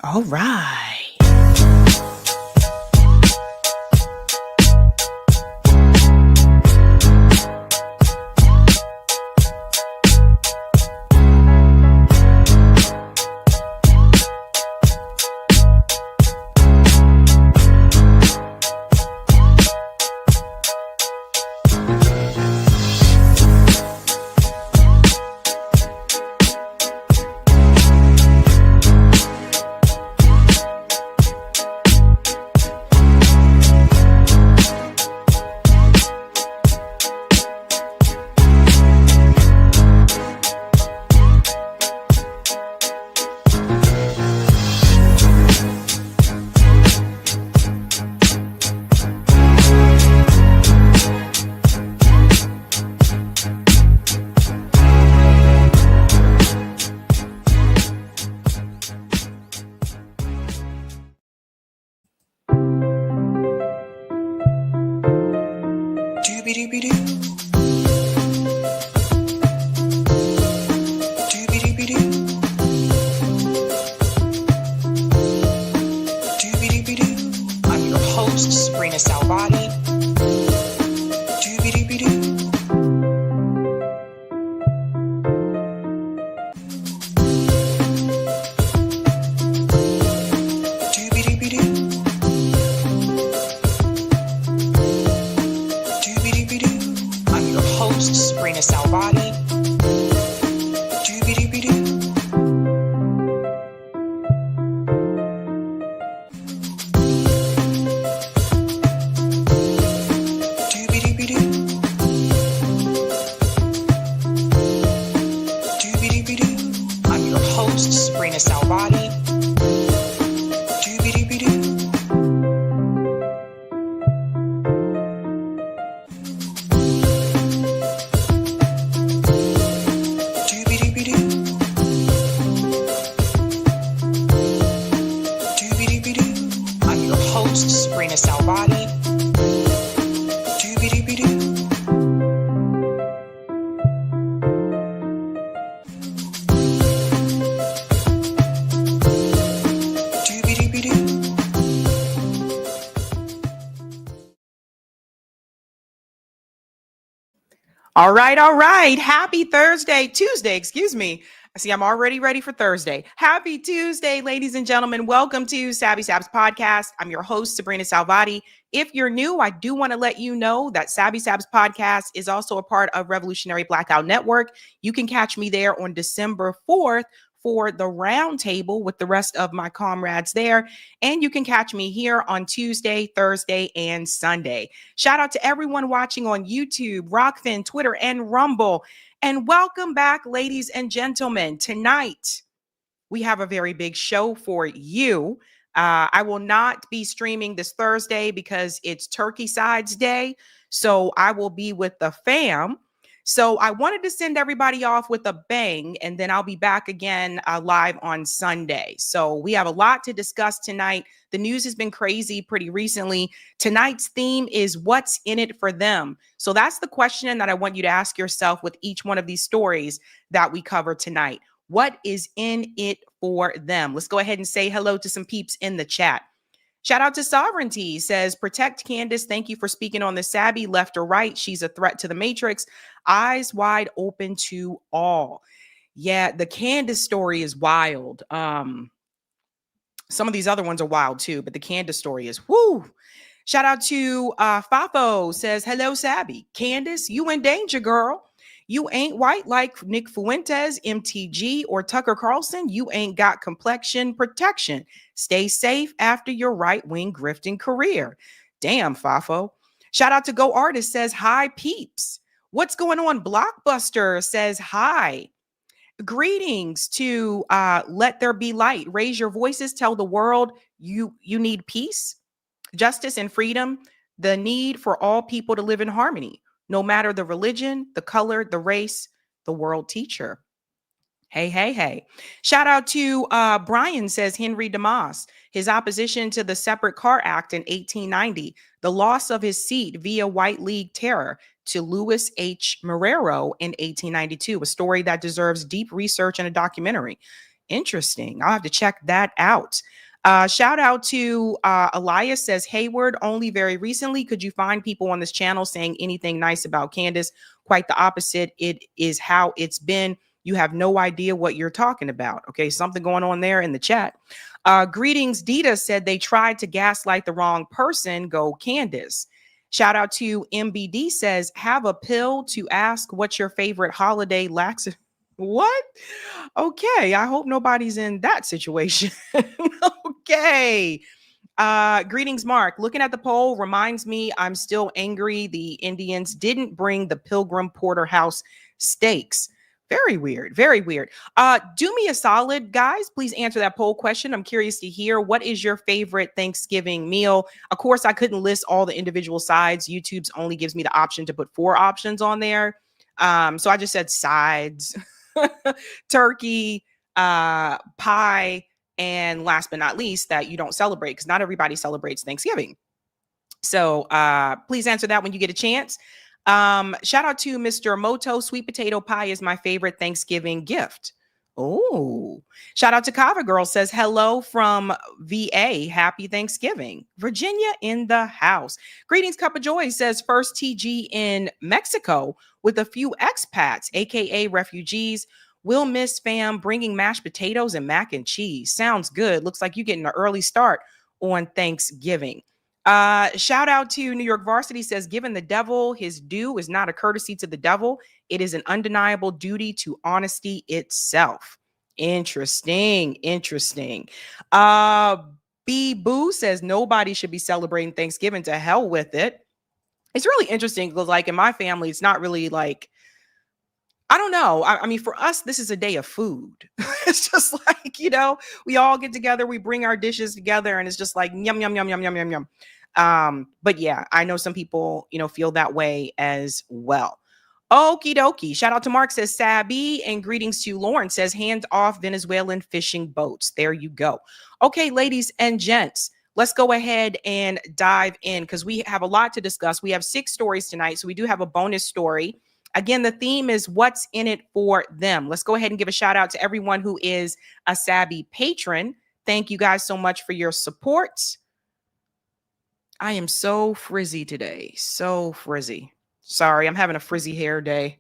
All right. I'm your host, sabrinasalvati. I'm your host, sabrinasalvati. I'm your host, sabrinasalvati. I'm your host, sabrinasalvati. All right, all right. Happy Tuesday, excuse me. See, I'm already ready for Thursday. Happy Tuesday, ladies and gentlemen. Welcome to Sabs podcast. I'm your host, Sabrina Salvati. If you're new, I do want to let you know that Sabs podcast is also a part of Revolutionary Blackout Network. You can catch me there on December 4th for the roundtable with the rest of my comrades there. And you can catch me here on Tuesday, Thursday, and Sunday. Shout out to everyone watching on YouTube, Rockfin, Twitter, and Rumble. And welcome back, ladies and gentlemen. Tonight, we have a very big show for you. I will not be streaming this Thursday because it's Turkey Sides Day. So I will be with the fam. So I wanted to send everybody off with a bang, and then I'll be back again live on Sunday. So we have a lot to discuss tonight. The news has been crazy pretty recently. Tonight's theme is what's in it for them. So that's the question that I want you to ask yourself with each one of these stories that we cover tonight. What is in it for them? Let's go ahead and say hello to some peeps in the chat. Shout out to Sovereignty, says, protect Candace. Thank you for speaking on the Sabby, left or right. She's a threat to the Matrix. Eyes wide open to all. Yeah, the Candace story is wild. Some of these other ones are wild too, but the Candace story is whoo. Shout out to Fafo, says, hello, Sabby. Candace, you in danger, girl. You ain't white like Nick Fuentes, MTG, or Tucker Carlson. You ain't got complexion protection. Stay safe after your right-wing grifting career. Damn, Fafo. Shout out to Go Artist, says, hi, peeps. What's going on? Blockbuster says, hi. Greetings to Let There Be Light. Raise your voices. Tell the world you need peace, justice, and freedom. The need for all people to live in harmony. No matter the religion, the color, the race, the world teacher. Hey, hey, hey. Shout out to Brian, says Henry DeMoss. His opposition to the Separate Car Act in 1890, the loss of his seat via White League terror to Louis H. Marrero in 1892, a story that deserves deep research and a documentary. Interesting. I'll have to check that out. Shout out to Elias says, Hayward, only very recently could you find people on this channel saying anything nice about Candace. Quite the opposite. It is how it's been. You have no idea what you're talking about. Okay, something going on there in the chat. Greetings, Dita said they tried to gaslight the wrong person. Go Candace. Shout out to MBD says, have a pill to ask what's your favorite holiday laxative. What? Okay, I hope nobody's in that situation. Okay. Greetings, Mark. Looking at the poll reminds me I'm still angry the Indians didn't bring the Pilgrim Porterhouse steaks. Very weird. Very weird. Do me a solid, guys. Please answer that poll question. I'm curious to hear, what is your favorite Thanksgiving meal? Of course, I couldn't list all the individual sides. YouTube's only gives me the option to put 4 options on there. So I just said sides, turkey, pie, and last but not least, that you don't celebrate, because not everybody celebrates Thanksgiving. So please answer that when you get a chance. Shout out to Mr. Moto. Sweet potato pie is my favorite Thanksgiving gift. Oh, shout out to Kava Girl, says hello from VA. Happy Thanksgiving. Virginia in the house. Greetings, Cup of Joy, says first TG in Mexico with a few expats, aka refugees. Will miss fam bringing mashed potatoes and mac and cheese. Sounds good. Looks like you're getting an early start on Thanksgiving. Shout out to New York Varsity, says giving the devil his due is not a courtesy to the devil. It is an undeniable duty to honesty itself. Interesting. Interesting. B Boo says nobody should be celebrating Thanksgiving. To hell with it. It's really interesting because, like, in my family, it's not really like, I don't know. I mean, for us, this is a day of food. It's just like, we all get together, we bring our dishes together, and it's just like yum, yum, yum, yum, yum, yum, yum. But yeah, I know some people, feel that way as well. Okie dokie. Shout out to Mark, says Sabby, and greetings to Lauren, says hand off Venezuelan fishing boats. There you go. Okay, ladies and gents, let's go ahead and dive in because we have a lot to discuss. We have 6 stories tonight, so we do have a bonus story. Again, the theme is what's in it for them. Let's go ahead and give a shout out to everyone who is a Sabby patron. Thank you guys so much for your support. I am so frizzy today. So frizzy. Sorry, I'm having a frizzy hair day.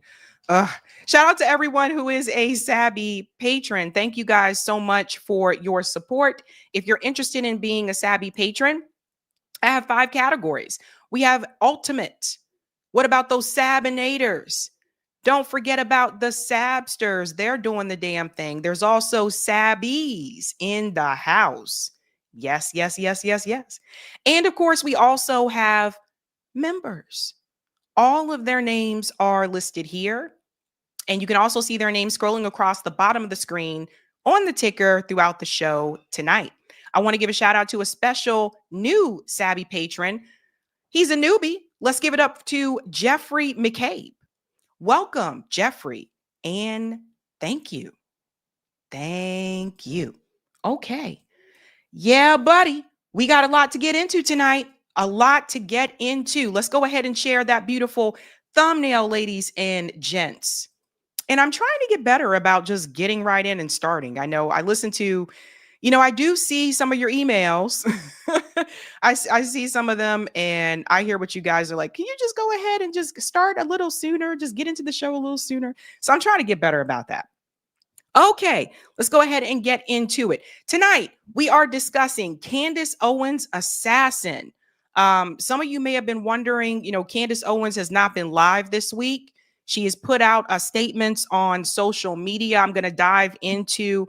Shout out to everyone who is a Sabby patron. Thank you guys so much for your support. If you're interested in being a Sabby patron, I have 5 categories. We have ultimate. What about those Sabinators? Don't forget about the Sabsters. They're doing the damn thing. There's also Sabbies in the house. Yes, yes, yes, yes, yes. And of course, we also have members. All of their names are listed here. And you can also see their names scrolling across the bottom of the screen on the ticker throughout the show tonight. I want to give a shout out to a special new Sabby patron. He's a newbie. Let's give it up to Jeffrey McCabe. Welcome, Jeffrey, and thank you. Thank you. Okay. Yeah, buddy. We got a lot to get into tonight. A lot to get into. Let's go ahead and share that beautiful thumbnail, ladies and gents. And I'm trying to get better about just getting right in and starting. I know I listen to, I do see some of your emails. I see some of them and I hear what you guys are like. Can you just go ahead and just start a little sooner? Just get into the show a little sooner. So I'm trying to get better about that. Okay, let's go ahead and get into it. Tonight, we are discussing Candace Owens' assassin. Some of you may have been wondering, Candace Owens has not been live this week. She has put out statements on social media. I'm going to dive into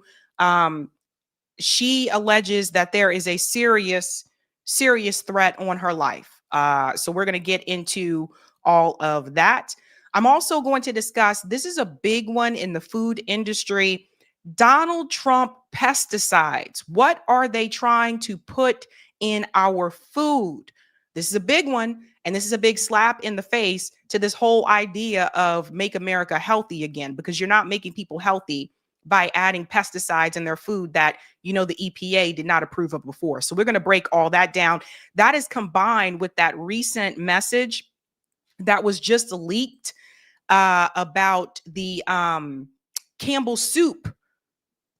she alleges that there is a serious threat on her life. So we're going to get into all of that. I'm also going to discuss, this is a big one in the food industry, Donald Trump pesticides. What are they trying to put in our food? This is a big one. And this is a big slap in the face to this whole idea of make America healthy again, because you're not making people healthy by adding pesticides in their food that, the EPA did not approve of before. So we're going to break all that down. That is combined with that recent message that was just leaked about the Campbell soup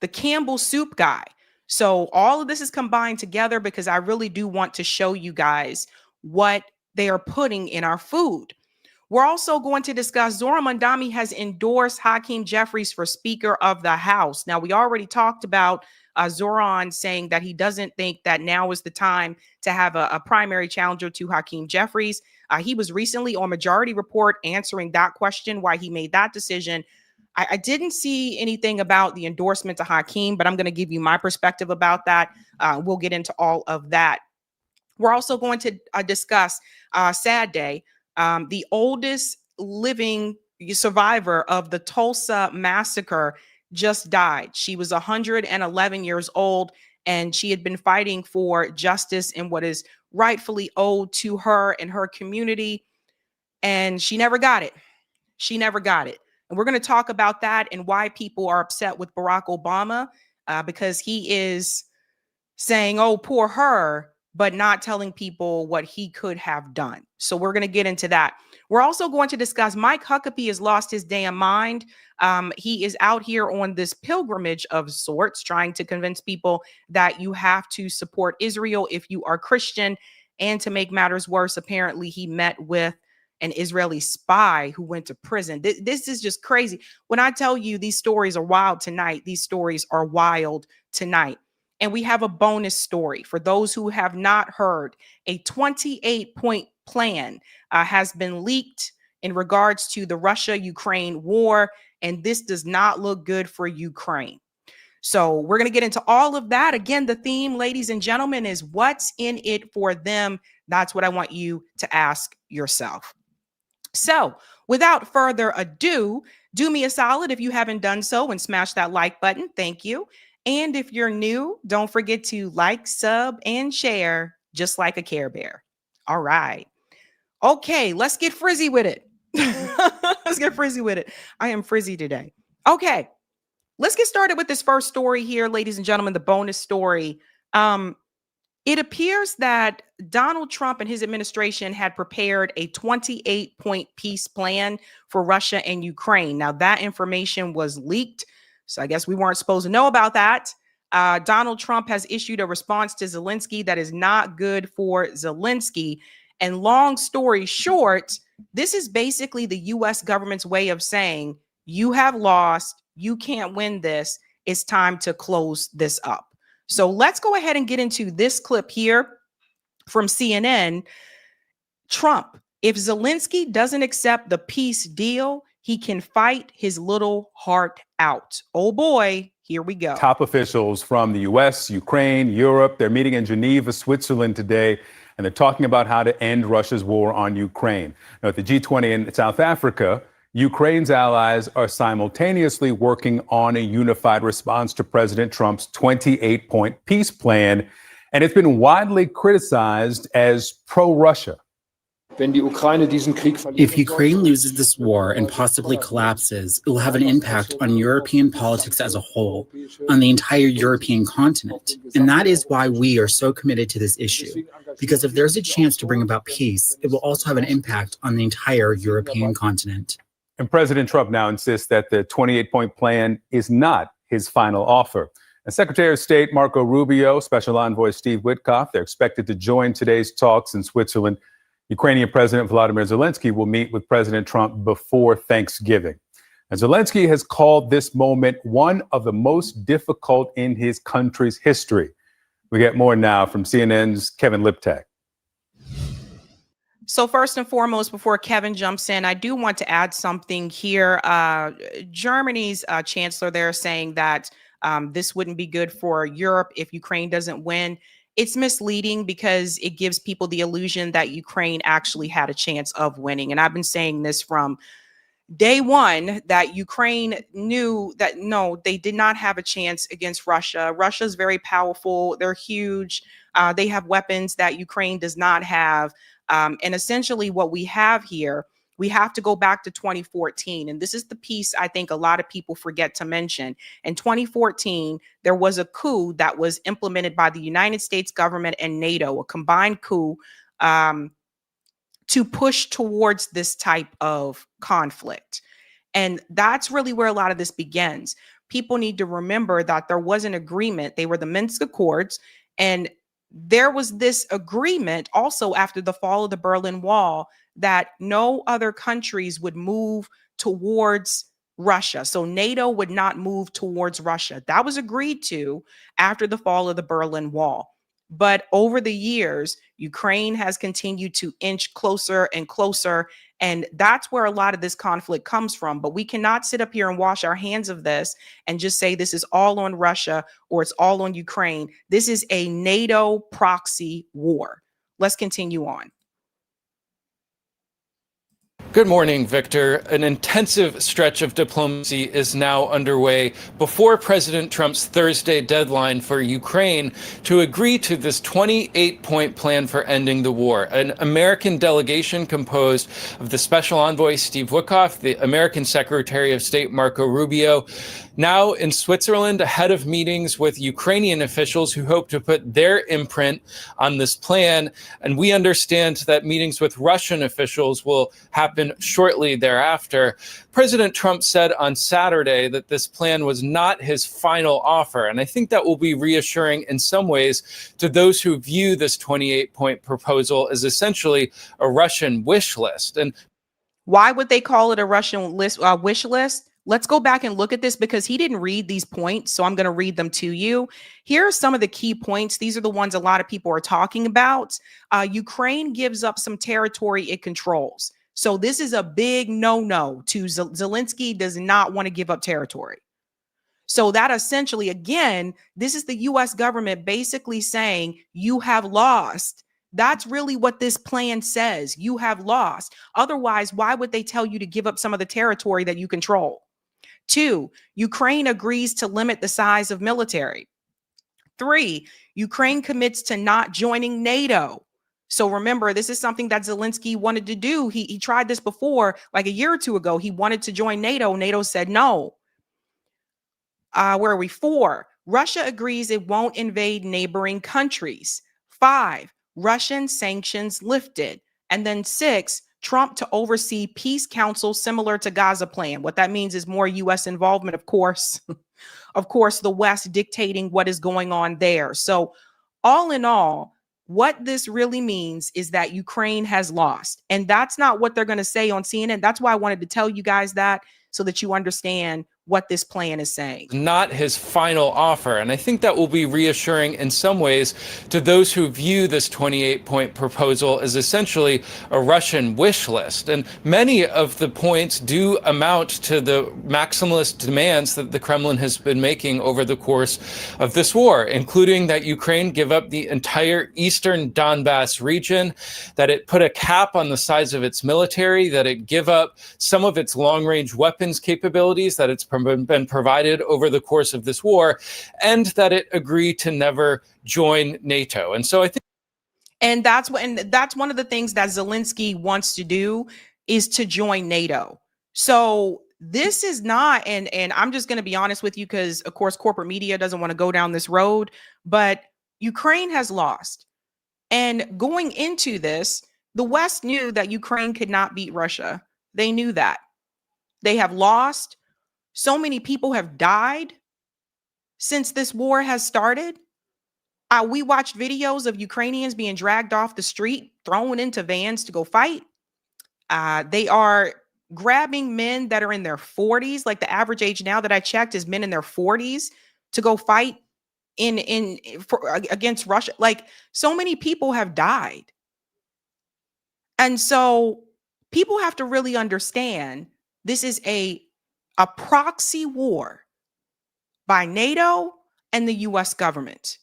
the Campbell soup guy. So all of this is combined together because I really do want to show you guys what they are putting in our food. We're also going to discuss Zohran Mandami has endorsed Hakeem Jeffries for Speaker of the House. Now, we already talked about Zohran saying that he doesn't think that now is the time to have a primary challenger to Hakeem Jeffries. He was recently on Majority Report answering that question, why he made that decision. I didn't see anything about the endorsement to Hakeem, but I'm going to give you my perspective about that. We'll get into all of that. We're also going to discuss Sad Day, the oldest living survivor of the Tulsa massacre just died. She was 111 years old, and she had been fighting for justice and what is rightfully owed to her and her community, and she never got it. She never got it. And we're going to talk about that and why people are upset with Barack Obama, because he is saying, oh, poor her, but not telling people what he could have done. So we're going to get into that. We're also going to discuss Mike Huckabee has lost his damn mind. He is out here on this pilgrimage of sorts, trying to convince people that you have to support Israel if you are Christian. And to make matters worse, apparently he met with an Israeli spy who went to prison. This is just crazy. When I tell you these stories are wild tonight, these stories are wild tonight. And we have a bonus story for those who have not heard. A 28-point plan has been leaked in regards to the Russia-Ukraine war, and this does not look good for Ukraine. So we're going to get into all of that. Again, the theme, ladies and gentlemen, is what's in it for them? That's what I want you to ask yourself. So without further ado, do me a solid if you haven't done so and smash that like button. Thank you. And if you're new, don't forget to like, sub, and share just like a Care Bear. All right. Okay, let's get frizzy with it. Let's get frizzy with it. I am frizzy today. Okay, let's get started with this first story here, ladies and gentlemen, the bonus story. It appears that Donald Trump and his administration had prepared a 28-point peace plan for Russia and Ukraine. Now, that information was leaked, so I guess we weren't supposed to know about that. Donald Trump has issued a response to Zelensky that is not good for Zelensky. And long story short, this is basically the U.S. government's way of saying, you have lost, you can't win this, it's time to close this up. So let's go ahead and get into this clip here from CNN. Trump, if Zelensky doesn't accept the peace deal, he can fight his little heart out. Oh boy, here we go. Top officials from the U.S., Ukraine, Europe, they're meeting in Geneva, Switzerland today, and they're talking about how to end Russia's war on Ukraine. Now, at the G20 in South Africa, Ukraine's allies are simultaneously working on a unified response to President Trump's 28-point peace plan, and it's been widely criticized as pro-Russia. If Ukraine loses this war and possibly collapses, it will have an impact on European politics as a whole, on the entire European continent. And that is why we are so committed to this issue. Because if there's a chance to bring about peace, it will also have an impact on the entire European continent. And President Trump now insists that the 28-point plan is not his final offer. And Secretary of State Marco Rubio, Special Envoy Steve Witkoff, they're expected to join today's talks in Switzerland. Ukrainian President Volodymyr Zelensky will meet with President Trump before Thanksgiving. And Zelensky has called this moment one of the most difficult in his country's history. We get more now from CNN's Kevin Liptak. So first and foremost, before Kevin jumps in, I do want to add something here. Germany's chancellor there saying that this wouldn't be good for Europe if Ukraine doesn't win. It's misleading because it gives people the illusion that Ukraine actually had a chance of winning. And I've been saying this from day one, that Ukraine knew that, no, they did not have a chance against Russia. Russia's very powerful. They're huge. They have weapons that Ukraine does not have. And essentially what we have here, we have to go back to 2014. And this is the piece I think a lot of people forget to mention. In 2014, there was a coup that was implemented by the United States government and NATO, a combined coup to push towards this type of conflict. And that's really where a lot of this begins. people need to remember that there was an agreement. They were the Minsk Accords. And there was this agreement also after the fall of the Berlin Wall that no other countries would move towards Russia. So NATO would not move towards Russia. That was agreed to after the fall of the Berlin Wall. But over the years, Ukraine has continued to inch closer and closer. And that's where a lot of this conflict comes from. But we cannot sit up here and wash our hands of this and just say this is all on Russia or it's all on Ukraine. This is a NATO proxy war. Let's continue on. Good morning, Victor. An intensive stretch of diplomacy is now underway before President Trump's Thursday deadline for Ukraine to agree to this 28-point plan for ending the war. An American delegation composed of the Special Envoy Steve Witkoff, the American Secretary of State Marco Rubio, now in Switzerland ahead of meetings with Ukrainian officials who hope to put their imprint on this plan. And we understand that meetings with Russian officials will happen shortly thereafter. President Trump said on Saturday that this plan was not his final offer. And I think that will be reassuring in some ways to those who view this 28-point proposal as essentially a Russian wish list. And why would they call it a Russian wish list? Let's go back and look at this because he didn't read these points. So I'm going to read them to you. Here are some of the key points. These are the ones a lot of people are talking about. Ukraine gives up some territory it controls. So this is a big no-no to Zelensky does not want to give up territory. So that essentially, again, this is the U.S. government basically saying you have lost. That's really what this plan says. You have lost. Otherwise, why would they tell you to give up some of the territory that you control? 2, Ukraine agrees to limit the size of military. 3, Ukraine commits to not joining NATO. So remember, this is something that Zelensky wanted to do. He tried this before, like a year or two ago. He wanted to join NATO. NATO said no. Where are we? 4, Russia agrees it won't invade neighboring countries. 5, Russian sanctions lifted. And then 6, Trump to oversee peace council similar to Gaza plan. What that means is more U.S. involvement, of course. Of course, the West dictating what is going on there. So all in all, what this really means is that Ukraine has lost. And that's not what they're going to say on CNN. That's why I wanted to tell you guys that so that you understand what this plan is saying. Not his final offer. And I think that will be reassuring in some ways to those who view this 28-point proposal as essentially a Russian wish list. And many of the points do amount to the maximalist demands that the Kremlin has been making over the course of this war, including that Ukraine give up the entire eastern Donbass region, that it put a cap on the size of its military, that it give up some of its long-range weapons capabilities that it's been provided over the course of this war, and that it agreed to never join NATO. And so I think, and that's one of the things that Zelensky wants to do is to join NATO. So this is not, and I'm just going to be honest with you because of course corporate media doesn't want to go down this road, but Ukraine has lost. And going into this, the West knew that Ukraine could not beat Russia. They knew that. They have lost. So many people have died since this war has started. We watched videos of Ukrainians being dragged off the street, thrown into vans to go fight. They are grabbing men that are in their 40s. Like the average age now that I checked is men in their 40s to go fight against Russia. Like so many people have died. And so people have to really understand this is a proxy war by NATO and the US government.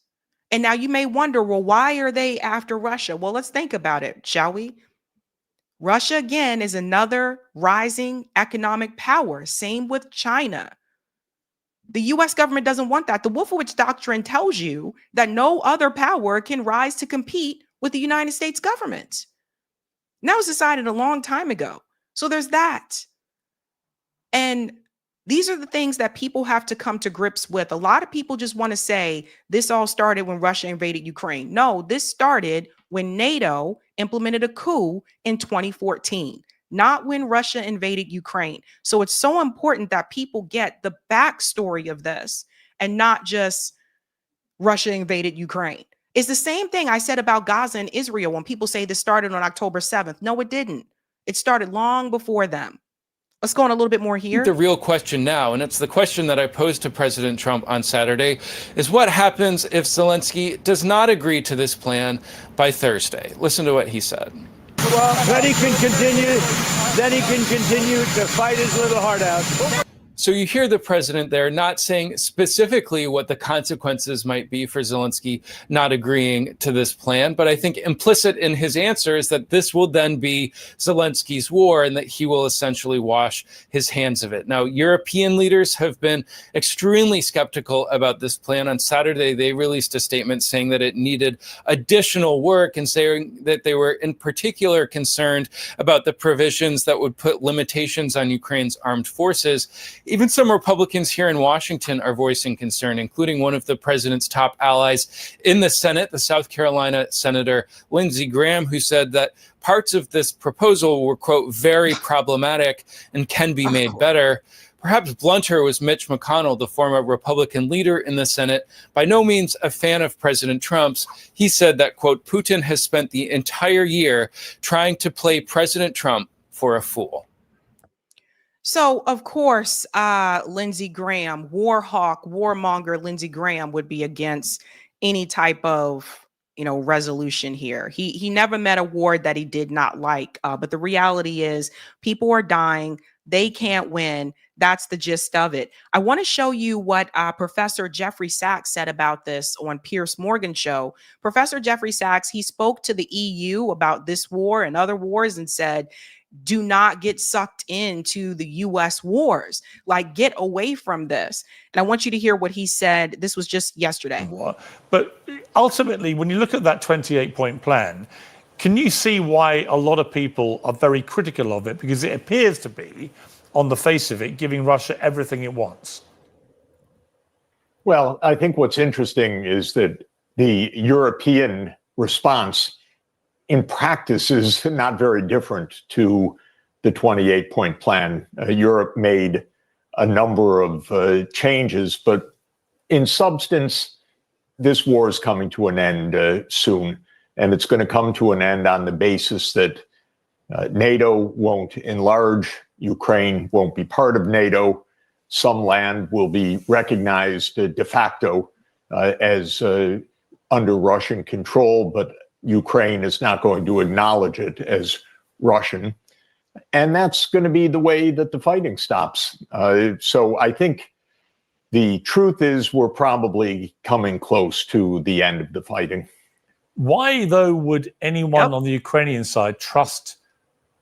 And now you may wonder, well, why are they after Russia? Well, let's think about it, shall we? Russia, again, is another rising economic power. Same with China. The US government doesn't want that. The Wolfowitz Doctrine tells you that no other power can rise to compete with the United States government. And that was decided a long time ago. So there's that. And these are the things that people have to come to grips with. A lot of people just want to say this all started when Russia invaded Ukraine. No, this started when NATO implemented a coup in 2014. not when Russia invaded Ukraine. So it's so important that people get the backstory of this and not just Russia invaded Ukraine. It's the same thing I said about Gaza and Israel when people say this started on October 7th. No, it didn't. It started long before them. Let's go on a little bit more here. The real question now, and it's the question that I posed to President Trump on Saturday, is what happens if Zelensky does not agree to this plan by Thursday? Listen to what he said. Well, then he can continue. Then he can continue to fight his little heart out. So you hear the president there not saying specifically what the consequences might be for Zelensky not agreeing to this plan, but I think implicit in his answer is that this will then be Zelensky's war and that he will essentially wash his hands of it. Now, European leaders have been extremely skeptical about this plan. On Saturday, they released a statement saying that it needed additional work and saying that they were in particular concerned about the provisions that would put limitations on Ukraine's armed forces. Even some Republicans here in Washington are voicing concern, including one of the president's top allies in the Senate, the South Carolina Senator Lindsey Graham, who said that parts of this proposal were, quote, very problematic and can be made better. Perhaps blunter was Mitch McConnell, the former Republican leader in the Senate, by no means a fan of President Trump's. He said that, quote, Putin has spent the entire year trying to play President Trump for a fool. So, of course, Lindsey Graham, war hawk, warmonger Lindsey Graham would be against any type of, resolution here. He never met a war that he did not like. But the reality is people are dying. They can't win. That's the gist of it. I want to show you what Professor Jeffrey Sachs said about this on Piers Morgan's show. Professor Jeffrey Sachs, he spoke to the EU about this war and other wars and said, do not get sucked into the U.S. wars. Like, get away from this. And I want you to hear what he said. This was just yesterday. But ultimately, when you look at that 28-point plan, can you see why a lot of people are very critical of it? Because it appears to be, on the face of it, giving Russia everything it wants. Well, I think what's interesting is that the European response in practice is not very different to the 28-point plan. Europe made a number of changes, but in substance, this war is coming to an end soon. And it's going to come to an end on the basis that NATO won't enlarge, Ukraine won't be part of NATO, some land will be recognized de facto as under Russian control, but Ukraine is not going to acknowledge it as Russian. And that's going to be the way that the fighting stops. So I think the truth is we're probably coming close to the end of the fighting. Why, though, would anyone on the Ukrainian side trust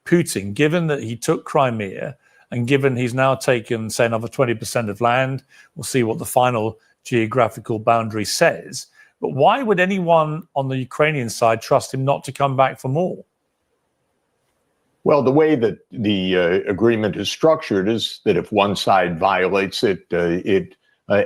Putin, given that he took Crimea and given he's now taken, say, another 20% of land? We'll see what the final geographical boundary says. But why would anyone on the Ukrainian side trust him not to come back for more? Well, the way that the agreement is structured is that if one side violates it, it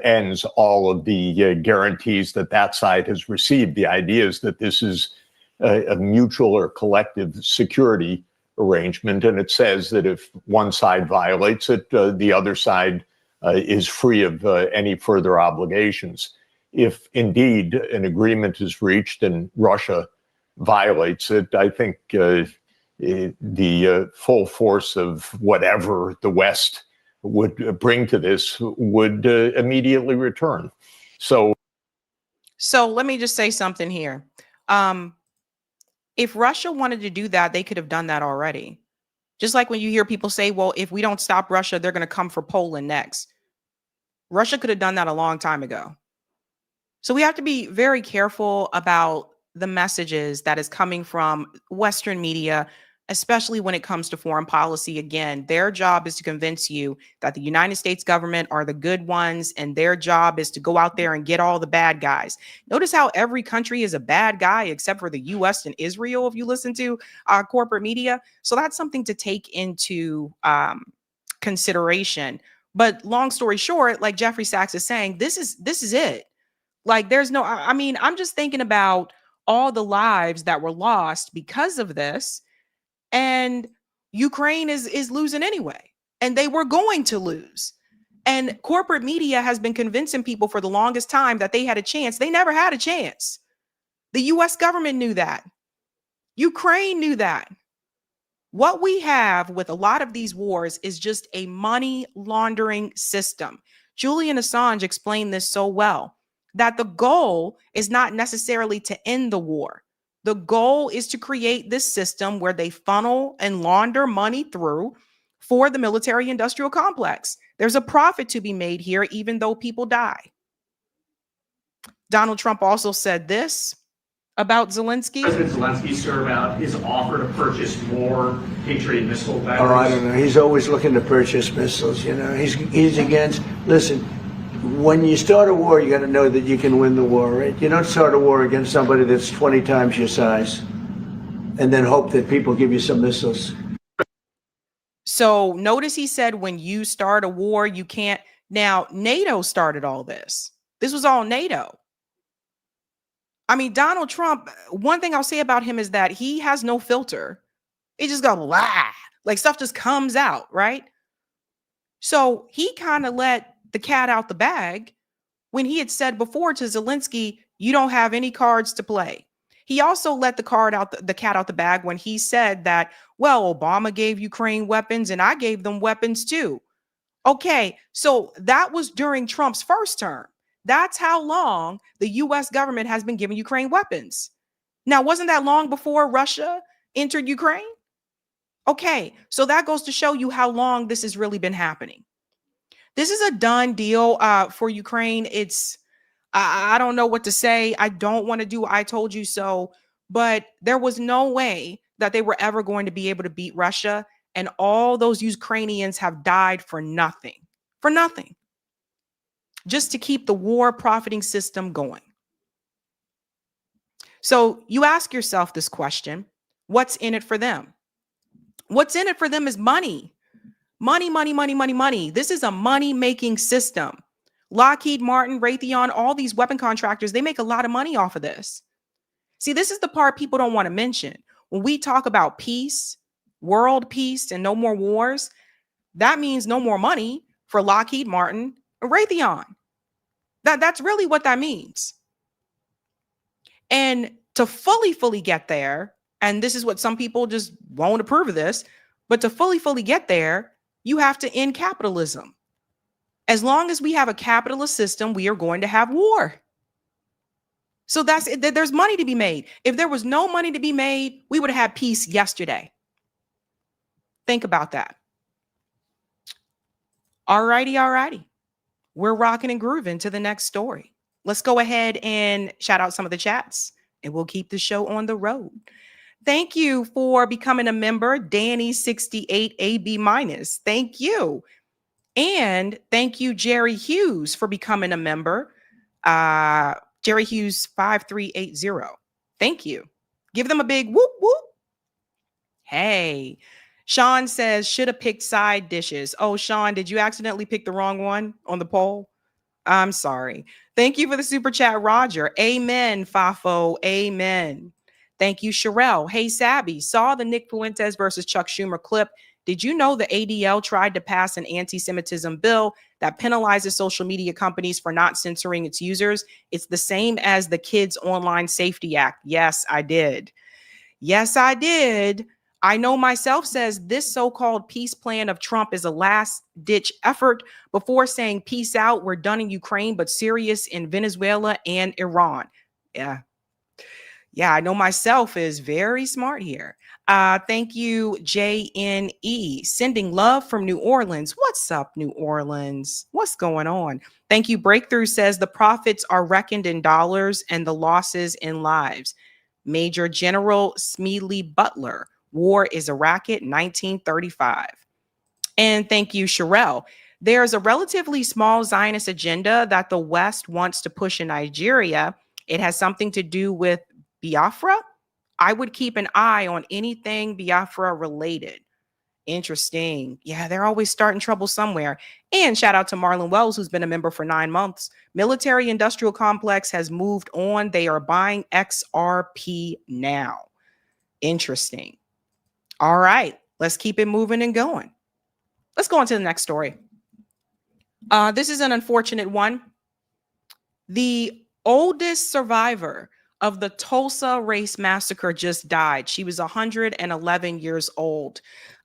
ends all of the guarantees that that side has received. The idea is that this is a mutual or collective security arrangement, and it says that if one side violates it, the other side is free of any further obligations. If indeed an agreement is reached and Russia violates it, I think the full force of whatever the West would bring to this would immediately return. So let me just say something here. If Russia wanted to do that, they could have done that already. Just like when you hear people say, well, if we don't stop Russia, they're going to come for Poland next. Russia could have done that a long time ago. So we have to be very careful about the messages that is coming from Western media, especially when it comes to foreign policy. Again, their job is to convince you that the United States government are the good ones, and their job is to go out there and get all the bad guys. Notice how every country is a bad guy except for the U.S. and Israel, if you listen to corporate media. So that's something to take into consideration. But long story short, like Jeffrey Sachs is saying, this is it. Like, there's no, I mean, I'm just thinking about all the lives that were lost because of this. And Ukraine is losing anyway, and they were going to lose. And corporate media has been convincing people for the longest time that they had a chance. They never had a chance. The US government knew that. Ukraine knew that. What we have with a lot of these wars is just a money laundering system. Julian Assange explained this so well, that the goal is not necessarily to end the war. The goal is to create this system where they funnel and launder money through for the military industrial complex. There's a profit to be made here, even though people die. Donald Trump also said this about Zelensky. President Zelensky, sir, about his offer to purchase more Patriot missile batteries. Oh, I don't know. He's always looking to purchase missiles. You know, he's against. Listen, when you start a war, you got to know that you can win the war, right? You don't start a war against somebody that's 20 times your size, and then hope that people give you some missiles. So notice he said, when you start a war, you can't. Now, NATO started all this. This was all NATO. I mean, Donald Trump, one thing I'll say about him is that he has no filter. He just goes, blah, like stuff just comes out, right? So he kind of let the cat out the bag when he had said before to Zelensky, you don't have any cards to play. He also let the cat out the bag when he said that, well, Obama gave Ukraine weapons and I gave them weapons too. Okay, so that was during Trump's first term. That's how long the US government has been giving Ukraine weapons. Now, wasn't that long before Russia entered Ukraine? Okay, so that goes to show you how long this has really been happening. This is a done deal for Ukraine. I don't know what to say. I don't want to do I told you so, but there was no way that they were ever going to be able to beat Russia. And all those Ukrainians have died for nothing, just to keep the war profiting system going. So you ask yourself this question, what's in it for them? What's in it for them is money. Money, money, money, money, money. This is a money-making system. Lockheed Martin, Raytheon, all these weapon contractors, they make a lot of money off of this. See, this is the part people don't want to mention. When we talk about peace, world peace, and no more wars, that means no more money for Lockheed Martin and Raytheon. That's really what that means. And to fully get there, and this is what some people just won't approve of this, but to fully get there, you have to end capitalism. As long as we have a capitalist system, we are going to have war. So there's money to be made. If there was no money to be made, we would have had peace yesterday. Think about that. All righty. We're rocking and grooving to the next story. Let's go ahead and shout out some of the chats, and we'll keep the show on the road. Thank you for becoming a member, Danny68AB-. Thank you. And thank you, Jerry Hughes, for becoming a member. Jerry Hughes 5380. Thank you. Give them a big whoop whoop. Hey, Sean says, should have picked side dishes. Oh, Sean, did you accidentally pick the wrong one on the poll? I'm sorry. Thank you for the super chat, Roger. Amen, Fafo. Amen. Thank you, Sherelle. Hey, Sabby, saw the Nick Fuentes versus Chuck Schumer clip. Did you know the ADL tried to pass an anti-Semitism bill that penalizes social media companies for not censoring its users? It's the same as the Kids Online Safety Act. Yes, I did. Yes, I did. I know myself says this so-called peace plan of Trump is a last-ditch effort before saying peace out, we're done in Ukraine, but serious in Venezuela and Iran. Yeah, I know myself is very smart here. Thank you, JNE. Sending love from New Orleans. What's up, New Orleans? What's going on? Thank you. Breakthrough says the profits are reckoned in dollars and the losses in lives. Major General Smedley Butler. War is a racket, 1935. And thank you, Sherelle. There's a relatively small Zionist agenda that the West wants to push in Nigeria. It has something to do with Biafra. I would keep an eye on anything Biafra related. Interesting. Yeah, they're always starting trouble somewhere. And shout out to Marlon Wells, who's been a member for 9 months. Military industrial complex has moved on. They are buying XRP now. Interesting. All right. Let's keep it moving and going. Let's go on to the next story. This is an unfortunate one. The oldest survivor of the Tulsa race massacre just died. She was 111 years old.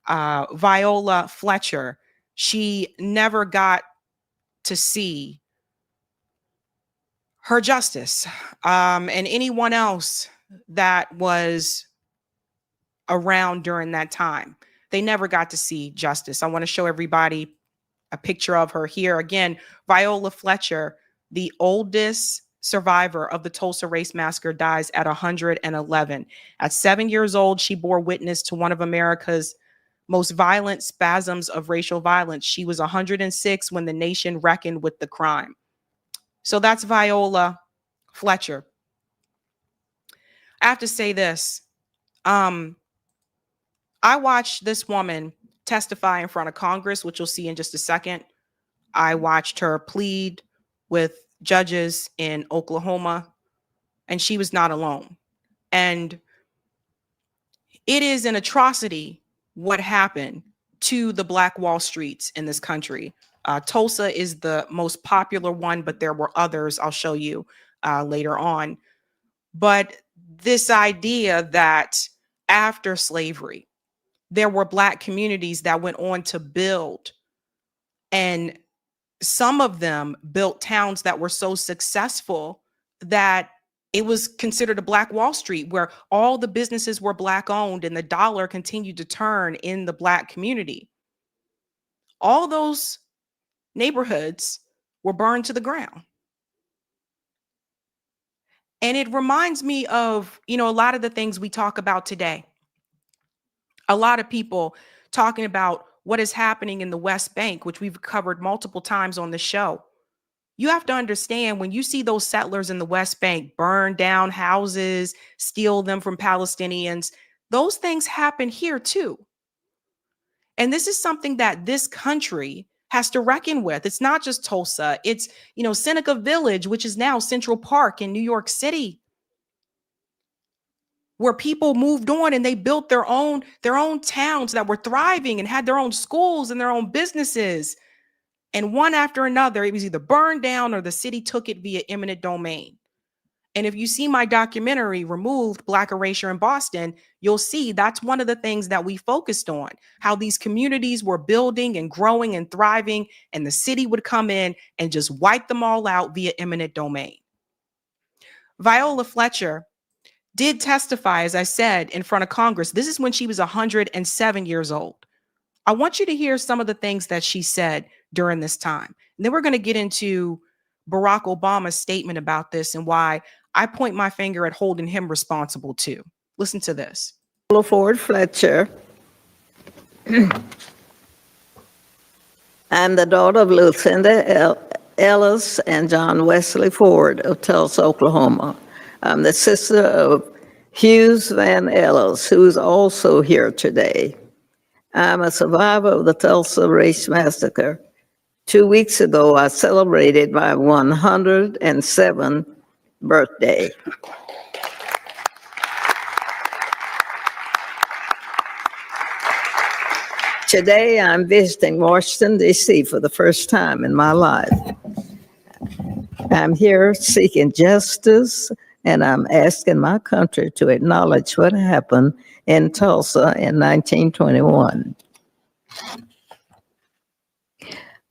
Viola Fletcher. She never got to see her justice. And anyone else that was around during that time, they never got to see justice. I want to show everybody a picture of her here. Again, Viola Fletcher, the oldest survivor of the Tulsa race massacre, dies at 111. At 7 years old, she bore witness to one of America's most violent spasms of racial violence. She was 106 when the nation reckoned with the crime. So that's Viola Fletcher. I have to say this. I watched this woman testify in front of Congress, which you'll see in just a second. I watched her plead with judges in Oklahoma, and she was not alone. And it is an atrocity what happened to the Black Wall Streets in this country. Tulsa is the most popular one, but there were others I'll show you later on. But this idea that after slavery, there were Black communities that went on to build, and some of them built towns that were so successful that it was considered a Black Wall Street, where all the businesses were Black owned and the dollar continued to turn in the Black community. All those neighborhoods were burned to the ground. And it reminds me of, a lot of the things we talk about today. A lot of people talking about what is happening in the West Bank, which we've covered multiple times on the show. You have to understand, when you see those settlers in the West Bank burn down houses, steal them from Palestinians, those things happen here too. And this is something that this country has to reckon with. It's not just Tulsa. It's, Seneca Village, which is now Central Park in New York City, where people moved on and they built their own towns that were thriving and had their own schools and their own businesses. And one after another, it was either burned down or the city took it via eminent domain. And if you see my documentary, Removed, Black Erasure in Boston, you'll see that's one of the things that we focused on, how these communities were building and growing and thriving, and the city would come in and just wipe them all out via eminent domain. Viola Fletcher did testify, as I said, in front of Congress. This is when she was 107 years old. I want you to hear some of the things that she said during this time. And then we're going to get into Barack Obama's statement about this and why I point my finger at holding him responsible too. Listen to this. Ford Fletcher. I'm the daughter of Lucinda Ellis and John Wesley Ford of Tulsa, Oklahoma. I'm the sister of Hughes Van Ellis, who's also here today. I'm a survivor of the Tulsa Race Massacre. 2 weeks ago, I celebrated my 107th birthday. Today, I'm visiting Washington, D.C. for the first time in my life. I'm here seeking justice, and I'm asking my country to acknowledge what happened in Tulsa in 1921.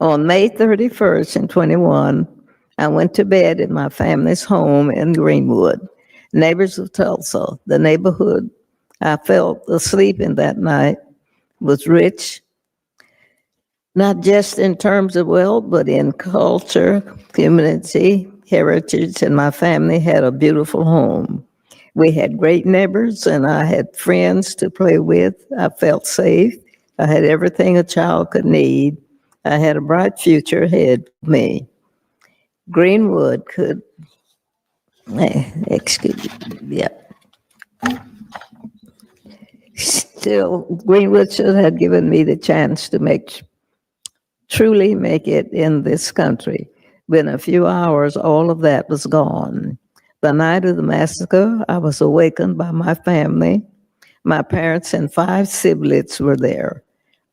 On May 31st in 21, I went to bed in my family's home in Greenwood, neighbors of Tulsa. The neighborhood I felt asleep in that night was rich, not just in terms of wealth, but in culture, community, heritage, and my family had a beautiful home. We had great neighbors, and I had friends to play with. I felt safe. I had everything a child could need. I had a bright future ahead of me. Greenwood could, Still, Greenwood should have given me the chance to truly make it in this country. Within a few hours, all of that was gone. The night of the massacre, I was awakened by my family. My parents and 5 siblings were there.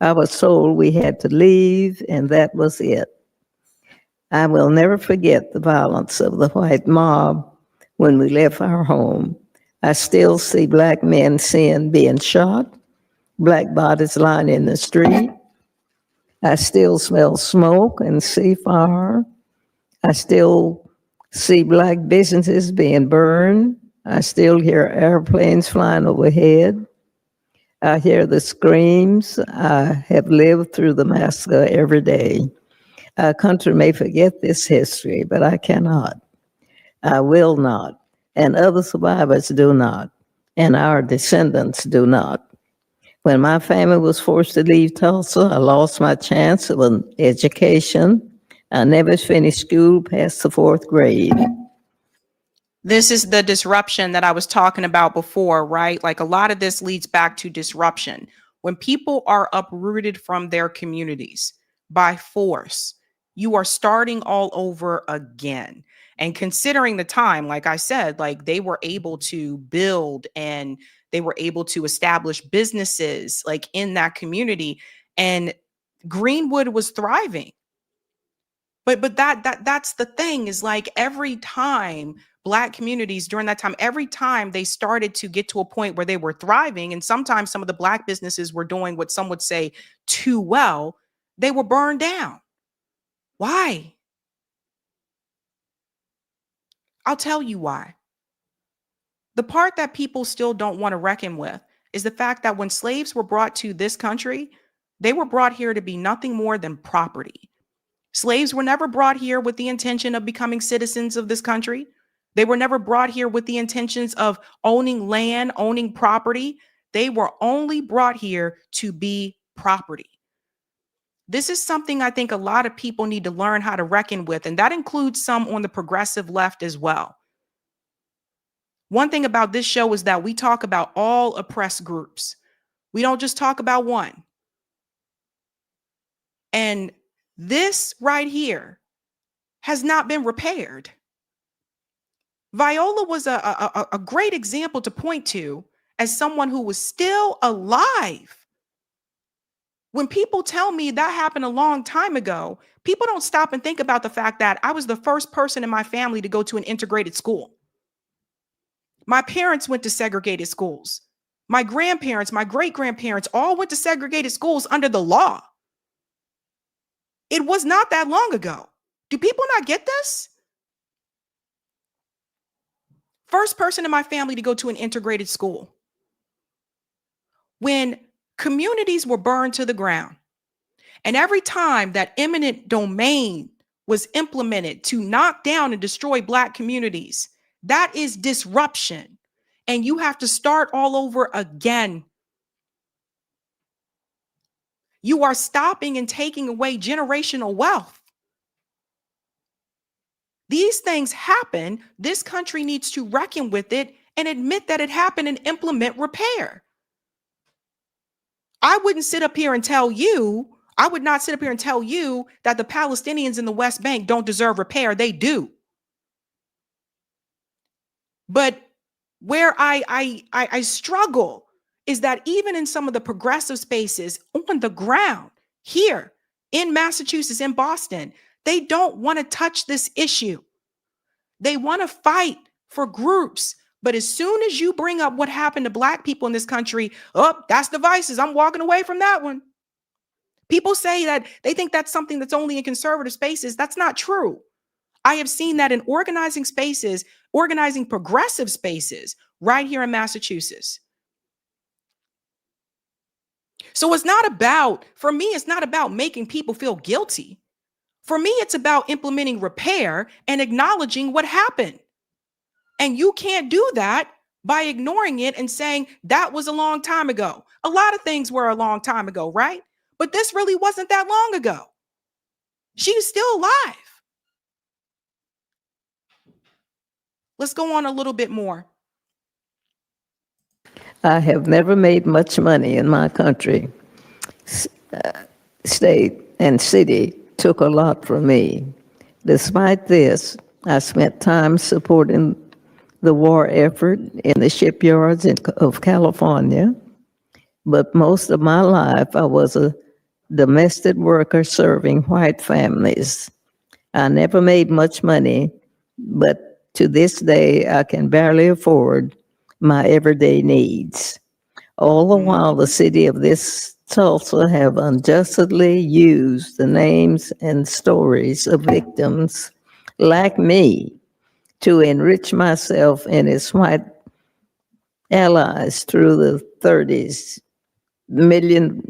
I was told we had to leave, and that was it. I will never forget the violence of the white mob when we left our home. I still see Black men being shot, Black bodies lying in the street. I still smell smoke and see fire. I still see Black businesses being burned. I still hear airplanes flying overhead. I hear the screams. I have lived through the massacre every day. Our country may forget this history, but I cannot. I will not. And other survivors do not. And our descendants do not. When my family was forced to leave Tulsa, I lost my chance of an education. I never finished school past the 4th grade. This is the disruption that I was talking about before, right? Like a lot of this leads back to disruption. When people are uprooted from their communities by force, you are starting all over again. And considering the time, like I said, like they were able to build and they were able to establish businesses like in that community, and Greenwood was thriving. But that's the thing, is like every time Black communities during that time, every time they started to get to a point where they were thriving, and sometimes some of the Black businesses were doing what some would say too well, they were burned down. Why? I'll tell you why. The part that people still don't want to reckon with is the fact that when slaves were brought to this country, they were brought here to be nothing more than property. Slaves were never brought here with the intention of becoming citizens of this country. They were never brought here with the intentions of owning land, owning property. They were only brought here to be property. This is something I think a lot of people need to learn how to reckon with, and that includes some on the progressive left as well. One thing about this show is that we talk about all oppressed groups. We don't just talk about one. And this right here has not been repaired. Viola was a great example to point to as someone who was still alive. When people tell me that happened a long time ago, people don't stop and think about the fact that I was the first person in my family to go to an integrated school. My parents went to segregated schools. My grandparents, my great-grandparents all went to segregated schools under the law. It was not that long ago. Do people not get this? First person in my family to go to an integrated school. When communities were burned to the ground, and every time that eminent domain was implemented to knock down and destroy Black communities, that is disruption. And you have to start all over again. You are stopping and taking away generational wealth. These things happen. This country needs to reckon with it and admit that it happened and implement repair. I would not sit up here and tell you that the Palestinians in the West Bank don't deserve repair. They do. But where I struggle is that even in some of the progressive spaces on the ground here in Massachusetts, in Boston, they don't want to touch this issue. They want to fight for groups. But as soon as you bring up what happened to Black people in this country, oh, that's devices. I'm walking away from that one. People say that they think that's something that's only in conservative spaces. That's not true. I have seen that in organizing spaces, organizing progressive spaces right here in Massachusetts. So it's not about, for me, it's not about making people feel guilty. For me, it's about implementing repair and acknowledging what happened. And you can't do that by ignoring it and saying that was a long time ago. A lot of things were a long time ago, right? But this really wasn't that long ago. She's still alive. Let's go on a little bit more. I have never made much money in my country. State and city took a lot from me. Despite this, I spent time supporting the war effort in the shipyards of California. But most of my life, I was a domestic worker serving white families. I never made much money, but to this day, I can barely afford my everyday needs. All the while, the city of this Tulsa have unjustly used the names and stories of victims like me to enrich myself and its white allies through the 30s million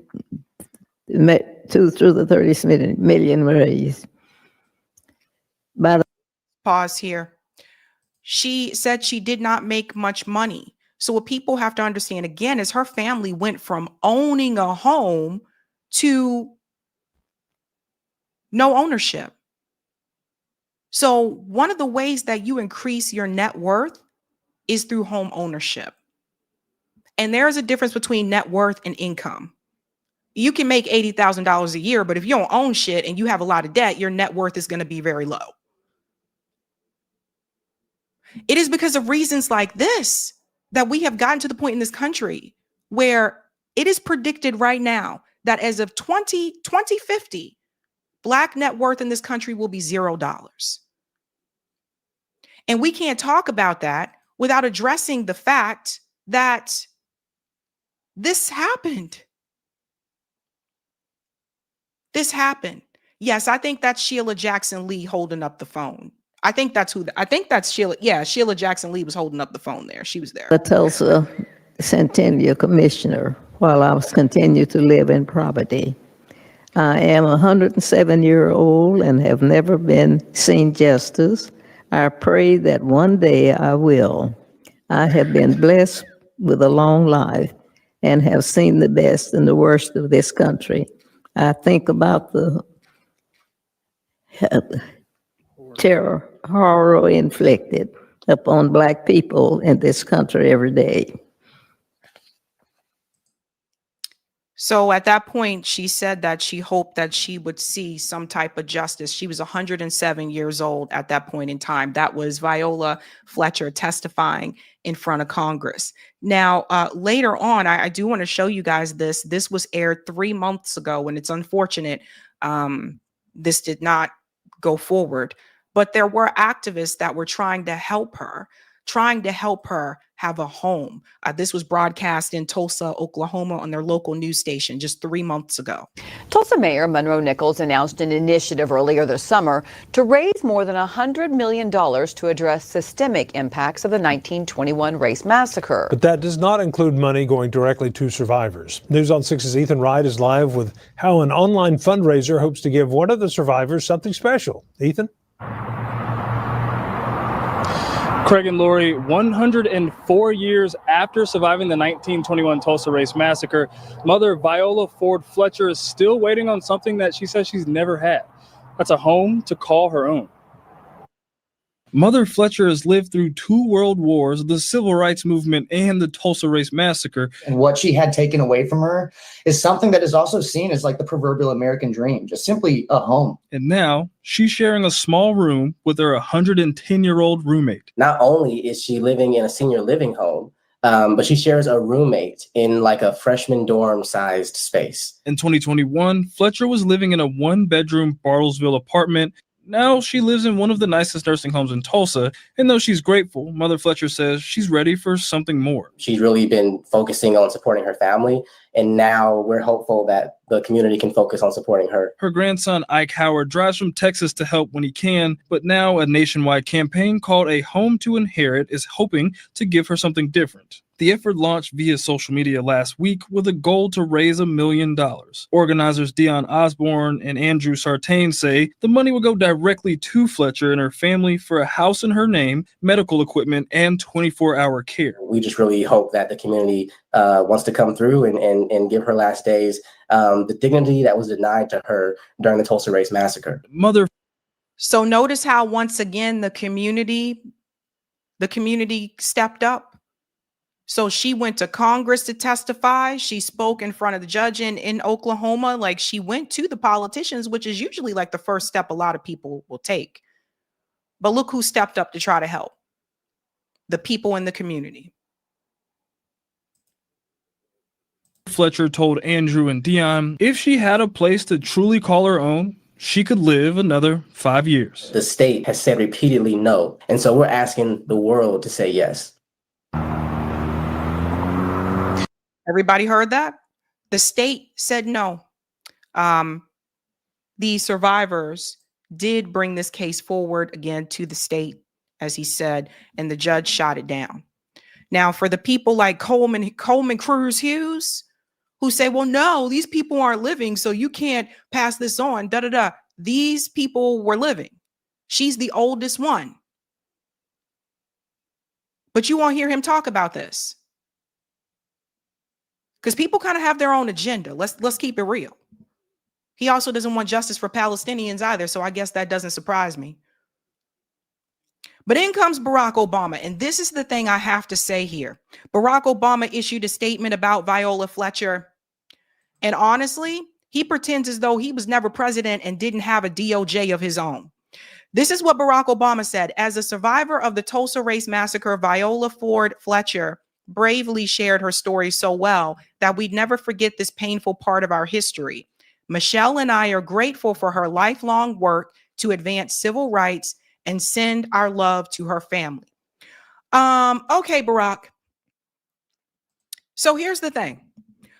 through the 30s million raised. By the Pause here. She said she did not make much money. So what people have to understand again is her family went from owning a home to no ownership. So one of the ways that you increase your net worth is through home ownership. And there's a difference between net worth and income. You can make $80,000 a year, but if you don't own shit and you have a lot of debt, your net worth is going to be very low. It is because of reasons like this that we have gotten to the point in this country where it is predicted right now that as of 2050, Black net worth in this country will be $0. And we can't talk about that without addressing the fact that this happened. This happened. Yes, I think that's Sheila Jackson Lee holding up the phone. I think that's Sheila. Yeah, Sheila Jackson Lee was holding up the phone there. She was there. The Tulsa Centennial Commissioner while I was continued to live in poverty. I am a 107-year-old and have never been seen justice. I pray that one day I will. I have been blessed with a long life and have seen the best and the worst of this country. I think about the terror, horror inflicted upon Black people in this country every day. So at that point, she said that she hoped that she would see some type of justice. She was 107 years old at that point in time. That was Viola Fletcher testifying in front of Congress. Now, later on, I do want to show you guys this. This was aired 3 months ago, and it's unfortunate this did not go forward. But there were activists that were trying to help her have a home. This was broadcast in Tulsa, Oklahoma on their local news station just 3 months ago. Tulsa Mayor Monroe Nichols announced an initiative earlier this summer to raise more than $100 million to address systemic impacts of the 1921 race massacre. But that does not include money going directly to survivors. News on 6's Ethan Wright is live with how an online fundraiser hopes to give one of the survivors something special. Ethan? Craig and Lori, 104 years after surviving the 1921 Tulsa race massacre, mother Viola Ford Fletcher is still waiting on something that she says she's never had. That's a home to call her own. Mother Fletcher has lived through 2 world wars, the civil rights movement, and the Tulsa race massacre. And what she had taken away from her is something that is also seen as like the proverbial American dream, just simply a home. And now she's sharing a small room with her 110-year-old roommate. Not only is she living in a senior living home, but she shares a roommate in like a freshman dorm sized space. In 2021, Fletcher was living in a 1-bedroom Bartlesville apartment. Now she lives in one of the nicest nursing homes in Tulsa, and though she's grateful, Mother Fletcher says she's ready for something more. She's really been focusing on supporting her family, and now we're hopeful that the community can focus on supporting her. Her grandson, Ike Howard, drives from Texas to help when he can, but now a nationwide campaign called A Home to Inherit is hoping to give her something different. The effort launched via social media last week with a goal to raise $1 million. Organizers Dion Osborne and Andrew Sartain say the money will go directly to Fletcher and her family for a house in her name, medical equipment, and 24-hour care. We just really hope that the community wants to come through and give her last days the dignity that was denied to her during the Tulsa race massacre. So notice how once again the community stepped up. So she went to Congress to testify. She spoke in front of the judge in Oklahoma. Like, she went to the politicians, which is usually like the first step a lot of people will take. But look who stepped up to try to help. the people in the community. Fletcher told Andrew and Dion if she had a place to truly call her own, she could live another 5 years. The state has said repeatedly no, and so we're asking the world to say yes. Everybody heard that? The state said no. The survivors did bring this case forward again to the state, as he said, and the judge shot it down. Now, for the people like Coleman Cruz Hughes, who say, well, no, these people aren't living, so you can't pass this on, da-da-da. These people were living. She's the oldest one. But you won't hear him talk about this. Because people kind of have their own agenda. Let's keep it real. He also doesn't want justice for Palestinians either, so I guess that doesn't surprise me. But in comes Barack Obama, and this is the thing I have to say here. Barack Obama issued a statement about Viola Fletcher, and honestly, he pretends as though he was never president and didn't have a DOJ of his own. This is what Barack Obama said. As a survivor of the Tulsa race massacre, Viola Ford Fletcher bravely shared her story so well that we'd never forget this painful part of our history. Michelle and I are grateful for her lifelong work to advance civil rights and send our love to her family. Okay, Barack. So here's the thing.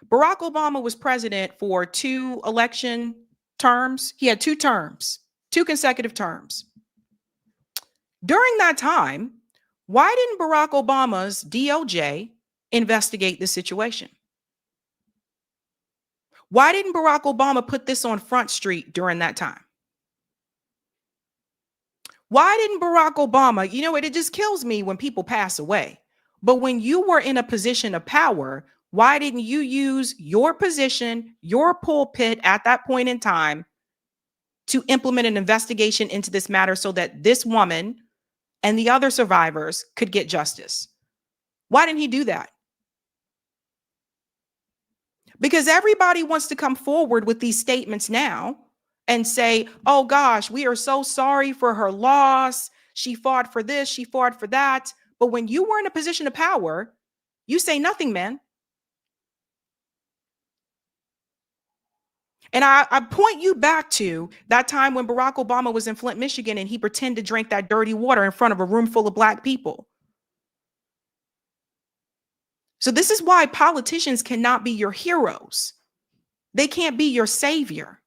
Barack Obama was president for 2 election terms. He had 2 terms, 2 consecutive terms. During that time, why didn't Barack Obama's DOJ investigate this situation? Why didn't Barack Obama put this on Front Street during that time? Why didn't Barack Obama, you know what, it just kills me when people pass away. But when you were in a position of power, why didn't you use your position, your pulpit at that point in time to implement an investigation into this matter so that this woman and the other survivors could get justice? Why didn't he do that? Because everybody wants to come forward with these statements now and say, oh gosh, we are so sorry for her loss. She fought for this, she fought for that. But when you were in a position of power, you say nothing, man. And I point you back to that time when Barack Obama was in Flint, Michigan, and he pretended to drink that dirty water in front of a room full of Black people. So this is why politicians cannot be your heroes. They can't be your savior.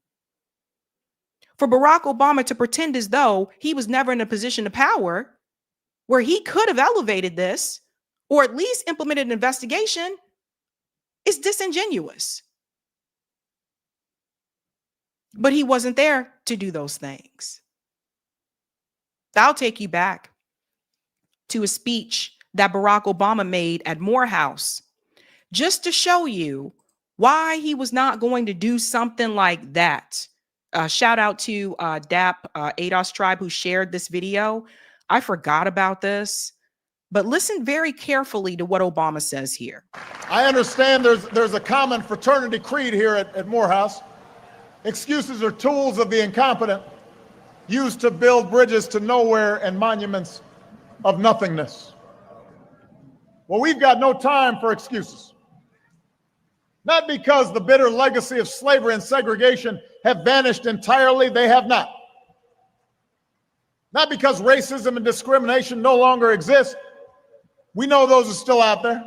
For Barack Obama to pretend as though he was never in a position of power where he could have elevated this or at least implemented an investigation is disingenuous. But he wasn't there to do those things. I'll take you back to a speech that Barack Obama made at Morehouse just to show you why he was not going to do something like that. Shout out to DAP ADOS Tribe who shared this video. I forgot about this, but listen very carefully to what Obama says here. I understand there's a common fraternity creed here at Morehouse. Excuses are tools of the incompetent, used to build bridges to nowhere and monuments of nothingness. Well, we've got no time for excuses. Not because the bitter legacy of slavery and segregation have vanished entirely, they have not. Not because racism and discrimination no longer exist. We know those are still out there.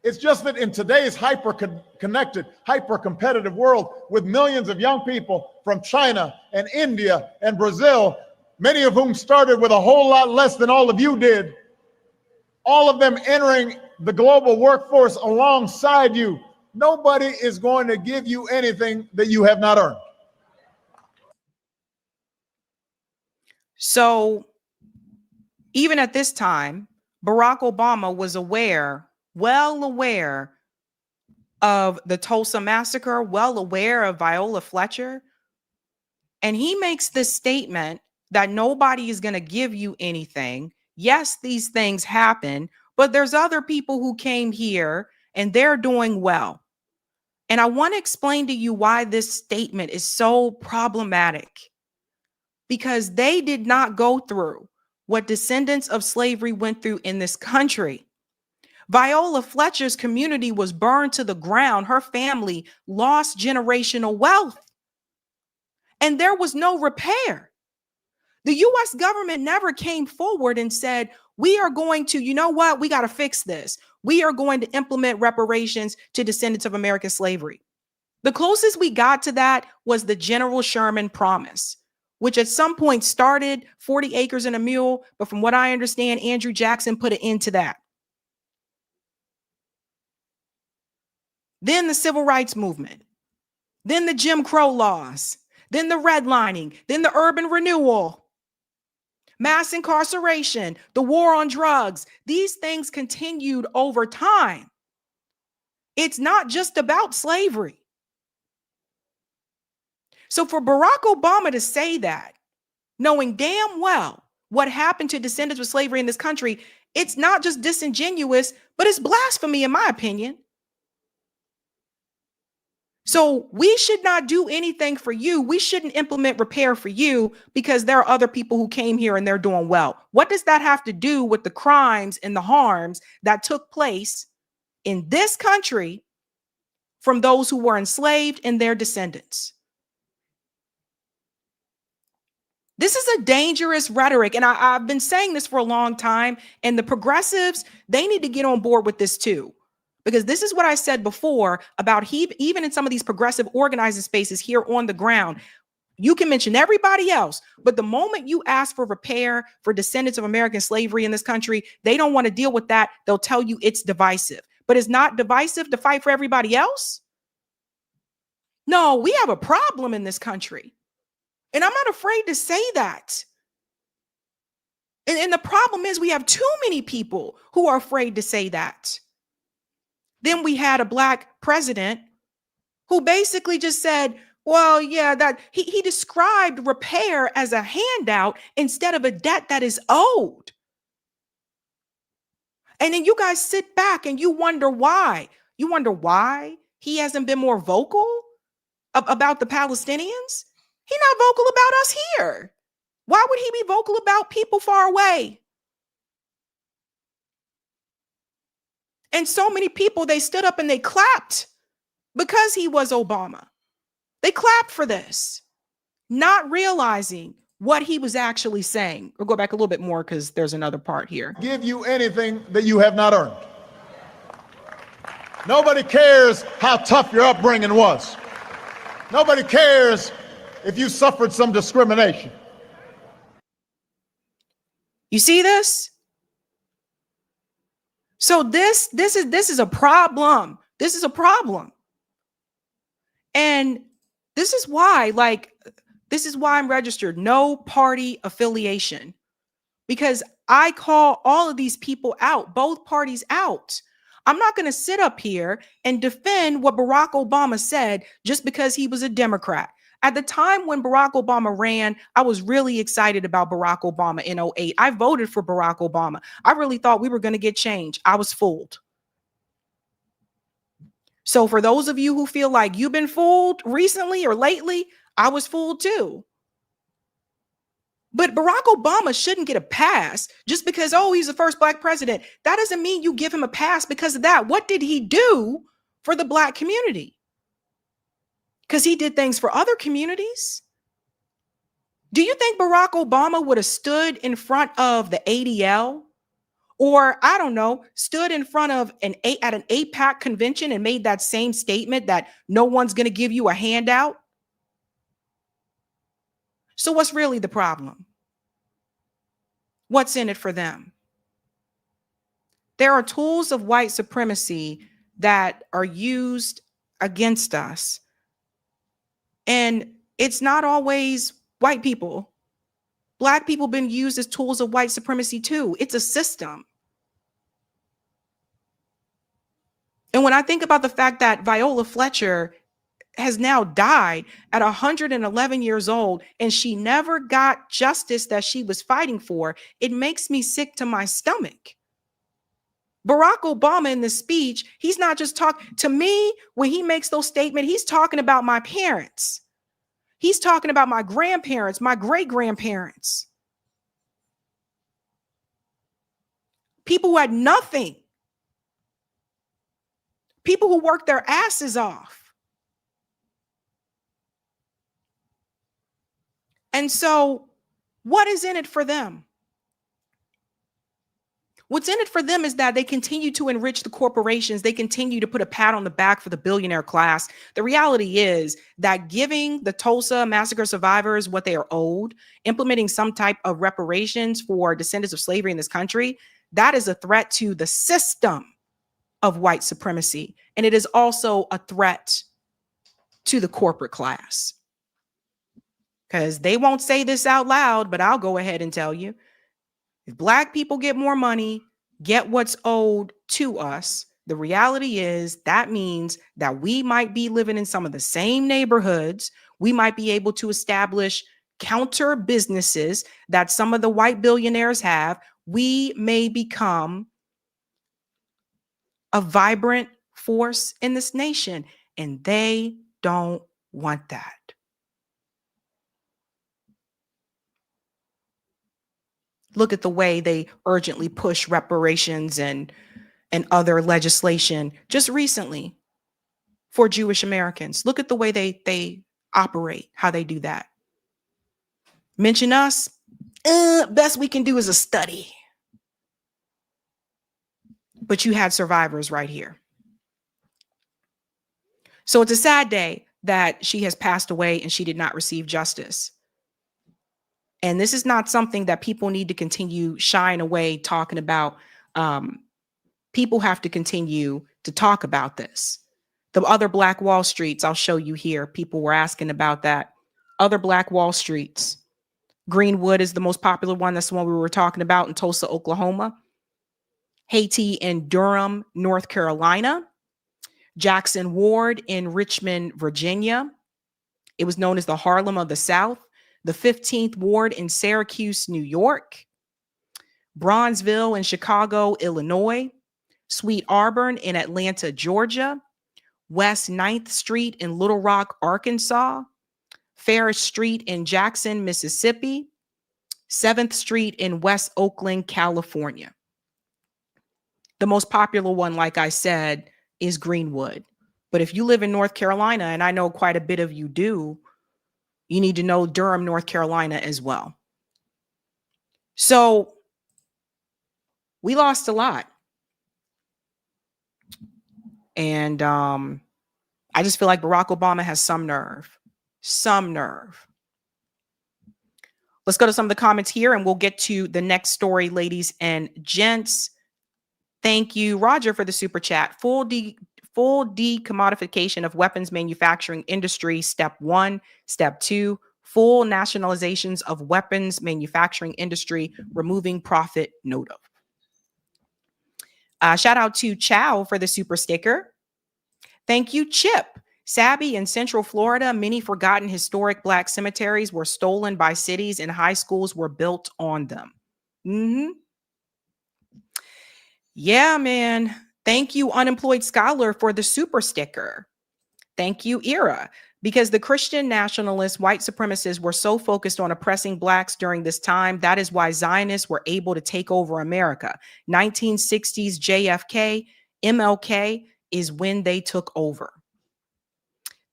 It's just that in today's hyper-connected, hyper-competitive world with millions of young people from China and India and Brazil, many of whom started with a whole lot less than all of you did, all of them entering the global workforce alongside you, nobody is going to give you anything that you have not earned. So even at this time, Barack Obama was well aware of the Tulsa massacre, well aware of Viola Fletcher. And he makes this statement that nobody is going to give you anything. Yes, these things happen, but there's other people who came here and they're doing well. And I want to explain to you why this statement is so problematic. Because they did not go through what descendants of slavery went through in this country. Viola Fletcher's community was burned to the ground. Her family lost generational wealth, and there was no repair. The U.S. government never came forward and said, we are going to, you know what, we got to fix this. We are going to implement reparations to descendants of American slavery. The closest we got to that was the General Sherman Promise, which at some point started 40 acres and a mule. But from what I understand, Andrew Jackson put an end to that. Then the civil rights movement, then the Jim Crow laws, then the redlining, then the urban renewal, mass incarceration, the war on drugs. These things continued over time. It's not just about slavery. So for Barack Obama to say that, knowing damn well what happened to descendants of slavery in this country, it's not just disingenuous, but it's blasphemy, in my opinion. So we should not do anything for you. We shouldn't implement repair for you because there are other people who came here and they're doing well. What does that have to do with the crimes and the harms that took place in this country from those who were enslaved and their descendants? This is a dangerous rhetoric, and I've been saying this for a long time, and the progressives, they need to get on board with this too. Because this is what I said before about even in some of these progressive organizing spaces here on the ground, you can mention everybody else, but the moment you ask for repair for descendants of American slavery in this country, they don't want to deal with that. They'll tell you it's divisive, but it's not divisive to fight for everybody else. No, we have a problem in this country, and I'm not afraid to say that. And the problem is we have too many people who are afraid to say that. Then we had a Black president who basically just said, well, yeah, that he described repair as a handout instead of a debt that is owed. And then you guys sit back and you wonder why. You wonder why he hasn't been more vocal about the Palestinians. He's not vocal about us here. Why would he be vocal about people far away? And so many people, they stood up and they clapped because he was Obama. They clapped for this, not realizing what he was actually saying. We'll go back a little bit more because there's another part here. Give you anything that you have not earned. Nobody cares how tough your upbringing was. Nobody cares if you suffered some discrimination. You see this? So this is a problem. This is a problem. And this is why I'm registered, no party affiliation, because I call all of these people out, both parties out. I'm not going to sit up here and defend what Barack Obama said just because he was a Democrat. At the time when Barack Obama ran, I was really excited about Barack Obama in 2008. I voted for Barack Obama. I really thought we were going to get change. I was fooled. So for those of you who feel like you've been fooled recently or lately, I was fooled too. But Barack Obama shouldn't get a pass just because, oh, he's the first Black president. That doesn't mean you give him a pass because of that. What did he do for the Black community? Because he did things for other communities. Do you think Barack Obama would have stood in front of the ADL or, I don't know, stood in front of at an AIPAC convention and made that same statement that no one's going to give you a handout? So what's really the problem? What's in it for them? There are tools of white supremacy that are used against us. And it's not always white people. Black people have been used as tools of white supremacy too. It's a system. And when I think about the fact that Viola Fletcher has now died at 111 years old and she never got justice that she was fighting for, it makes me sick to my stomach. Barack Obama in this speech, he's not just talking to me when he makes those statements, he's talking about my parents. He's talking about my grandparents, my great-grandparents. People who had nothing. People who worked their asses off. And so, what is in it for them? What's in it for them is that they continue to enrich the corporations. They continue to put a pat on the back for the billionaire class. The reality is that giving the Tulsa massacre survivors what they are owed, implementing some type of reparations for descendants of slavery in this country, that is a threat to the system of white supremacy. And it is also a threat to the corporate class. Because they won't say this out loud, but I'll go ahead and tell you. If Black people get more money, get what's owed to us, the reality is that means that we might be living in some of the same neighborhoods. We might be able to establish counter businesses that some of the white billionaires have. We may become a vibrant force in this nation, and they don't want that. Look at the way they urgently push reparations and other legislation just recently for Jewish Americans. Look at the way they operate, how they do that. Mention us, best we can do is a study. But you had survivors right here. So it's a sad day that she has passed away and she did not receive justice. And this is not something that people need to continue shying away talking about. People have to continue to talk about this. The other Black Wall Streets, I'll show you here. People were asking about that. Other Black Wall Streets. Greenwood is the most popular one. That's the one we were talking about in Tulsa, Oklahoma. Haiti and Durham, North Carolina. Jackson Ward in Richmond, Virginia. It was known as the Harlem of the South. The 15th Ward in Syracuse, New York. Bronzeville in Chicago, Illinois. Sweet Auburn in Atlanta, Georgia. West 9th Street in Little Rock, Arkansas. Ferris Street in Jackson, Mississippi. 7th Street in West Oakland, California. The most popular one, like I said, is Greenwood. But if you live in North Carolina, and I know quite a bit of you do, you need to know Durham, North Carolina as well. So we lost a lot. And I just feel like Barack Obama has some nerve. Some nerve. Let's go to some of the comments here and we'll get to the next story, ladies and gents. Thank you, Roger, for the super chat. Full decommodification of weapons manufacturing industry, step 1. Step 2, full nationalizations of weapons manufacturing industry, removing profit note of. Shout out to Chow for the super sticker. Thank you, Chip. Sabby in Central Florida, many forgotten historic Black cemeteries were stolen by cities and high schools were built on them. Yeah, man. Thank you, Unemployed Scholar, for the super sticker. Thank you, Ira. Because the Christian nationalists, white supremacists were so focused on oppressing Blacks during this time. That is why Zionists were able to take over America. 1960s JFK, MLK is when they took over.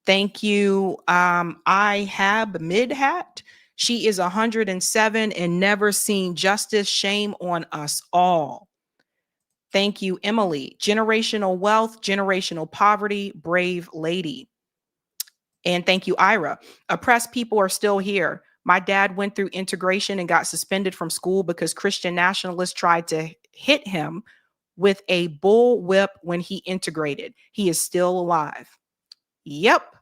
Thank you, I have Midhat. She is 107 and never seen justice. Shame on us all. Thank you, Emily. Generational wealth, generational poverty, brave lady. And thank you, Ira. Oppressed people are still here. My dad went through integration and got suspended from school because Christian nationalists tried to hit him with a bull whip when he integrated. He is still alive. Yep.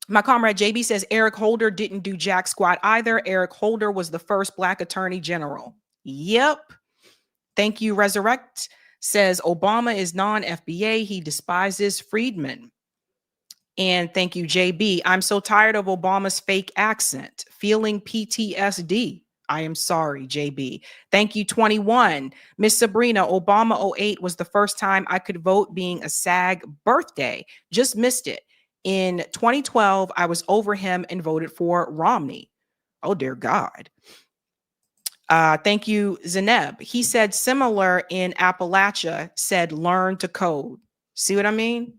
My comrade JB says Eric Holder didn't do jack squat either. Eric Holder was the first Black attorney general. Yep. Thank you, Resurrect. Says Obama is non-FBA. He despises freedmen. And thank you, JB. I'm so tired of Obama's fake accent. Feeling PTSD. I am sorry, JB. Thank you, 21. Miss Sabrina, Obama 08 was the first time I could vote being a SAG birthday. Just missed it. In 2012, I was over him and voted for Romney. Oh, dear God. Thank you, Zeneb. He said similar in Appalachia, said learn to code. See what I mean?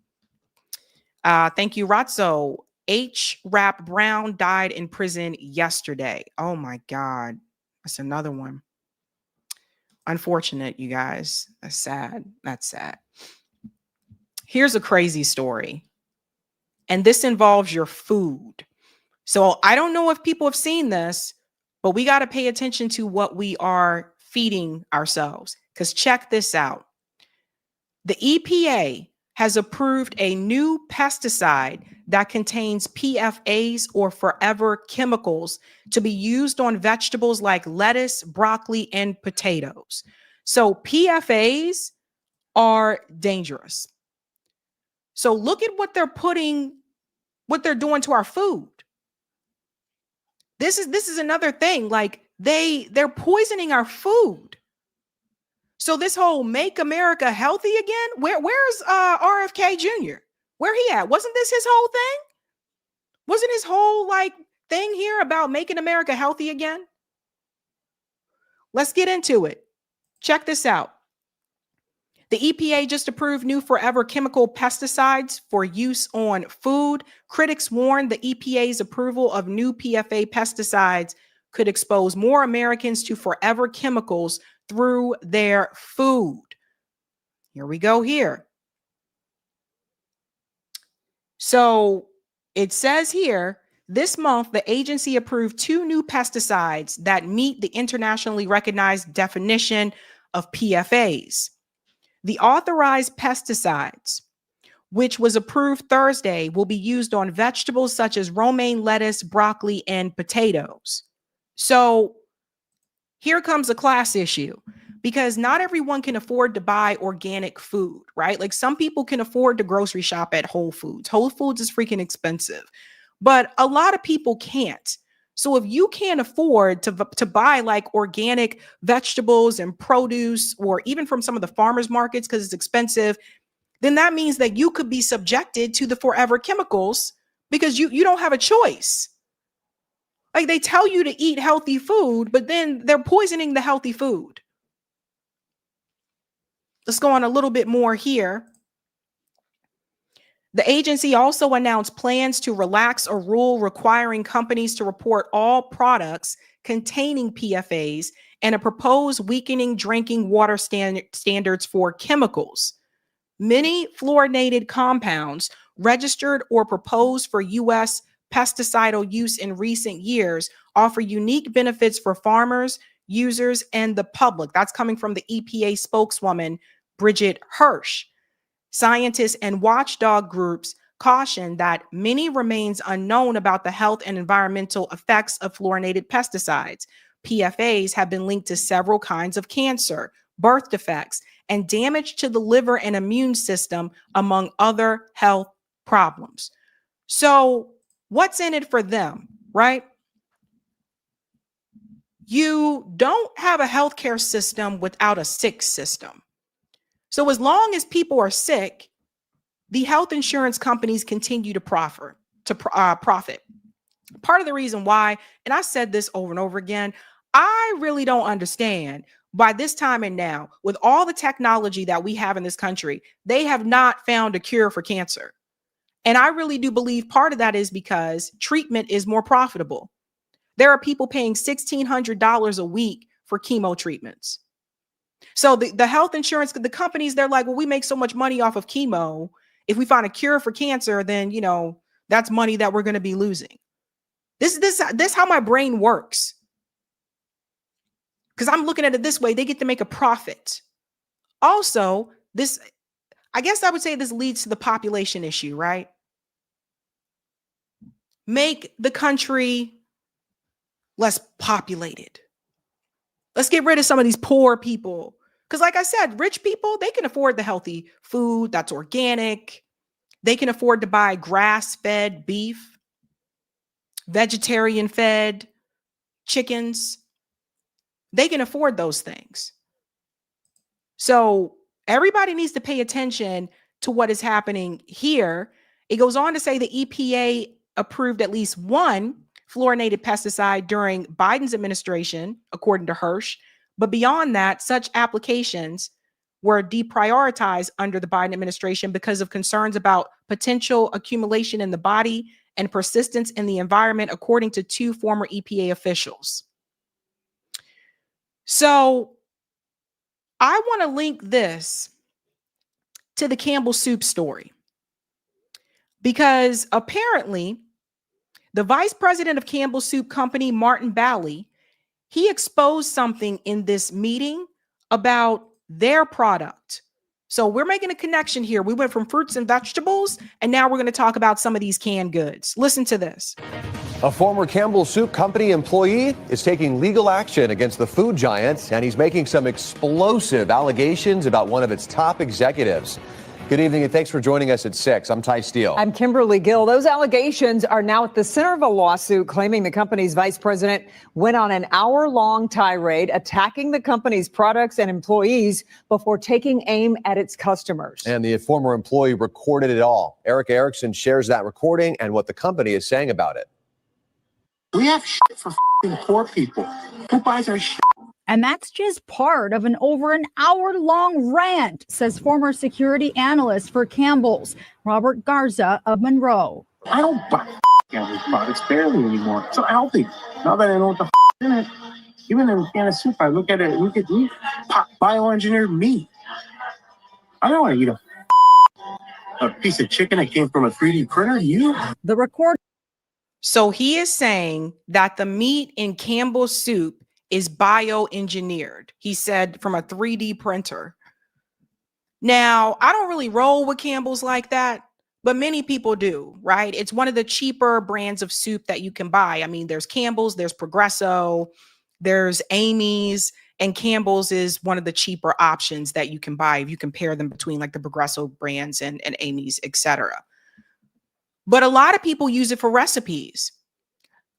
Thank you, Ratzo. H. Rap Brown died in prison yesterday. Oh my God. That's another one. Unfortunate, you guys. That's sad. That's sad. Here's a crazy story. And this involves your food. So I don't know if people have seen this, but we got to pay attention to what we are feeding ourselves. Because check this out. The EPA has approved a new pesticide that contains PFAs or forever chemicals to be used on vegetables like lettuce, broccoli, and potatoes. So PFAs are dangerous. So look at what they're doing to our food. This is another thing. Like they're poisoning our food. So this whole make America healthy again, where's RFK Jr.? Where he at? Wasn't this his whole thing? Wasn't his whole thing here about making America healthy again? Let's get into it. Check this out. The EPA just approved new forever chemical pesticides for use on food. Critics warn the EPA's approval of new PFA pesticides could expose more Americans to forever chemicals through their food. Here we go here. So it says here, this month, the agency approved 2 new pesticides that meet the internationally recognized definition of PFAs. The authorized pesticides, which was approved Thursday, will be used on vegetables such as romaine lettuce, broccoli, and potatoes. So here comes a class issue, because not everyone can afford to buy organic food, right? Like some people can afford to grocery shop at Whole Foods. Whole Foods is freaking expensive, but a lot of people can't. So if you can't afford to buy like organic vegetables and produce, or even from some of the farmers markets because it's expensive, then that means that you could be subjected to the forever chemicals because you don't have a choice. Like they tell you to eat healthy food, but then they're poisoning the healthy food. Let's go on a little bit more here. The agency also announced plans to relax a rule requiring companies to report all products containing PFAs and a proposed weakening drinking water standards for chemicals. Many fluorinated compounds registered or proposed for U.S. pesticidal use in recent years offer unique benefits for farmers, users, and the public. That's coming from the EPA spokeswoman, Bridget Hirsch. Scientists and watchdog groups caution that many remains unknown about the health and environmental effects of fluorinated pesticides. PFAs have been linked to several kinds of cancer, birth defects, and damage to the liver and immune system, among other health problems. So what's in it for them, right? You don't have a healthcare system without a sick system. So as long as people are sick, the health insurance companies continue to profit. Part of the reason why, and I said this over and over again, I really don't understand by this time and now, with all the technology that we have in this country, they have not found a cure for cancer. And I really do believe part of that is because treatment is more profitable. There are people paying $1,600 a week for chemo treatments. So the health insurance, the companies, they're like, well, we make so much money off of chemo. If we find a cure for cancer, then, that's money that we're going to be losing. This is how my brain works. Because I'm looking at it this way, they get to make a profit. Also, I guess I would say this leads to the population issue, right? Make the country less populated. Let's get rid of some of these poor people. Because like I said, rich people, they can afford the healthy food that's organic. They can afford to buy grass-fed beef, vegetarian-fed chickens. They can afford those things. So everybody needs to pay attention to what is happening here. It goes on to say the EPA approved at least one fluorinated pesticide during Biden's administration, according to Hirsch. But beyond that, such applications were deprioritized under the Biden administration because of concerns about potential accumulation in the body and persistence in the environment, according to 2 former EPA officials. So I want to link this to the Campbell Soup story, because apparently the vice president of Campbell Soup Company, Martin Bally, he exposed something in this meeting about their product. So we're making a connection here. We went from fruits and vegetables, and now we're going to talk about some of these canned goods. Listen to this. A former Campbell Soup Company employee is taking legal action against the food giant, and he's making some explosive allegations about one of its top executives. Good evening, and thanks for joining us at 6. I'm Ty Steele. I'm Kimberly Gill. Those allegations are now at the center of a lawsuit claiming the company's vice president went on an hour-long tirade attacking the company's products and employees before taking aim at its customers. And the former employee recorded it all. Eric Erickson shares that recording and what the company is saying about it. We have shit for poor people. Who buys our shit? And that's just part of an over an hour-long rant, says former security analyst for Campbell's, Robert Garza of Monroe. I don't buy Campbell's products barely anymore. So healthy. Now that I know what the in it, even in a can of soup, I look at it, look at meat, bioengineered meat. I don't want to eat a piece of chicken that came from a 3D printer. The record. So he is saying that the meat in Campbell's soup is bioengineered. He said from a 3D printer. Now, I don't really roll with Campbell's like that, but many people do, right? It's one of the cheaper brands of soup that you can buy. I mean, there's Campbell's, there's Progresso, there's Amy's, and Campbell's is one of the cheaper options that you can buy if you compare them between like the Progresso brands and Amy's, etc. But a lot of people use it for recipes.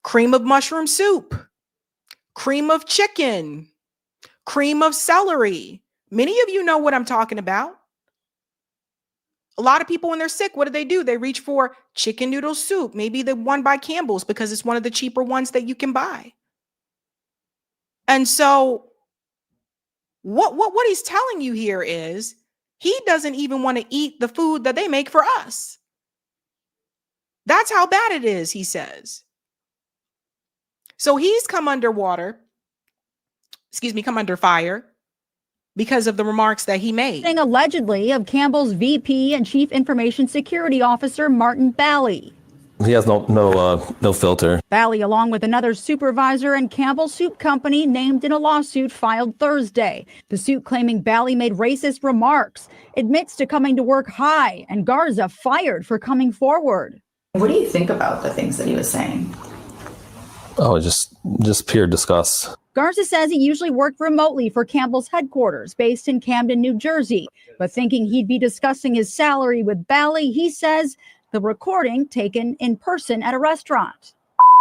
Cream of mushroom soup, cream of chicken, cream of celery. Many of you know what I'm talking about. A lot of people, when they're sick, what do? They reach for chicken noodle soup, maybe the one by Campbell's, because it's one of the cheaper ones that you can buy. And so what he's telling you here is he doesn't even want to eat the food that they make for us. That's how bad it is, he says. So he's come under fire because of the remarks that he made. Allegedly of Campbell's VP and Chief Information Security Officer, Martin Bally. He has no filter. Bally, along with another supervisor and Campbell Soup Company, named in a lawsuit filed Thursday. The suit claiming Bally made racist remarks, admits to coming to work high, and Garza fired for coming forward. What do you think about the things that he was saying? Oh, just pure disgust. Garza says he usually worked remotely for Campbell's headquarters based in Camden, New Jersey. But thinking he'd be discussing his salary with Bally, he says the recording taken in person at a restaurant.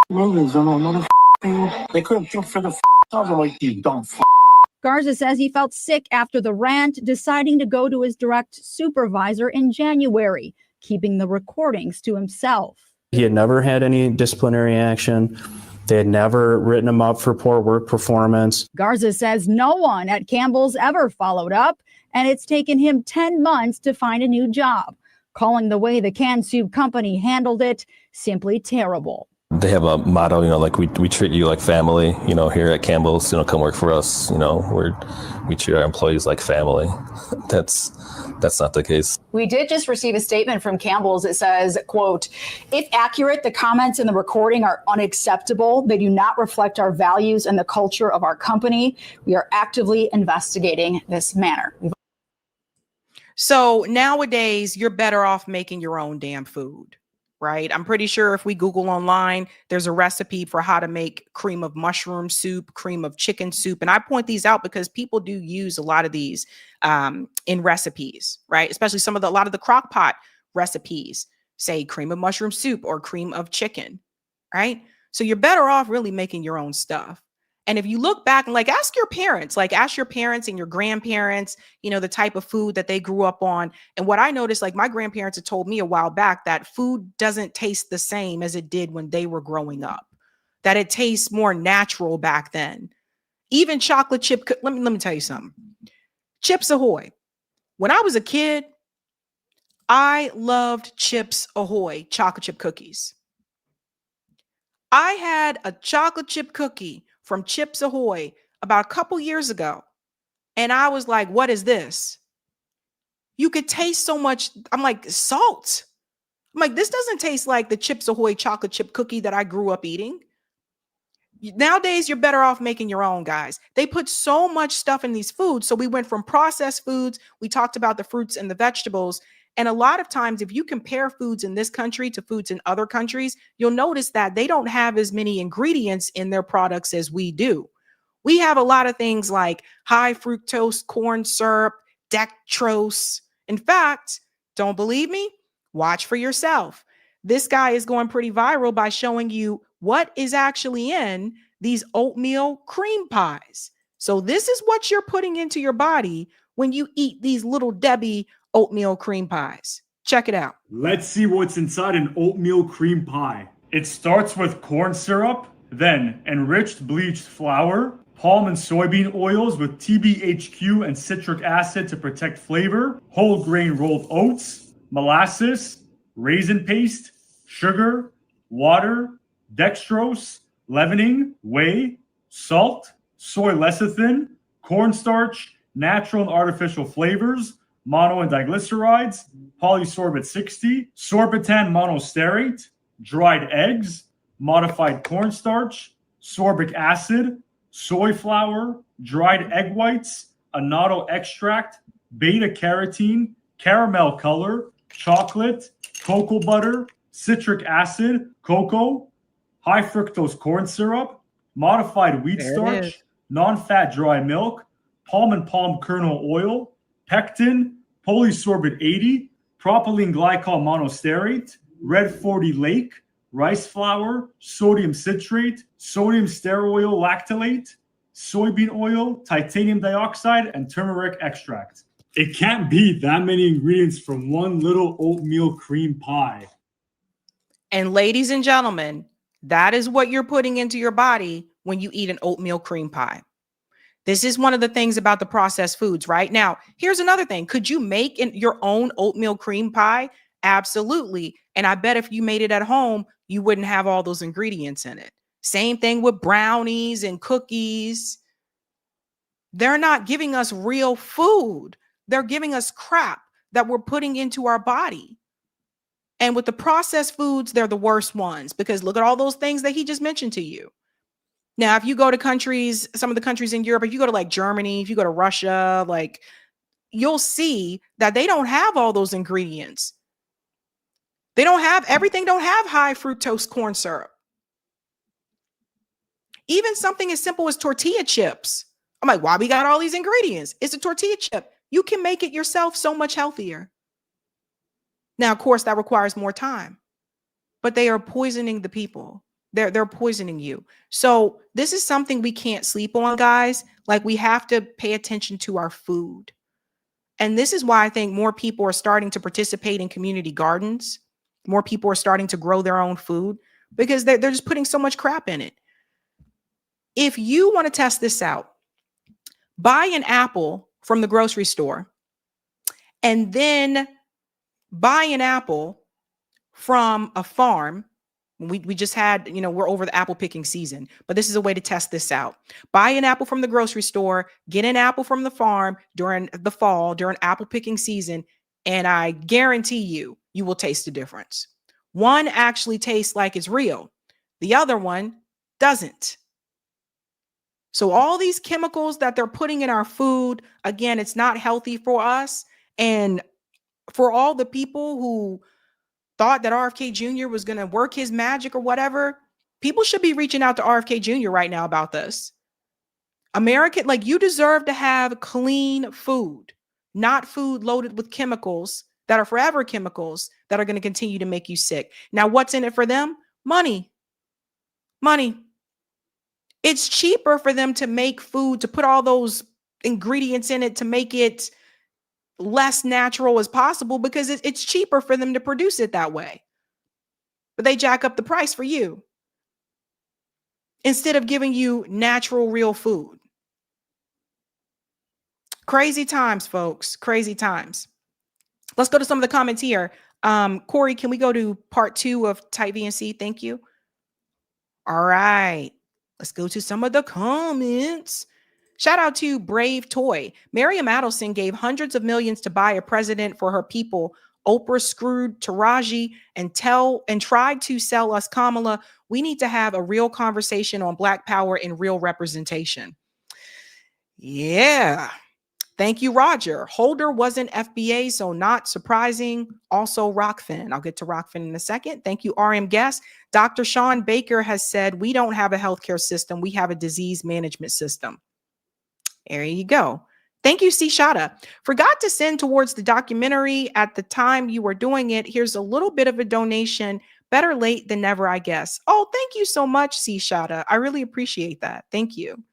They couldn't think for the like you dumb Garza says he felt sick after the rant, deciding to go to his direct supervisor in January, keeping the recordings to himself. He had never had any disciplinary action. They had never written him up for poor work performance. Garza says no one at Campbell's ever followed up, and it's taken him 10 months to find a new job, calling the way the canned soup company handled it simply terrible. They have a motto, like we treat you like family, here at Campbell's, come work for us, we treat our employees like family. That's not the case. We did just receive a statement from Campbell's. It says, quote, "If accurate, the comments in the recording are unacceptable. They do not reflect our values and the culture of our company. We are actively investigating this matter." So nowadays, you're better off making your own damn food, right? I'm pretty sure if we Google online, there's a recipe for how to make cream of mushroom soup, cream of chicken soup. And I point these out because people do use a lot of these in recipes, right? Especially a lot of the crock pot recipes say cream of mushroom soup or cream of chicken, right? So you're better off really making your own stuff. And if you look back and ask your parents and your grandparents, the type of food that they grew up on. And what I noticed, my grandparents had told me a while back that food doesn't taste the same as it did when they were growing up. that it tastes more natural back then. Even chocolate chip. Let me tell you something. Chips Ahoy. When I was a kid, I loved Chips Ahoy chocolate chip cookies. I had a chocolate chip cookie from Chips Ahoy about a couple years ago, and I was like, what is this? You could taste so much. I'm like, salt. I'm like, this doesn't taste like the Chips Ahoy chocolate chip cookie that I grew up eating. Nowadays, you're better off making your own, guys. They put so much stuff in these foods. So we went from processed foods. We talked about the fruits and the vegetables. And a lot of times, if you compare foods in this country to foods in other countries, you'll notice that they don't have as many ingredients in their products as we do. We have a lot of things like high fructose corn syrup, dextrose. In fact, don't believe me? Watch for yourself. This guy is going pretty viral by showing you what is actually in these oatmeal cream pies. So this is what you're putting into your body when you eat these Little Debbie oatmeal cream pies. Check it out. Let's see what's inside an oatmeal cream pie. It starts with corn syrup, then enriched bleached flour, palm and soybean oils with TBHQ and citric acid to protect flavor, whole grain rolled oats, molasses, raisin paste, sugar, water, dextrose, leavening, whey, salt, soy lecithin, cornstarch, natural and artificial flavors, mono and diglycerides, polysorbate 60, sorbitan monosterate, dried eggs, modified cornstarch, sorbic acid, soy flour, dried egg whites, annatto extract, beta carotene, caramel color, chocolate, cocoa butter, citric acid, cocoa, high fructose corn syrup, modified wheat starch, non-fat dry milk, palm and palm kernel oil, pectin, polysorbate 80, propylene glycol monosterate, red 40 lake, rice flour, sodium citrate, sodium stearoyl lactylate, soybean oil, titanium dioxide, and turmeric extract. It can't be that many ingredients from one little oatmeal cream pie. And ladies and gentlemen, that is what you're putting into your body when you eat an oatmeal cream pie. This is one of the things about the processed foods, right? Now, here's another thing. Could you make your own oatmeal cream pie? Absolutely. And I bet if you made it at home, you wouldn't have all those ingredients in it. Same thing with brownies and cookies. They're not giving us real food. They're giving us crap that we're putting into our body. And with the processed foods, they're the worst ones because look at all those things that he just mentioned to you. Now, if you go to countries, some of the countries in Europe, if you go to like Germany, if you go to Russia, like you'll see that they don't have all those ingredients. They don't have everything, don't have high fructose corn syrup. Even something as simple as tortilla chips. I'm like, why we got all these ingredients? It's a tortilla chip. You can make it yourself so much healthier. Now, of course, that requires more time, but they are poisoning the people. They're poisoning you. So this is something we can't sleep on, guys. Like we have to pay attention to our food. And this is why I think more people are starting to participate in community gardens. More people are starting to grow their own food because they're just putting so much crap in it. If you want to test this out, buy an apple from the grocery store and then buy an apple from a farm. We just had, we're over the apple picking season, but this is a way to test this out. Buy an apple from the grocery store, get an apple from the farm during the fall, during apple picking season, and I guarantee you will taste the difference. One actually tastes like it's real. The other one doesn't. So all these chemicals that they're putting in our food, again, it's not healthy for us. And for all the people who thought that RFK Jr. was going to work his magic or whatever, people should be reaching out to RFK Jr. right now about this. American, like you deserve to have clean food, not food loaded with chemicals that are forever chemicals that are going to continue to make you sick. Now, what's in it for them? Money. Money. It's cheaper for them to make food, to put all those ingredients in it to make it less natural as possible because it's cheaper for them to produce it that way. But they jack up the price for you. instead of giving you natural, real food. Crazy times, folks. Crazy times. Let's go to some of the comments here. Corey, can we go to part 2 of Type V and C? Thank you. All right. Let's go to some of the comments. Shout out to Brave Toy. Miriam Adelson gave hundreds of millions to buy a president for her people. Oprah screwed Taraji and tried to sell us Kamala. We need to have a real conversation on Black power and real representation. Yeah. Thank you, Roger. Holder wasn't FBA, so not surprising. Also, Rockfin. I'll get to Rockfin in a second. Thank you, RM Guest. Dr. Sean Baker has said, we don't have a healthcare system. We have a disease management system. There you go. Thank you, C. Shada. Forgot to send towards the documentary at the time you were doing it. Here's a little bit of a donation. Better late than never, I guess. Oh, thank you so much, C. Shada. I really appreciate that. Thank you.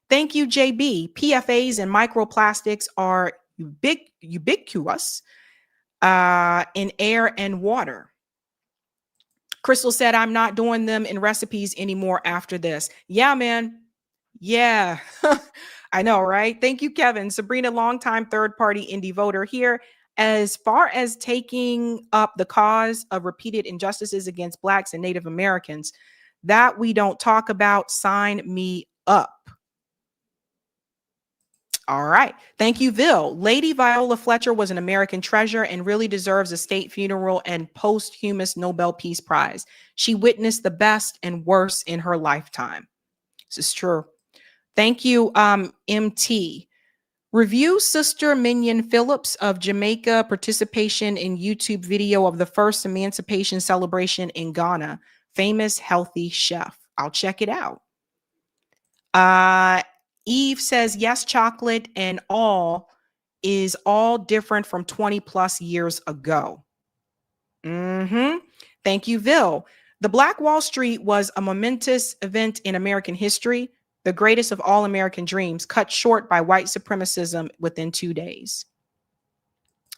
Thank you, JB. PFAs and microplastics are ubiquitous in air and water. Crystal said, I'm not doing them in recipes anymore after this. Yeah, man. Yeah. I know, right? Thank you, Kevin. Sabrina, longtime third-party indie voter here. As far as taking up the cause of repeated injustices against Blacks and Native Americans, that we don't talk about, sign me up. All right. Thank you, Vil. Lady Viola Fletcher was an American treasure and really deserves a state funeral and posthumous Nobel Peace Prize. She witnessed the best and worst in her lifetime. This is true. Thank you, MT. Review Sister Minion Phillips of Jamaica participation in YouTube video of the first emancipation celebration in Ghana. Famous healthy chef. I'll check it out. Eve says, yes, chocolate and all is all different from 20 plus years ago. Thank you, Vil. The Black Wall Street was a momentous event in American history, the greatest of all American dreams, cut short by white supremacism within 2 days.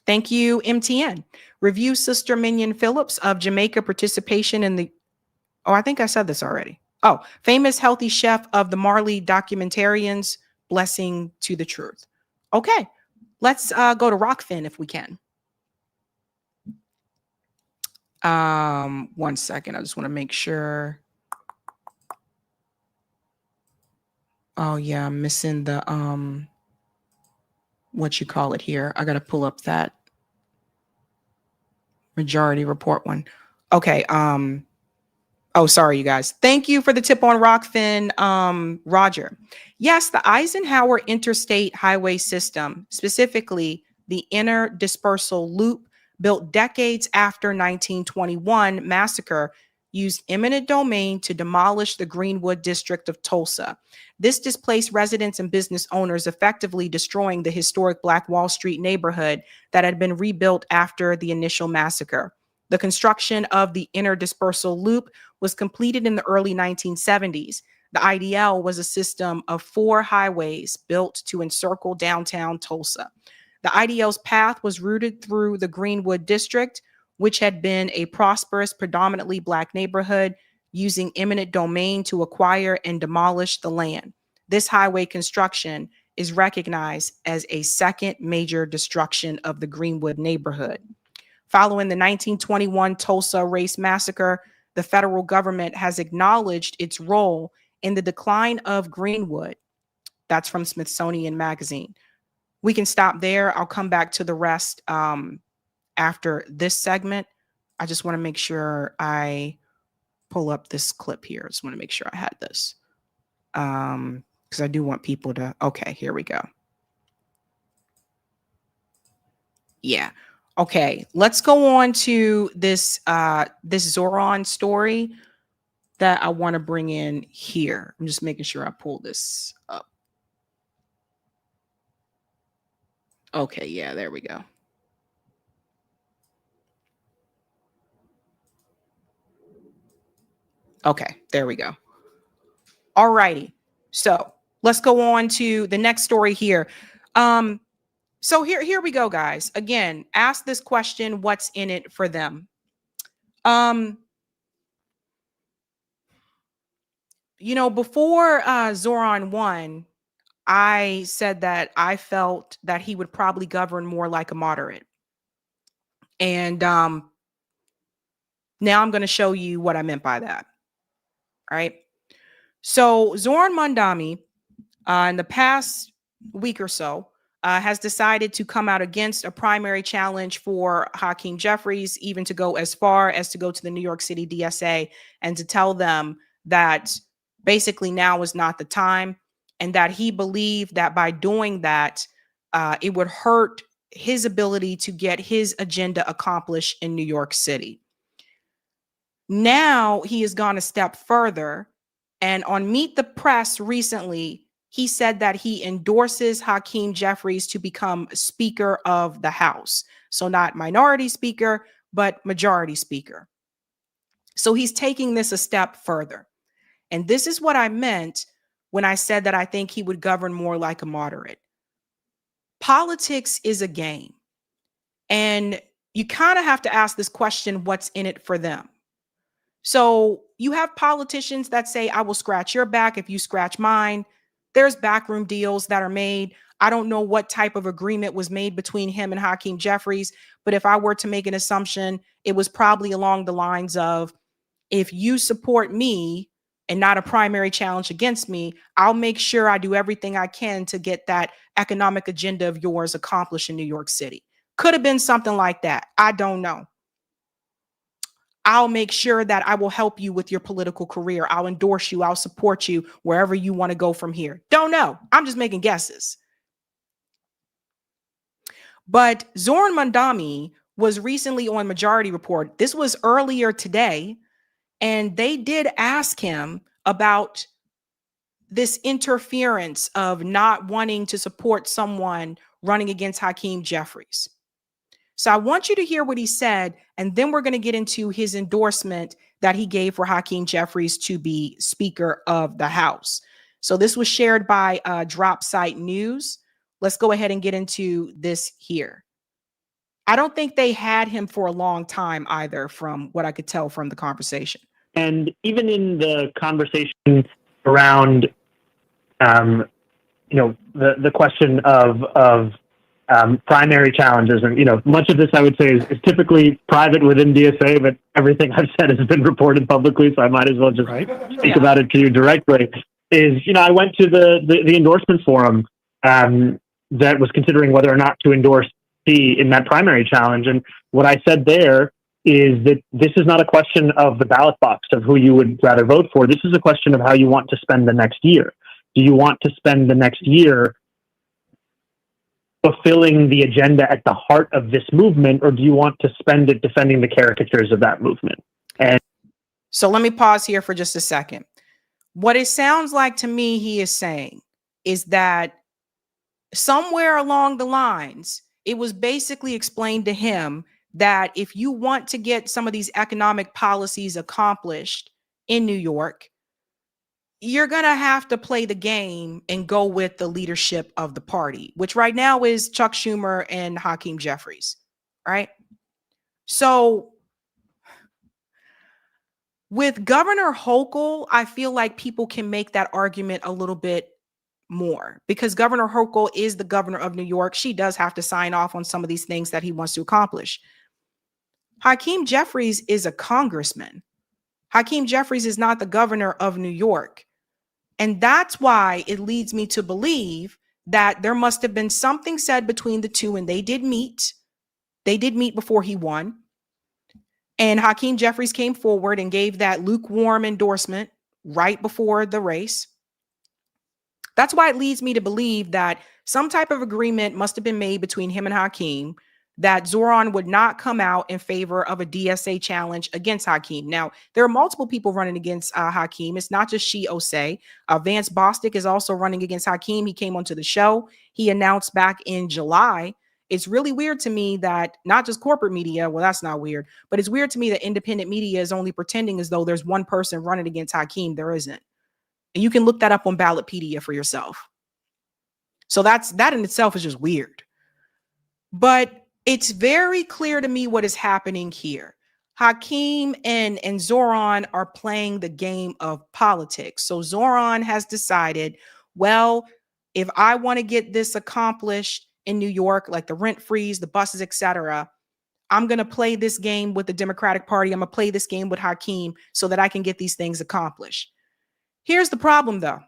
Thank you, MTN. Review Sister Minion Phillips of Jamaica participation in the, oh, I think I said this already. Oh, famous healthy chef of the Marley documentarians, blessing to the truth. Okay, let's go to Rockfin if we can. 1 second. I just want to make sure. Oh yeah, I'm missing the what you call it here. I gotta pull up that majority report one. Okay. Oh, sorry, you guys. Thank you for the tip on Rockfin, Roger. Yes, the Eisenhower Interstate Highway System, specifically the inner dispersal loop, built decades after 1921 massacre, used eminent domain to demolish the Greenwood district of Tulsa. This displaced residents and business owners, effectively destroying the historic Black Wall Street neighborhood that had been rebuilt after the initial massacre. The construction of the inner dispersal loop was completed in the early 1970s. The IDL was a system of 4 highways built to encircle downtown Tulsa. The IDL's path was routed through the Greenwood district, which had been a prosperous, predominantly Black neighborhood, using eminent domain to acquire and demolish the land. This highway construction is recognized as a second major destruction of the Greenwood neighborhood. Following the 1921 Tulsa race massacre, the federal government has acknowledged its role in the decline of Greenwood. That's from Smithsonian Magazine. We can stop there. I'll come back to the rest after this segment. I just want to make sure I pull up this clip here. I just want to make sure I had this because I do want people to, okay, here we go. Yeah. Okay, let's go on to this this Zohran story that I want to bring in here. I'm just making sure I pull this up. Okay, yeah, there we go. Okay, there we go. All righty. So let's go on to the next story here. So here we go, guys. Again, ask this question, what's in it for them? You know, before Zohran won, I said that I felt that he would probably govern more like a moderate. And now I'm going to show you what I meant by that. Right. So Zohran Mandami, in the past week or so, has decided to come out against a primary challenge for Hakeem Jeffries, even to go as far as to go to the New York City DSA and to tell them that basically now is not the time, and that he believed that by doing that, it would hurt his ability to get his agenda accomplished in New York City. Now he has gone a step further, and on Meet the Press recently, he said that he endorses Hakeem Jeffries to become Speaker of the House. So not minority speaker, but majority speaker. So he's taking this a step further. And this is what I meant when I said that I think he would govern more like a moderate. Politics is a game. And you kind of have to ask this question, what's in it for them? So you have politicians that say, I will scratch your back if you scratch mine. There's backroom deals that are made. I don't know what type of agreement was made between him and Hakeem Jeffries, but if I were to make an assumption, it was probably along the lines of, if you support me and not a primary challenge against me, I'll make sure I do everything I can to get that economic agenda of yours accomplished in New York City. Could have been something like that. I don't know. I'll make sure that I will help you with your political career. I'll endorse you. I'll support you wherever you want to go from here. Don't know. I'm just making guesses. But Zohran Mandami was recently on Majority Report. This was earlier today. And they did ask him about this interference of not wanting to support someone running against Hakeem Jeffries. So I want you to hear what he said, and then we're going to get into his endorsement that he gave for Hakeem Jeffries to be Speaker of the House. So this was shared by Drop Site News. Let's go ahead and get into this here. I don't think they had him for a long time either, from what I could tell from the conversation. And even in the conversation around, the question of primary challenges, and much of this I would say is typically private within DSA, but everything I've said has been reported publicly, so I might as well just speak about it to you directly. I went to the endorsement forum that was considering whether or not to endorse C in that primary challenge, and what I said there is that this is not a question of the ballot box of who you would rather vote for. This is a question of how you want to spend the next year. Do you want to spend the next year fulfilling the agenda at the heart of this movement, or do you want to spend it defending the caricatures of that movement? And so let me pause here for just a second. What it sounds like to me he is saying is that somewhere along the lines, it was basically explained to him that if you want to get some of these economic policies accomplished in New York, you're going to have to play the game and go with the leadership of the party, which right now is Chuck Schumer and Hakeem Jeffries, right? So with Governor Hochul, I feel like people can make that argument a little bit more, because Governor Hochul is the governor of New York. She does have to sign off on some of these things that he wants to accomplish. Hakeem Jeffries is a congressman. Hakeem Jeffries is not the governor of New York. And that's why it leads me to believe that there must have been something said between the two, and they did meet. They did meet before he won. And Hakeem Jeffries came forward and gave that lukewarm endorsement right before the race. That's why it leads me to believe that some type of agreement must have been made between him and Hakeem, that Zohran would not come out in favor of a DSA challenge against Hakeem. Now, there are multiple people running against Hakeem. It's not just She Osei. Vance Bostic is also running against Hakeem. He came onto the show. He announced back in July. It's really weird to me that not just corporate media, well, that's not weird, but it's weird to me that independent media is only pretending as though there's one person running against Hakeem. There isn't. And you can look that up on Ballotpedia for yourself. So that in itself is just weird. But it's very clear to me what is happening here. Hakeem and Zohran are playing the game of politics. So Zohran has decided, well, if I want to get this accomplished in New York, like the rent freeze, the buses, etc., I'm going to play this game with the Democratic Party. I'm going to play this game with Hakeem so that I can get these things accomplished. Here's the problem, though.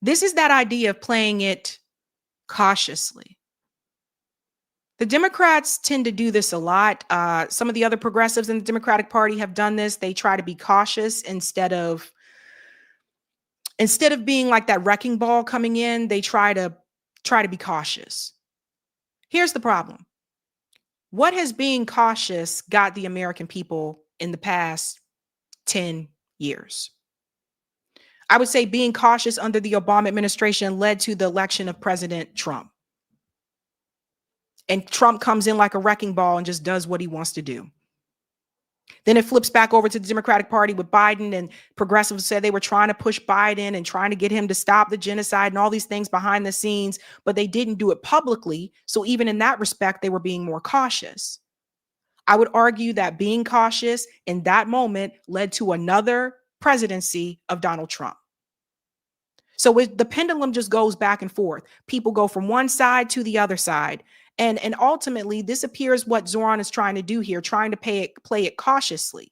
This is that idea of playing it cautiously. The Democrats tend to do this a lot. Some of the other progressives in the Democratic Party have done this. They try to be cautious instead of being like that wrecking ball coming in. They try to be cautious. Here's the problem. What has being cautious got the American people in the past 10 years? I would say being cautious under the Obama administration led to the election of President Trump. And Trump comes in like a wrecking ball and just does what he wants to do. Then it flips back over to the Democratic Party with Biden, and progressives said they were trying to push Biden and trying to get him to stop the genocide and all these things behind the scenes, but they didn't do it publicly. So even in that respect, they were being more cautious. I would argue that being cautious in that moment led to another presidency of Donald Trump. So the pendulum just goes back and forth. People go from one side to the other side. And ultimately, this appears what Zohran is trying to do here, trying to play it cautiously.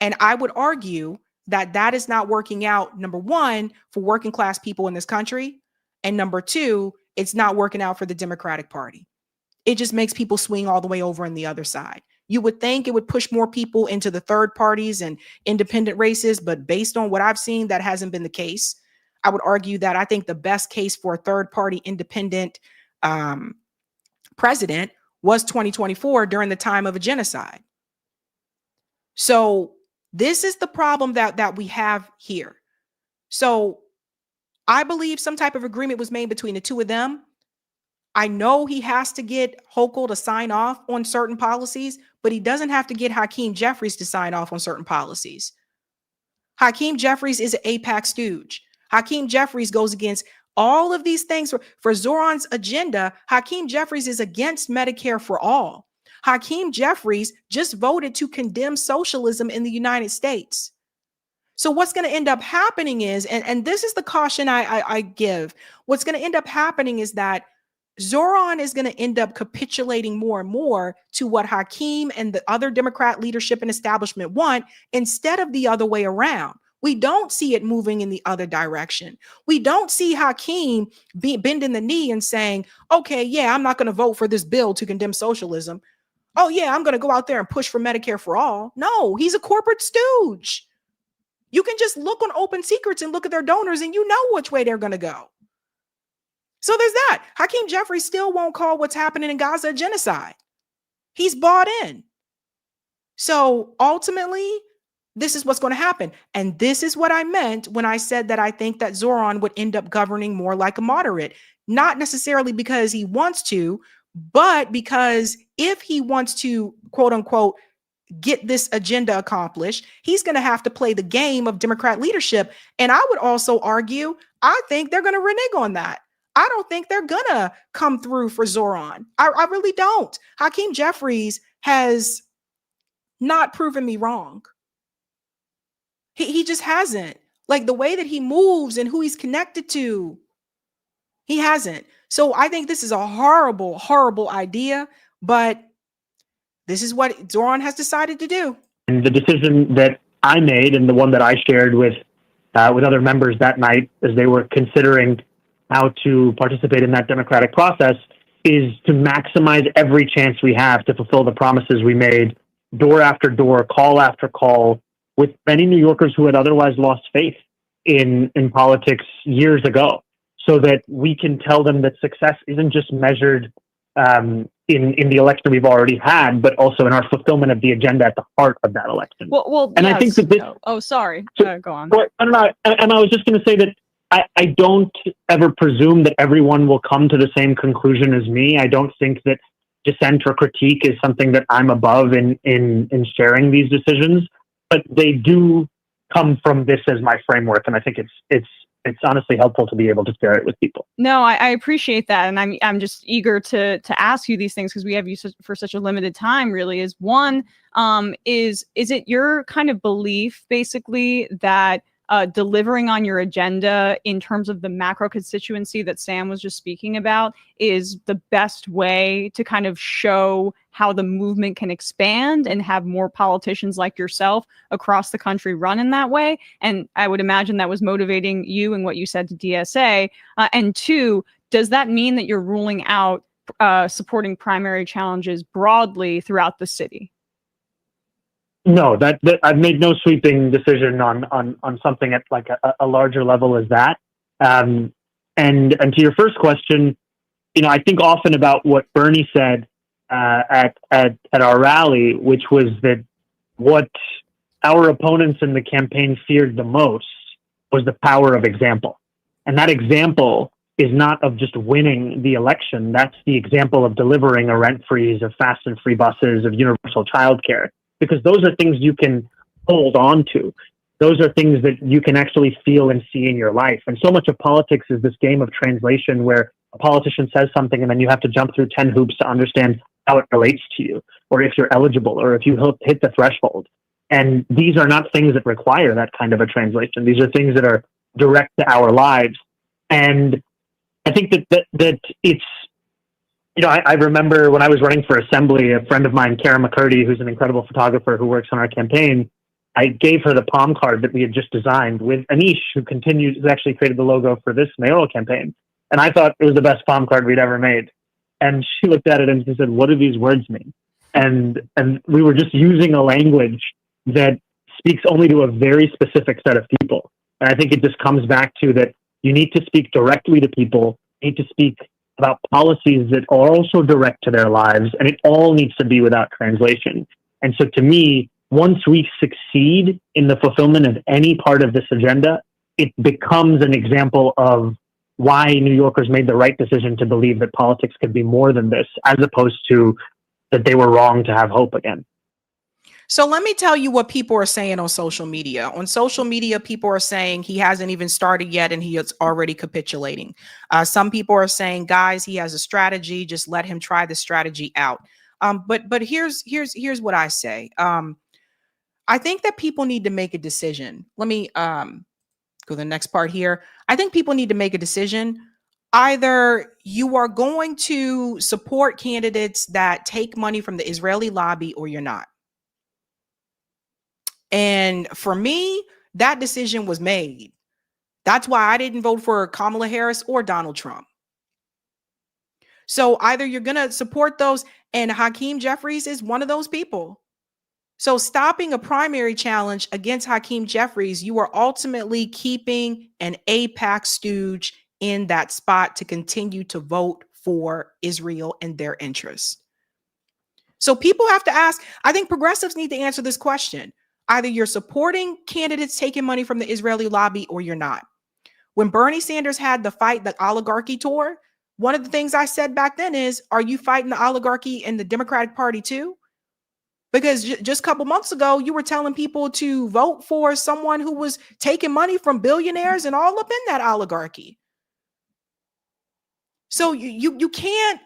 And I would argue that that is not working out, number one, for working class people in this country. And number two, it's not working out for the Democratic Party. It just makes people swing all the way over on the other side. You would think it would push more people into the third parties and independent races, but based on what I've seen, that hasn't been the case. I would argue that I think the best case for a third party independent president was 2024 during the time of a genocide. So this is the problem that we have here. So I believe some type of agreement was made between the two of them. I know he has to get Hochul to sign off on certain policies, but he doesn't have to get Hakeem Jeffries to sign off on certain policies. Hakeem Jeffries is an AIPAC stooge. Hakeem Jeffries goes against all of these things for Zohran's agenda. Hakeem Jeffries is against Medicare for all. Hakeem Jeffries just voted to condemn socialism in the United States. So what's going to end up happening is, and this is the caution I give, what's going to end up happening is that Zohran is going to end up capitulating more and more to what Hakeem and the other Democrat leadership and establishment want instead of the other way around. We don't see it moving in the other direction. We don't see Hakeem bending the knee and saying, okay, yeah, I'm not going to vote for this bill to condemn socialism. Oh, yeah, I'm going to go out there and push for Medicare for all. No, he's a corporate stooge. You can just look on Open Secrets and look at their donors and you know which way they're going to go. So there's that. Hakeem Jeffries still won't call what's happening in Gaza a genocide. He's bought in. So ultimately, this is what's going to happen. And this is what I meant when I said that I think that Zohran would end up governing more like a moderate, not necessarily because he wants to, but because if he wants to, quote unquote, get this agenda accomplished, he's going to have to play the game of Democrat leadership. And I would also argue, I think they're going to renege on that. I don't think they're going to come through for Zohran. I really don't. Hakeem Jeffries has not proven me wrong. He just hasn't. Like the way that he moves and who he's connected to, he hasn't. So I think this is a horrible, horrible idea, but this is what Zohran has decided to do. And the decision that I made and the one that I shared with other members that night as they were considering how to participate in that democratic process is to maximize every chance we have to fulfill the promises we made door after door, call after call, with many New Yorkers who had otherwise lost faith in politics years ago, so that we can tell them that success isn't just measured in the election we've already had, but also in our fulfillment of the agenda at the heart of that election. Well, and yes. I think that this... Oh, sorry. So, go on. Well, I don't know. And I was just going to say that I don't ever presume that everyone will come to the same conclusion as me. I don't think that dissent or critique is something that I'm above in sharing these decisions. But they do come from this as my framework, and I think it's it's honestly helpful to be able to share it with people. No, I appreciate that, and I'm just eager to ask you these things because we have you for such a limited time. Really, is one is it your kind of belief basically that delivering on your agenda in terms of the macro constituency that Sam was just speaking about is the best way to kind of show how the movement can expand and have more politicians like yourself across the country run in that way? And I would imagine that was motivating you and what you said to DSA. And two, does that mean that you're ruling out supporting primary challenges broadly throughout the city? No, that I've made no sweeping decision on something at like a larger level as that. And to your first question, I think often about what Bernie said at our rally, which was that what our opponents in the campaign feared the most was the power of example. And that example is not of just winning the election. That's the example of delivering a rent freeze, of fast and free buses, of universal childcare. Because those are things you can hold on to. Those are things that you can actually feel and see in your life. And so much of politics is this game of translation where a politician says something and then you have to jump through 10 hoops to understand how it relates to you, or if you're eligible, or if you hit the threshold. And these are not things that require that kind of a translation. These are things that are direct to our lives. And I think that it's, I remember when I was running for assembly, a friend of mine, Kara McCurdy, who's an incredible photographer who works on our campaign, I gave her the palm card that we had just designed with Anish, who actually created the logo for this mayoral campaign. And I thought it was the best palm card we'd ever made. And she looked at it and she said, "What do these words mean?" And we were just using a language that speaks only to a very specific set of people. And I think it just comes back to that you need to speak directly to people, you need to speak about policies that are also direct to their lives, and it all needs to be without translation. And so to me, once we succeed in the fulfillment of any part of this agenda, it becomes an example of why New Yorkers made the right decision to believe that politics could be more than this, as opposed to that they were wrong to have hope again. So let me tell you what people are saying on social media. On social media, people are saying he hasn't even started yet and he is already capitulating. Some people are saying, guys, he has a strategy. Just let him try the strategy out. But here's what I say. I think that people need to make a decision. Let me go to the next part here. I think people need to make a decision. Either you are going to support candidates that take money from the Israeli lobby or you're not. And for me, that decision was made. That's why I didn't vote for Kamala Harris or Donald Trump. So either you're going to support those, and Hakeem Jeffries is one of those people. So stopping a primary challenge against Hakeem Jeffries, you are ultimately keeping an AIPAC stooge in that spot to continue to vote for Israel and their interests. So people have to ask, I think progressives need to answer this question. Either you're supporting candidates taking money from the Israeli lobby or you're not. When Bernie Sanders had the Fight the Oligarchy tour, one of the things I said back then is, are you fighting the oligarchy in the Democratic Party too? Because just a couple months ago, you were telling people to vote for someone who was taking money from billionaires and all up in that oligarchy. So you can't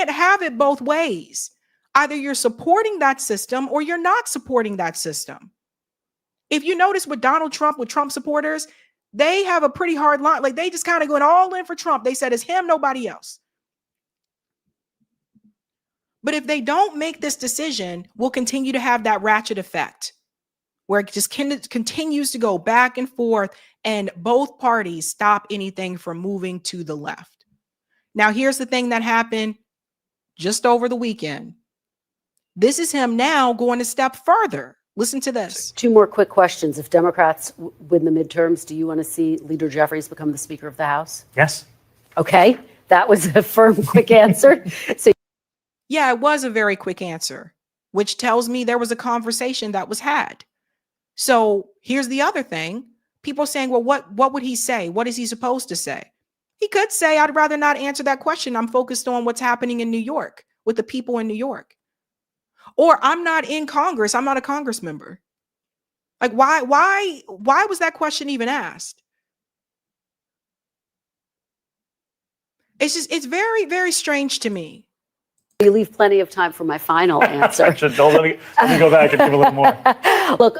have it both ways. Either you're supporting that system or you're not supporting that system. If you notice with Donald Trump, with Trump supporters, they have a pretty hard line. Like they just kind of going all in for Trump. They said it's him, nobody else. But if they don't make this decision, we'll continue to have that ratchet effect where it just continues to go back and forth and both parties stop anything from moving to the left. Now, here's the thing that happened just over the weekend. This is him now going a step further. Listen to this. Two more quick questions. If Democrats win the midterms, do you want to see Leader Jeffries become the Speaker of the House? Yes. Okay. That was a firm, quick answer. So, yeah, it was a very quick answer, which tells me there was a conversation that was had. So here's the other thing. People saying, well, what would he say? What is he supposed to say? He could say, I'd rather not answer that question. I'm focused on what's happening in New York with the people in New York. Or I'm not in Congress. I'm not a Congress member. Like, why was that question even asked? It's very, very strange to me. You leave plenty of time for my final answer. Let me go back and give a little more. Look,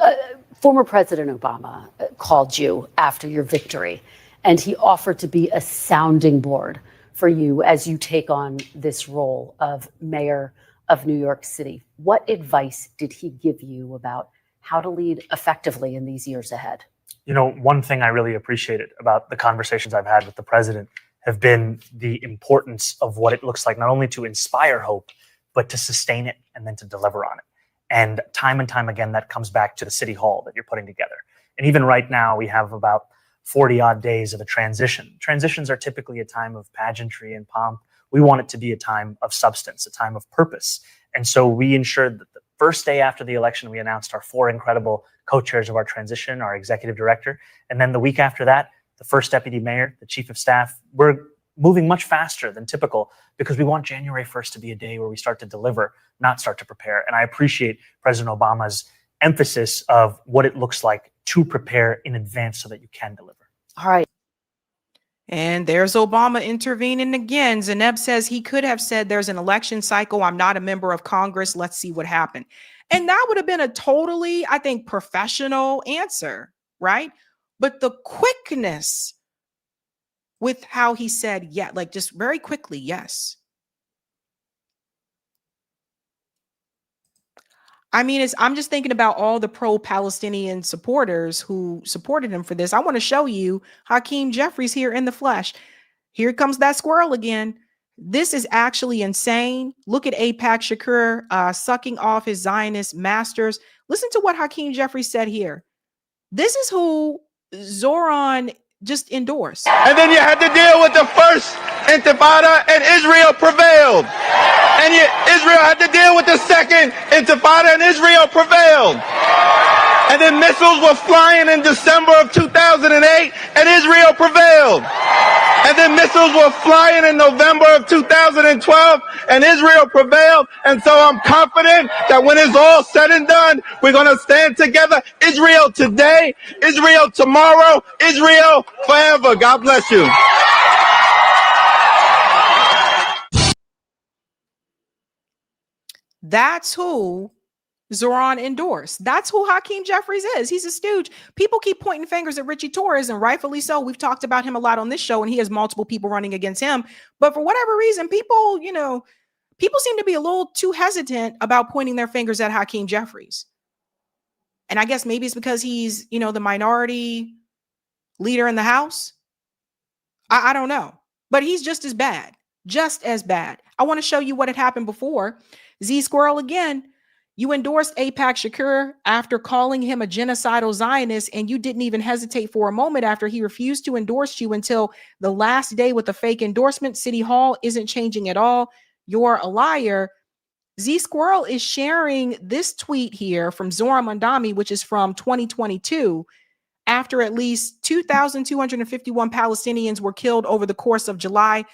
former President Obama called you after your victory, and he offered to be a sounding board for you as you take on this role of mayor of New York City. What advice did he give you about how to lead effectively in these years ahead? You know, one thing I really appreciated about the conversations I've had with the president have been the importance of what it looks like, not only to inspire hope, but to sustain it and then to deliver on it. And time again, that comes back to the city hall that you're putting together. And even right now, we have about 40 odd days of a transition. Transitions are typically a time of pageantry and pomp. We want it to be a time of substance, a time of purpose. And so we ensured that the first day after the election, we announced our 4 incredible co-chairs of our transition, our executive director. And then the week after that, the first deputy mayor, the chief of staff. We're moving much faster than typical because we want January 1st to be a day where we start to deliver, not start to prepare. And I appreciate President Obama's emphasis of what it looks like to prepare in advance so that you can deliver. All right. And there's Obama intervening again. Zeneb says he could have said there's an election cycle. I'm not a member of Congress. Let's see what happened. And that would have been a totally, I think, professional answer, right? But the quickness with how he said, yeah, like just very quickly, yes. I mean, I'm just thinking about all the pro-Palestinian supporters who supported him for this. I want to show you Hakeem Jeffries here in the flesh. Here comes that squirrel again. This is actually insane. Look at AIPAC Shakur sucking off his Zionist masters. Listen to what Hakeem Jeffries said here. This is who Zohran just endorsed. And then you had to deal with the first intifada, and Israel prevailed. And Israel had to deal with the second intifada, and Israel prevailed. And then missiles were flying in December of 2008, and Israel prevailed. And then missiles were flying in November of 2012, and Israel prevailed. And so I'm confident that when it's all said and done, we're going to stand together. Israel today, Israel tomorrow, Israel forever. God bless you. That's who Zohran endorsed. That's who Hakeem Jeffries is. He's a stooge. People keep pointing fingers at Richie Torres, and rightfully so. We've talked about him a lot on this show, and he has multiple people running against him. But for whatever reason, people seem to be a little too hesitant about pointing their fingers at Hakeem Jeffries. And I guess maybe it's because he's, the minority leader in the House. I don't know. But he's just as bad. Just as bad. I want to show you what had happened before. Z Squirrel again. You endorsed AIPAC Shakur after calling him a genocidal Zionist, and you didn't even hesitate for a moment after he refused to endorse you until the last day with a fake endorsement. City Hall isn't changing at all. You're a liar. Z Squirrel is sharing this tweet here from Zohran Mandami, which is from 2022, after at least 2,251 Palestinians were killed over the course of July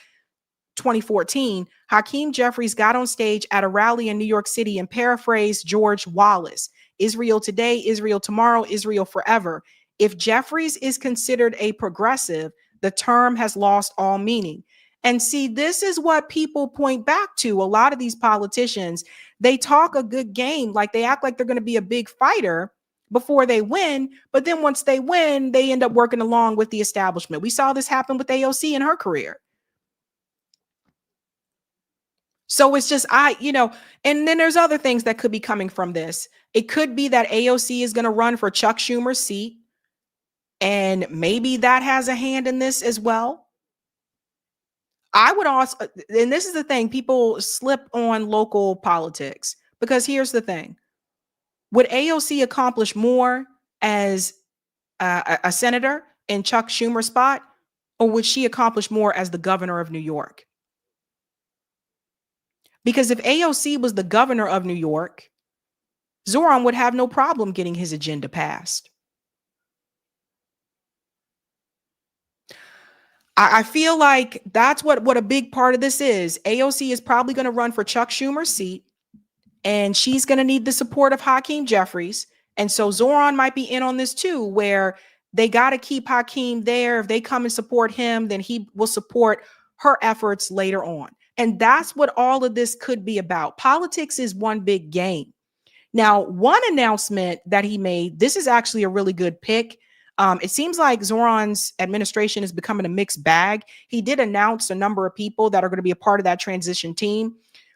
2014, Hakeem Jeffries got on stage at a rally in New York City and paraphrased George Wallace: Israel today, Israel tomorrow, Israel forever. If Jeffries is considered a progressive, the term has lost all meaning. And see, this is what people point back to. A lot of these politicians, they talk a good game, like they act like they're going to be a big fighter before they win. But then once they win, they end up working along with the establishment. We saw this happen with AOC in her career. So it's just, and then there's other things that could be coming from this. It could be that AOC is going to run for Chuck Schumer's seat. And maybe that has a hand in this as well. I would also, and this is the thing, people slip on local politics, because here's the thing. Would AOC accomplish more as a senator in Chuck Schumer's spot, or would she accomplish more as the governor of New York? Because if AOC was the governor of New York, Zohran would have no problem getting his agenda passed. I feel like that's what a big part of this is. AOC is probably going to run for Chuck Schumer's seat, and she's going to need the support of Hakeem Jeffries. And so Zohran might be in on this too, where they got to keep Hakeem there. If they come and support him, then he will support her efforts later on. And that's what all of this could be about. Politics is one big game. Now, one announcement that he made, this is actually a really good pick. It seems like Zohran's administration is becoming a mixed bag. He did announce a number of people that are going to be a part of that transition team.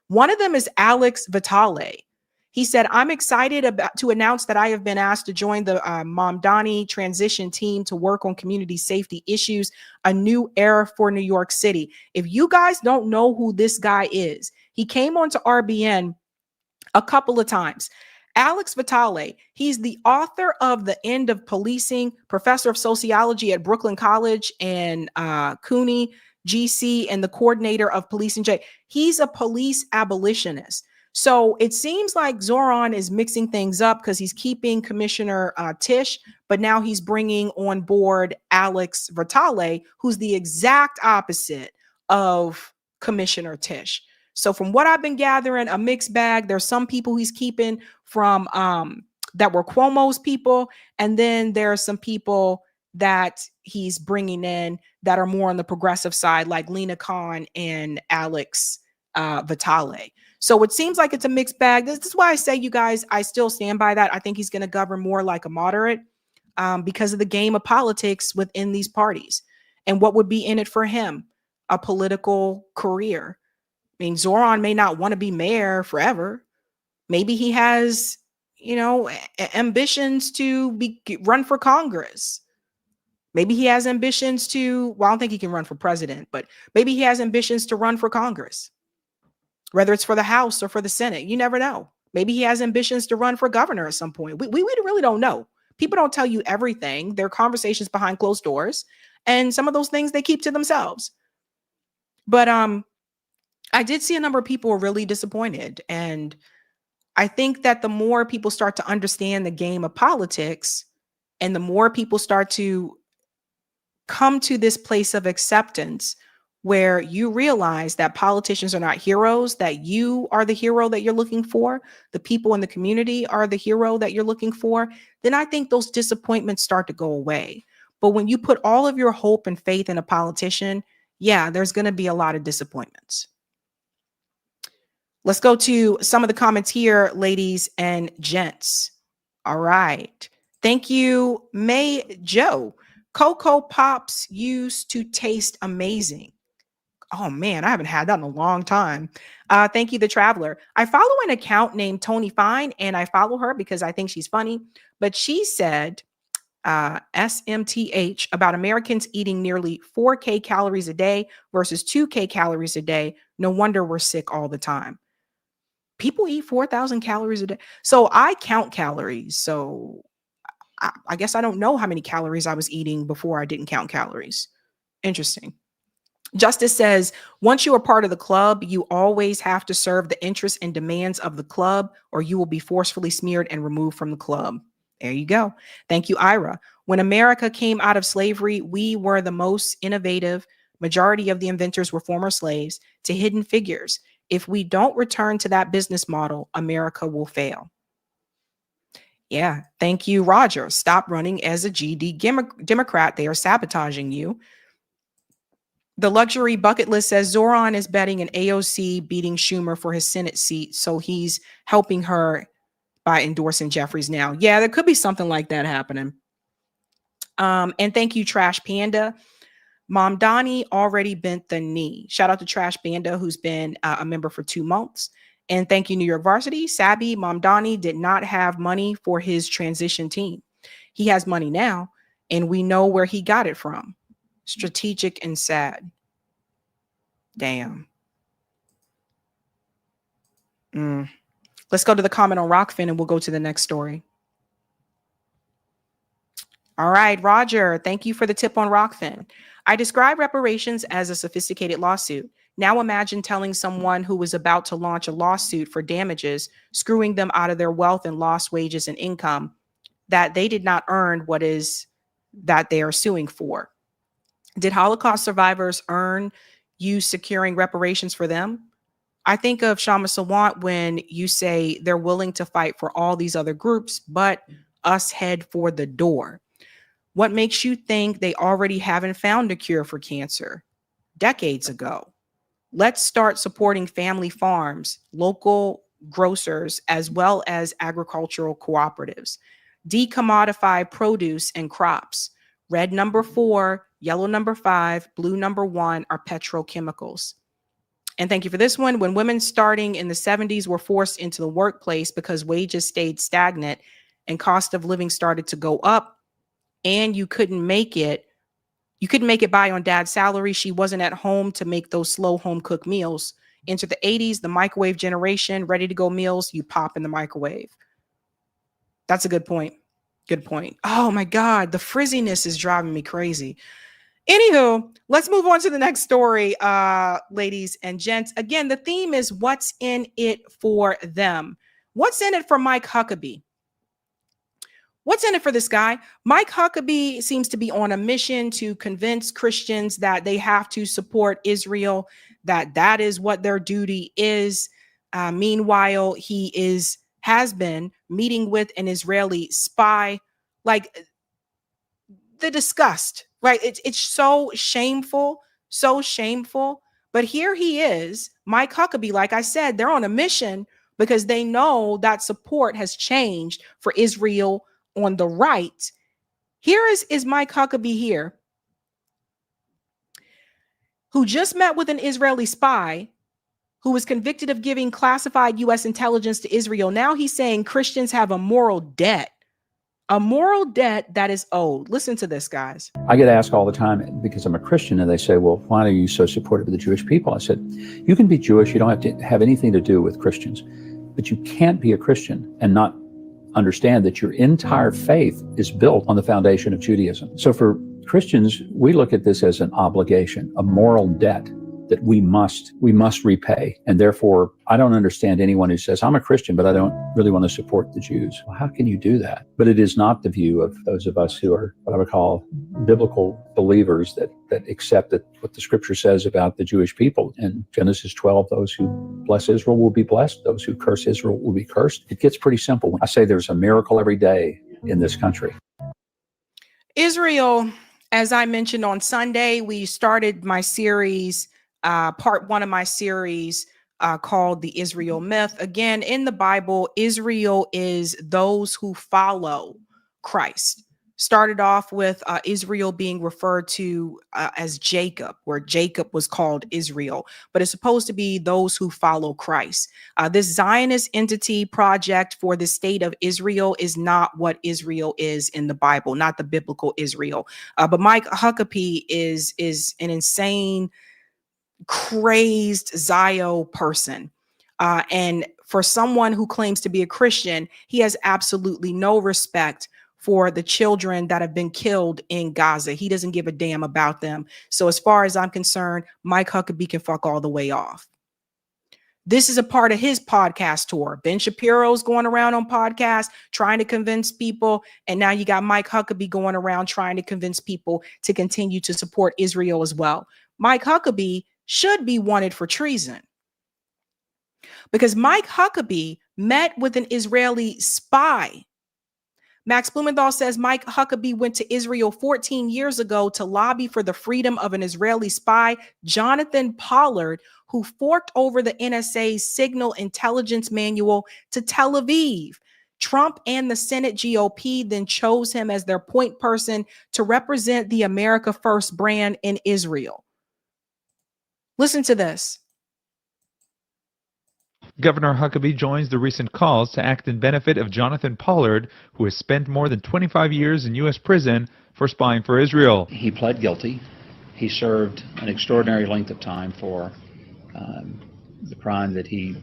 One of them is Alex Vitale. He said, I'm excited to announce that I have been asked to join the Mamdani transition team to work on community safety issues, a new era for New York City. If you guys don't know who this guy is, he came onto RBN a couple of times. Alex Vitale, he's the author of The End of Policing, professor of sociology at Brooklyn College and CUNY, GC, and the coordinator of Policing J. He's a police abolitionist. So it seems like Zohran is mixing things up because he's keeping Commissioner Tisch, but now he's bringing on board Alex Vitale, who's the exact opposite of Commissioner Tisch. So from what I've been gathering, a mixed bag. There's some people he's keeping from that were Cuomo's people, and then there are some people that he's bringing in that are more on the progressive side, like Lena Khan and Alex Vitale. So it seems like it's a mixed bag. This is why I say, you guys, I still stand by that. I think he's going to govern more like a moderate because of the game of politics within these parties and what would be in it for him, a political career. I mean, Zohran may not want to be mayor forever. Maybe he has, ambitions to run for Congress. Maybe he has ambitions to, well, I don't think he can run for president, but maybe he has ambitions to run for Congress, whether it's for the House or for the Senate. You never know. Maybe he has ambitions to run for governor at some point. We really don't know. People don't tell you everything. There are conversations behind closed doors, and some of those things they keep to themselves. But I did see a number of people were really disappointed. And I think that the more people start to understand the game of politics and the more people start to come to this place of acceptance where you realize that politicians are not heroes, that you are the hero that you're looking for, the people in the community are the hero that you're looking for, then I think those disappointments start to go away. But when you put all of your hope and faith in a politician, yeah, there's going to be a lot of disappointments. Let's go to some of the comments here, ladies and gents. All right. Thank you, May Joe. Cocoa Pops used to taste amazing. Oh, man, I haven't had that in a long time. Thank you, The Traveler. I follow an account named Tony Fine, and I follow her because I think she's funny. But she said, SMTH, about Americans eating nearly 4K calories a day versus 2K calories a day. No wonder we're sick all the time. People eat 4,000 calories a day. So I count calories. So I guess I don't know how many calories I was eating before I didn't count calories. Interesting. Justice says, once you are part of the club, you always have to serve the interests and demands of the club, or you will be forcefully smeared and removed from the club. There you go. Thank you, Ira. When America came out of slavery, we were the most innovative. Majority of the inventors were former slaves to hidden figures. If we don't return to that business model, America will fail. Yeah. Thank you, Roger. Stop running as a GD Democrat. They are sabotaging you. The luxury bucket list says Zohran is betting an AOC beating Schumer for his Senate seat. So he's helping her by endorsing Jeffries now. Yeah, there could be something like that happening. And thank you, Trash Panda. Mamdani already bent the knee. Shout out to Trash Panda, who's been a member for 2 months. And thank you, New York Varsity. Sabby, Mamdani did not have money for his transition team. He has money now, and we know where he got it from. Strategic and sad. Damn. Let's go to the comment on Rockfin, and we'll go to the next story. All right, Roger, thank you for the tip on Rockfin. I describe reparations as a sophisticated lawsuit. Now imagine telling someone who was about to launch a lawsuit for damages, screwing them out of their wealth and lost wages and income, that they did not earn what is that they are suing for. Did Holocaust survivors earn you securing reparations for them? I think of Shama Sawant when you say they're willing to fight for all these other groups, but us head for the door. What makes you think they already haven't found a cure for cancer? decades ago. Let's start supporting family farms, local grocers, as well as agricultural cooperatives. Decommodify produce and crops. Red number 4, yellow number 5, blue number 1 are petrochemicals. And thank you for this one. When women starting in the 70s were forced into the workplace because wages stayed stagnant and cost of living started to go up, and you couldn't make it by on dad's salary. She wasn't at home to make those slow home cooked meals. Enter the 80s, the microwave generation, ready to go meals, you pop in the microwave. That's a good point. Good point. Oh my God, the frizziness is driving me crazy. Anywho, let's move on to the next story, ladies and gents. Again, the theme is what's in it for them. What's in it for Mike Huckabee? What's in it for this guy? Mike Huckabee seems to be on a mission to convince Christians that they have to support Israel, that is what their duty is. Meanwhile, he has been meeting with an Israeli spy. Like, the disgust, right? It's so shameful, so shameful. But here he is, Mike Huckabee. Like I said, they're on a mission because they know that support has changed for Israel on the right. Here is Mike Huckabee here, who just met with an Israeli spy who was convicted of giving classified U.S. intelligence to Israel. Now he's saying Christians have a moral debt that is owed. Listen to this, guys. I get asked all the time because I'm a Christian, and they say, well, why are you so supportive of the Jewish people? I said, you can be Jewish. You don't have to have anything to do with Christians, but you can't be a Christian and not understand that your entire faith is built on the foundation of Judaism. So for Christians, we look at this as an obligation, a moral debt that we must repay. And therefore, I don't understand anyone who says, I'm a Christian, but I don't really want to support the Jews. Well, how can you do that? But it is not the view of those of us who are what I would call biblical believers that accept that what the scripture says about the Jewish people. In Genesis 12, those who bless Israel will be blessed. Those who curse Israel will be cursed. It gets pretty simple. I say there's a miracle every day in this country. Israel, as I mentioned on Sunday, we started my series, part 1 of my series called The Israel Myth. Again, in the Bible, Israel is those who follow Christ. Started off with Israel being referred to as Jacob, where Jacob was called Israel, but it's supposed to be those who follow Christ. This Zionist entity project for the state of Israel is not what Israel is in the Bible, not the biblical Israel. But Mike Huckabee is an insane, crazed Zio person. And for someone who claims to be a Christian, he has absolutely no respect for the children that have been killed in Gaza. He doesn't give a damn about them. So as far as I'm concerned, Mike Huckabee can fuck all the way off. This is a part of his podcast tour. Ben Shapiro's going around on podcasts trying to convince people. And now you got Mike Huckabee going around trying to convince people to continue to support Israel as well. Mike Huckabee should be wanted for treason because Mike Huckabee met with an Israeli spy. Max Blumenthal says Mike Huckabee went to Israel 14 years ago to lobby for the freedom of an Israeli spy, Jonathan Pollard, who forked over the NSA's signal intelligence manual to Tel Aviv. Trump and the Senate GOP then chose him as their point person to represent the America First brand in Israel. Listen to this. Governor Huckabee joins the recent calls to act in benefit of Jonathan Pollard, who has spent more than 25 years in U.S. prison for spying for Israel. He pled guilty. He served an extraordinary length of time for the crime that he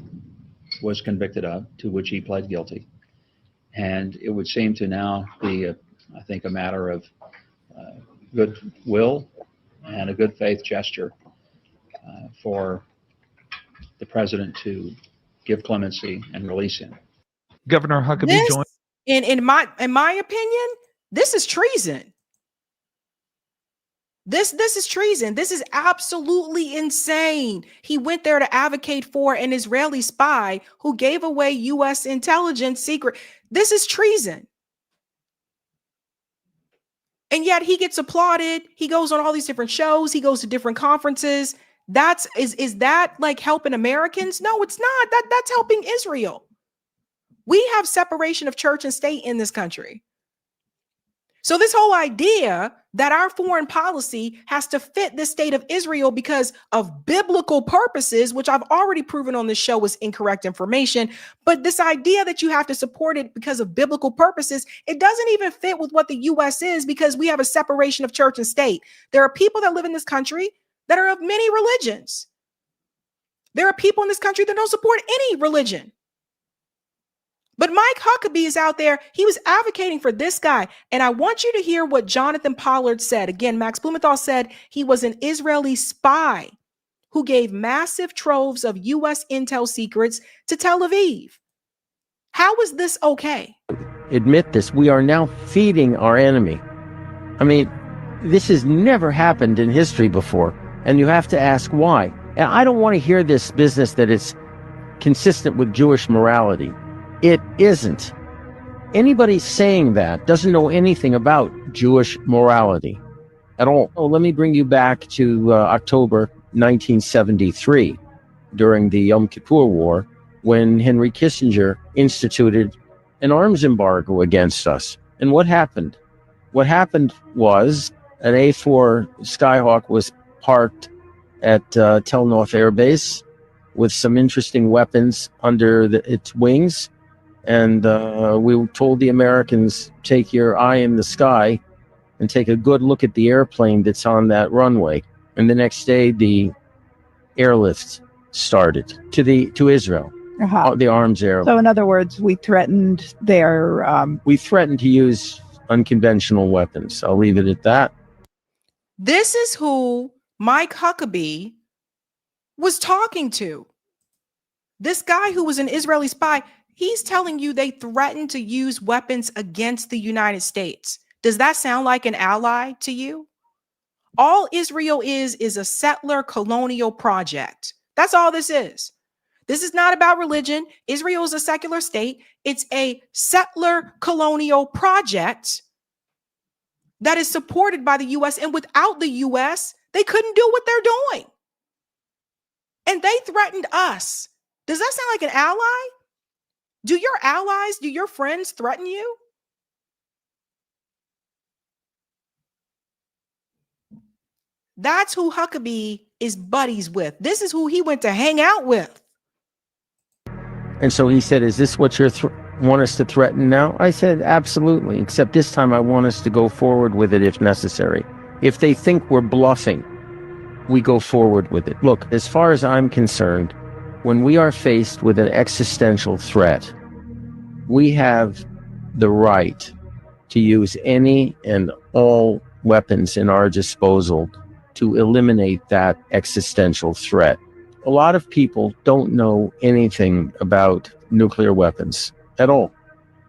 was convicted of, to which he pled guilty. And it would seem to now be, I think, a matter of goodwill and a good faith gesture for the president to give clemency and release him. Governor Huckabee joined. In my opinion, this is treason. This is treason. This is absolutely insane. He went there to advocate for an Israeli spy who gave away U.S. intelligence secret. This is treason. And yet he gets applauded. He goes on all these different shows. He goes to different conferences. Is that like helping Americans? No, it's not. That's helping Israel. We have separation of church and state in this country. So this whole idea that our foreign policy has to fit the state of Israel because of biblical purposes, which I've already proven on this show is incorrect information, but this idea that you have to support it because of biblical purposes, it doesn't even fit with what the U.S. is, because we have a separation of church and state. There are people that live in this country that are of many religions. There are people in this country that don't support any religion. But Mike Huckabee is out there. He was advocating for this guy. And I want you to hear what Jonathan Pollard said. Again, Max Blumenthal said he was an Israeli spy who gave massive troves of U.S. intel secrets to Tel Aviv. How is this okay? Admit this. We are now feeding our enemy. I mean, this has never happened in history before. And you have to ask why. And I don't want to hear this business that it's consistent with Jewish morality. It isn't. Anybody saying that doesn't know anything about Jewish morality at all. Oh, let me bring you back to October 1973, during the Yom Kippur War, when Henry Kissinger instituted an arms embargo against us. And what happened? What happened was an A-4 Skyhawk was parked at Tel North Air Base with some interesting weapons under its wings. And we told the Americans, take your eye in the sky and take a good look at the airplane that's on that runway. And the next day, the airlift started to Israel, the arms air. So in other words, we threatened their... We threatened to use unconventional weapons. I'll leave it at that. This is who Mike Huckabee was talking to. This guy who was an Israeli spy. He's telling you they threatened to use weapons against the United States. Does that sound like an ally to you? All Israel is a settler colonial project. That's all this is. This is not about religion. Israel is a secular state. It's a settler colonial project that is supported by the U.S. And without the U.S., they couldn't do what they're doing. And they threatened us. Does that sound like an ally? Do your allies, do your friends threaten you? That's who Huckabee is buddies with. This is who he went to hang out with. And so he said, is this what you want us to threaten now? I said, absolutely, except this time I want us to go forward with it if necessary. If they think we're bluffing, we go forward with it. Look, as far as I'm concerned, when we are faced with an existential threat, we have the right to use any and all weapons in our disposal to eliminate that existential threat. A lot of people don't know anything about nuclear weapons at all.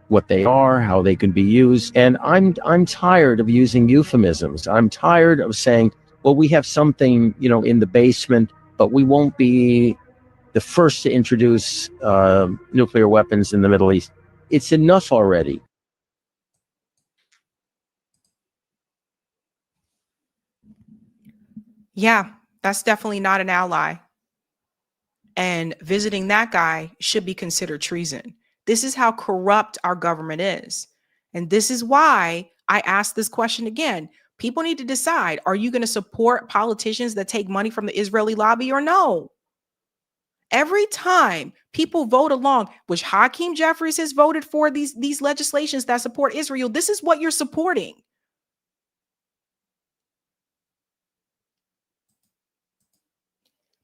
What they are, how they can be used. And I'm tired of using euphemisms. I'm tired of saying, well, we have something, in the basement, but we won't be the first to introduce nuclear weapons in the Middle East. It's enough already. Yeah, that's definitely not an ally. And visiting that guy should be considered treason. This is how corrupt our government is. And this is why I ask this question again. People need to decide, are you going to support politicians that take money from the Israeli lobby or no? Every time people vote along, which Hakeem Jeffries has voted for these legislations that support Israel, this is what you're supporting.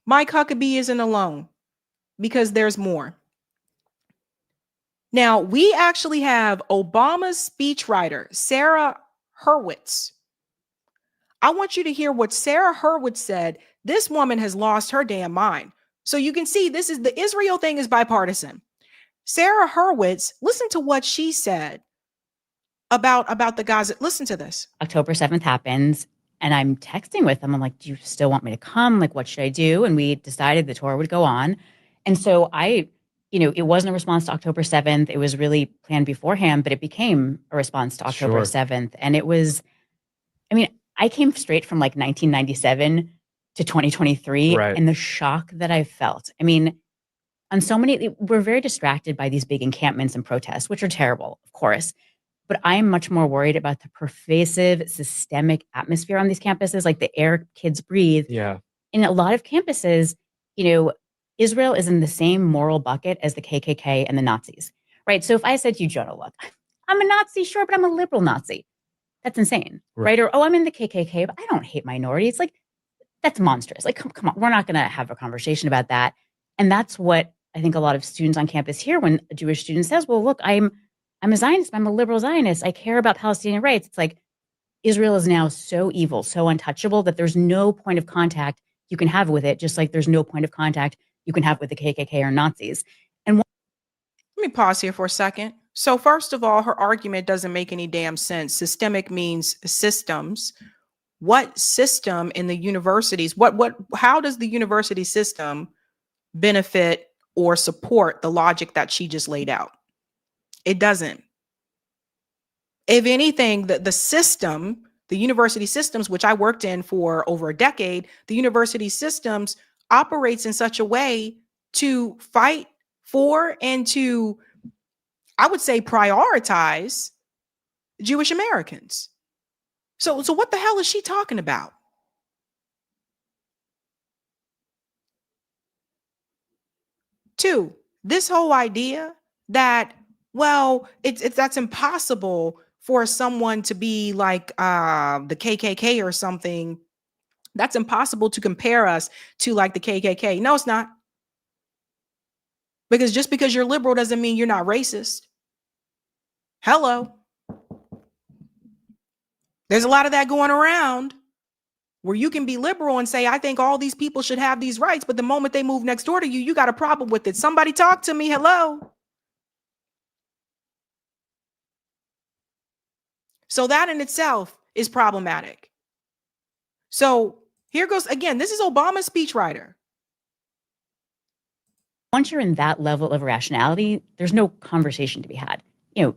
Mike Huckabee isn't alone, because there's more. Now, we actually have Obama's speechwriter, Sarah Hurwitz. I want you to hear what Sarah Hurwitz said. This woman has lost her damn mind. So you can see the Israel thing is bipartisan. Sarah Hurwitz, listen to what she said about the Gaza. Listen to this. October 7th happens, and I'm texting with them. I'm like, do you still want me to come? Like, what should I do? And we decided the tour would go on. And so it wasn't a response to October 7th. It was really planned beforehand, but it became a response to October 7th. And it was I mean, I came straight from like 1997 to 2023 Right. and the shock that I felt. I mean, on so many, we're very distracted by these big encampments and protests, which are terrible, of course. But I'm much more worried about the pervasive systemic atmosphere on these campuses, like the air kids breathe. Yeah. In a lot of campuses, Israel is in the same moral bucket as the KKK and the Nazis, right? So if I said to you, Jonah, look, I'm a Nazi, sure, but I'm a liberal Nazi. That's insane, right? Or, oh, I'm in the KKK, but I don't hate minorities. Like, that's monstrous. Like, come on, we're not going to have a conversation about that. And that's what I think a lot of students on campus hear when a Jewish student says, well, look, I'm a Zionist, I'm a liberal Zionist. I care about Palestinian rights. It's like Israel is now so evil, so untouchable that there's no point of contact you can have with it, just like there's no point of contact you can have with the KKK or Nazis. And let me pause here for a second. So first of all, her argument doesn't make any damn sense. Systemic means systems. What system in the universities, how does the university system benefit or support the logic that she just laid out? It doesn't. If anything, the system, the university systems, which I worked in for over a decade, the university systems operates in such a way to fight for and to, I would say, prioritize Jewish Americans. So what the hell is she talking about? Two, this whole idea that, well, it's that's impossible for someone to be like the KKK or something. That's impossible to compare us to like the KKK. No, it's not. Because just because you're liberal doesn't mean you're not racist. Hello. There's a lot of that going around where you can be liberal and say, I think all these people should have these rights. But the moment they move next door to you, you got a problem with it. Somebody talk to me. Hello. So that in itself is problematic. So here goes again. This is Obama's speechwriter. Once you're in that level of rationality, there's no conversation to be had.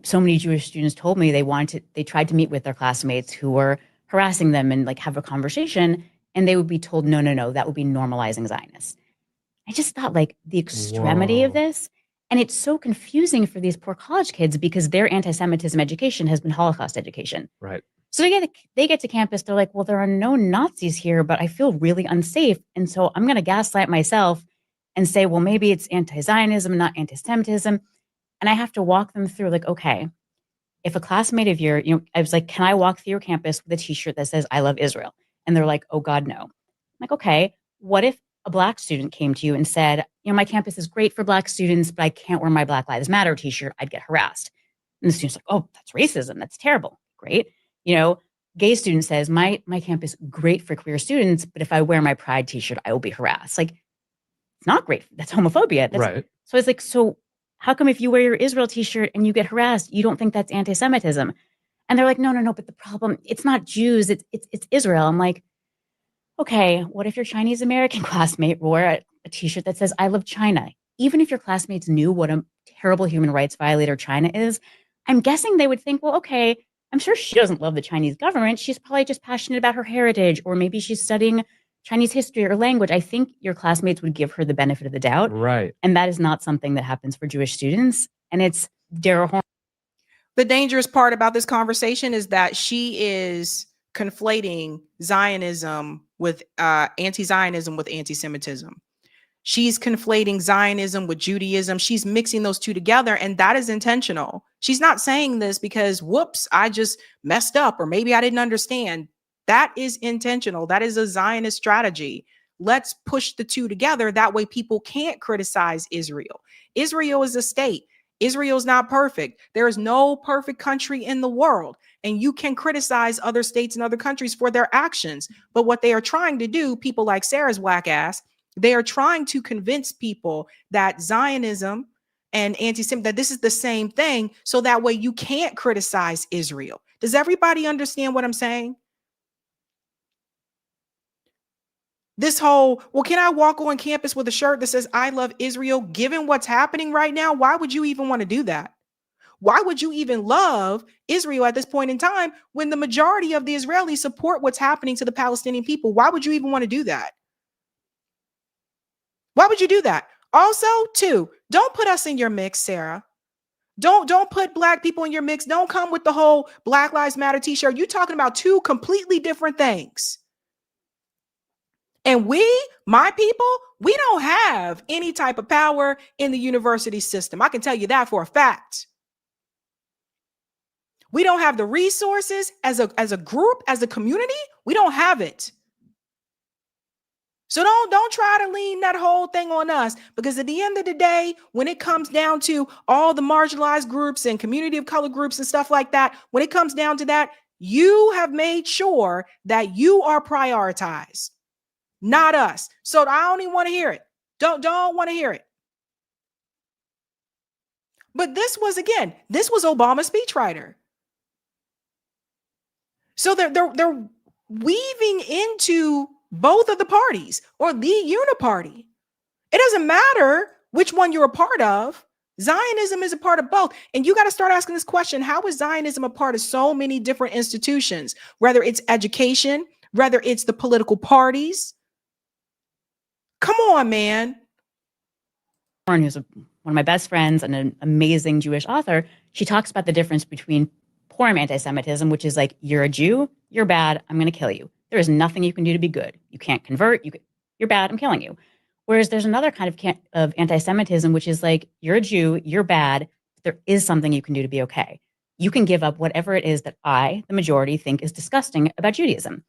So many Jewish students told me they tried to meet with their classmates who were harassing them and like have a conversation, and they would be told, no, that would be normalizing Zionists. I just thought like the extremity of this, and it's so confusing for these poor college kids because their anti-Semitism education has been Holocaust education. Right. So they get to campus, they're like, well, there are no Nazis here, but I feel really unsafe. And so I'm going to gaslight myself and say, well, maybe it's anti-Zionism, not anti-Semitism. And I have to walk them through like, okay, if a classmate of yours, I was like, can I walk through your campus with a t-shirt that says, I love Israel? And they're like, oh God, no. I'm like, okay, what if a Black student came to you and said, my campus is great for Black students, but I can't wear my Black Lives Matter t-shirt. I'd get harassed. And the student's like, oh, that's racism. That's terrible. Great. Gay student says, my campus great for queer students, but if I wear my Pride t-shirt, I will be harassed. Like, it's not great. That's homophobia. Right. So it's like, so how come if you wear your Israel t-shirt and you get harassed, you don't think that's anti-Semitism? And they're like, no, but the problem, it's not Jews, it's Israel. I'm like, okay, what if your Chinese American classmate wore a t-shirt that says, I love China? Even if your classmates knew what a terrible human rights violator China is, I'm guessing they would think, well, okay, I'm sure she doesn't love the Chinese government. She's probably just passionate about her heritage, or maybe she's studying Chinese history or language. I think your classmates would give her the benefit of the doubt. Right. And that is not something that happens for Jewish students. And it's Dara. The dangerous part about this conversation is that she is conflating Zionism with anti-Zionism with anti-Semitism. She's conflating Zionism with Judaism. She's mixing those two together, and that is intentional. She's not saying this because, whoops, I just messed up, or maybe I didn't understand. That is intentional. That is a Zionist strategy. Let's push the two together. That way people can't criticize Israel. Israel is a state. Israel is not perfect. There is no perfect country in the world. And you can criticize other states and other countries for their actions. But what they are trying to do, people like Sarah's whack ass, they are trying to convince people that Zionism and anti-Semitism, that this is the same thing. So that way you can't criticize Israel. Does everybody understand what I'm saying? This whole, well, can I walk on campus with a shirt that says, I love Israel, given what's happening right now? Why would you even want to do that? Why would you even love Israel at this point in time when the majority of the Israelis support what's happening to the Palestinian people? Why would you even want to do that? Why would you do that? Also, too, don't put us in your mix, Sarah. Don't put black people in your mix. Don't come with the whole Black Lives Matter t-shirt. You're talking about two completely different things. And we, my people, we don't have any type of power in the university system. I can tell you that for a fact. We don't have the resources as a group, as a community. We don't have it. So don't try to lean that whole thing on us, because at the end of the day, when it comes down to all the marginalized groups and community of color groups and stuff like that, when it comes down to that, you have made sure that you are prioritized, not us. So I don't even want to hear it. Don't want to hear it. But this was Obama's speechwriter. So they're weaving into both of the parties, or the uniparty. It doesn't matter which one you're a part of. Zionism is a part of both. And you got to start asking this question: how is Zionism a part of so many different institutions, whether it's education, whether it's the political parties? Come on, man. Who's one of my best friends and an amazing Jewish author, she talks about the difference between poor anti-Semitism, which is like, you're a Jew, you're bad, I'm going to kill you. There is nothing you can do to be good. You can't convert. You're bad. I'm killing you. Whereas there's another kind of anti-Semitism, which is like, you're a Jew, you're bad. There is something you can do to be okay. You can give up whatever it is that I, the majority, think is disgusting about Judaism.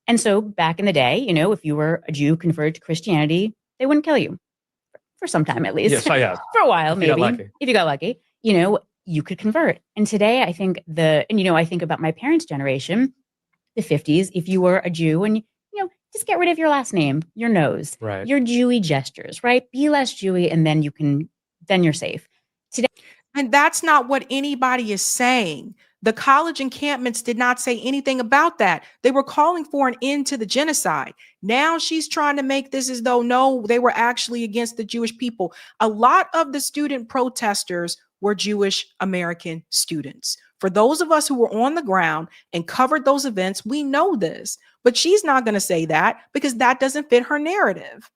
And so back in the day, if you were a Jew converted to Christianity, they wouldn't kill you for some time, at least. Yes, I have. For a while, maybe. If you got lucky, you could convert. And today, I think I think about my parents' generation, the 50s, if you were a Jew and, just get rid of your last name, your nose, right, your Jewy gestures, right? Be less Jewy, and then you're safe. Today. And that's not what anybody is saying. The college encampments did not say anything about that. They were calling for an end to the genocide. Now she's trying to make this as though, no, they were actually against the Jewish people. A lot of the student protesters were Jewish American students. For those of us who were on the ground and covered those events, we know this, but she's not going to say that because that doesn't fit her narrative.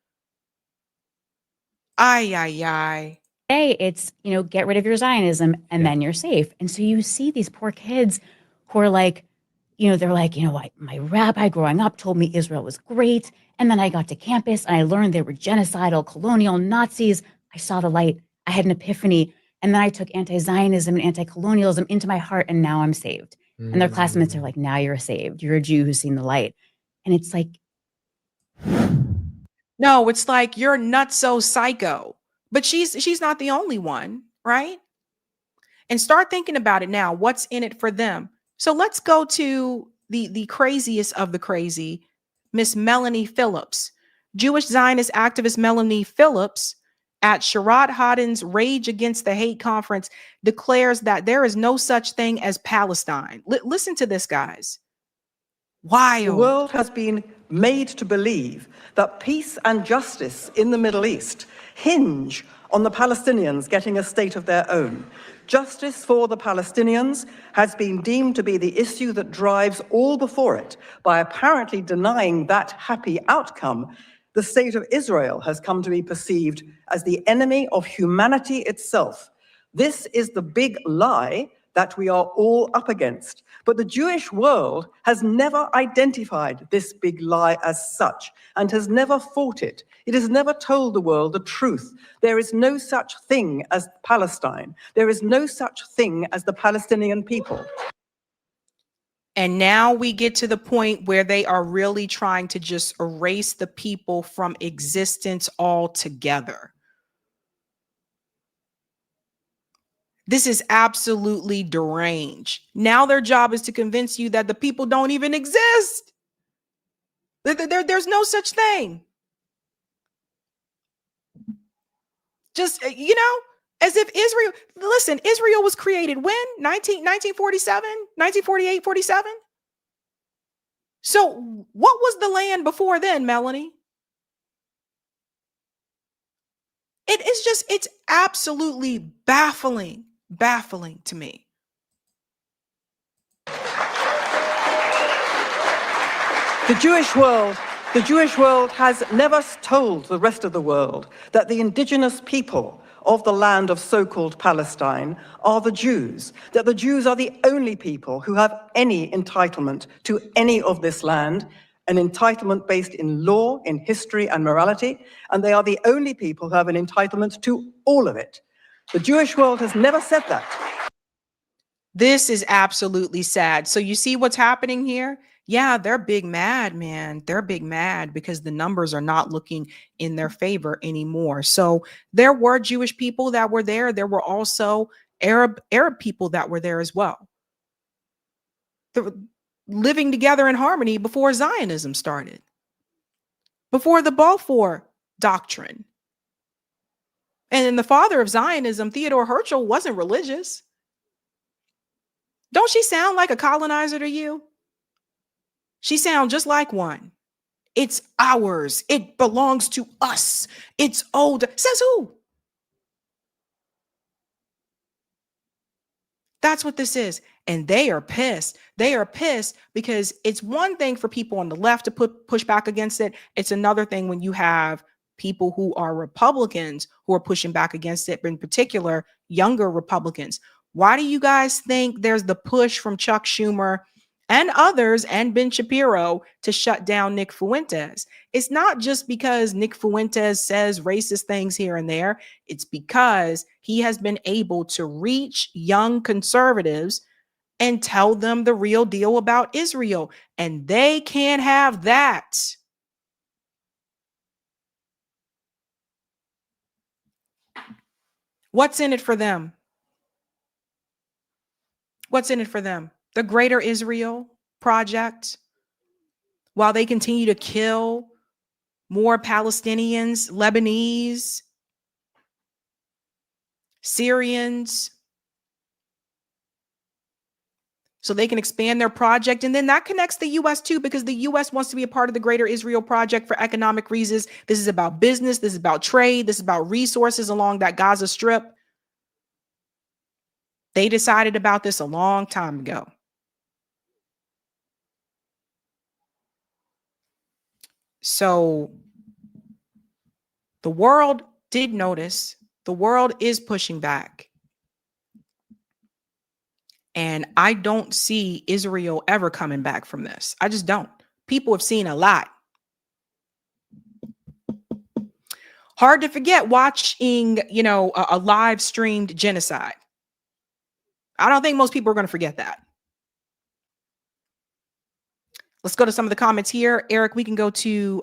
Ay. Today, it's, get rid of your Zionism and then you're safe. And so you see these poor kids who are like, they're like, my rabbi growing up told me Israel was great. And then I got to campus and I learned they were genocidal, colonial Nazis. I saw the light. I had an epiphany. And then I took anti-Zionism and anti-colonialism into my heart, and now I'm saved. And their classmates are like, now you're saved. You're a Jew who's seen the light. And it's like, no, it's like, you're nutso psycho. But she's not the only one, right? And start thinking about it now. What's in it for them? So let's go to the craziest of the crazy, Miss Melanie Phillips. Jewish Zionist activist Melanie Phillips at Sherrod Haddon's Rage Against the Hate conference declares that there is no such thing as Palestine. Listen to this, guys. Wild. The world has been made to believe that peace and justice in the Middle East hinge on the Palestinians getting a state of their own. Justice for the Palestinians has been deemed to be the issue that drives all before it. By apparently denying that happy outcome, the state of Israel has come to be perceived as the enemy of humanity itself. This is the big lie that we are all up against. But the Jewish world has never identified this big lie as such and has never fought it. It has never told the world the truth. There is no such thing as Palestine. There is no such thing as the Palestinian people. And now we get to the point where they are really trying to just erase the people from existence altogether. This is absolutely deranged. Now their job is to convince you that the people don't even exist. There's no such thing. Just, as if Israel was created when? 1947, 1948, 47? So what was the land before then, Melanie? It's absolutely baffling Baffling to me. The Jewish world has never told the rest of the world that the indigenous people of the land of so-called Palestine are the Jews, that the Jews are the only people who have any entitlement to any of this land, an entitlement based in law, in history and morality, and they are the only people who have an entitlement to all of it. The Jewish world has never said that. This is absolutely sad. So you see what's happening here? Yeah, they're big mad, man. They're big mad because the numbers are not looking in their favor anymore. So there were Jewish people that were there. There were also Arab people that were there as well. They were living together in harmony before Zionism started, before the Balfour Doctrine. And then the father of Zionism, Theodore Herzl, wasn't religious. Don't she sound like a colonizer to you? She sounds just like one. It's ours. It belongs to us. It's old. Says who? That's what this is. And they are pissed. They are pissed because it's one thing for people on the left to push back against it. It's another thing when you have people who are Republicans who are pushing back against it, in particular, younger Republicans. Why do you guys think there's the push from Chuck Schumer and others and Ben Shapiro to shut down Nick Fuentes? It's not just because Nick Fuentes says racist things here and there. It's because he has been able to reach young conservatives and tell them the real deal about Israel. And they can't have that. What's in it for them? What's in it for them? The Greater Israel Project, while they continue to kill more Palestinians, Lebanese, Syrians, so they can expand their project. And then that connects the U.S. too, because the U.S. wants to be a part of the Greater Israel Project for economic reasons. This is about business. This is about trade. This is about resources along that Gaza Strip. They decided about this a long time ago. So the world did notice. The world is pushing back. And I don't see Israel ever coming back from this. I just don't. People have seen a lot. Hard to forget watching, a live streamed genocide. I don't think most people are going to forget that. Let's go to some of the comments here. Eric, we can go to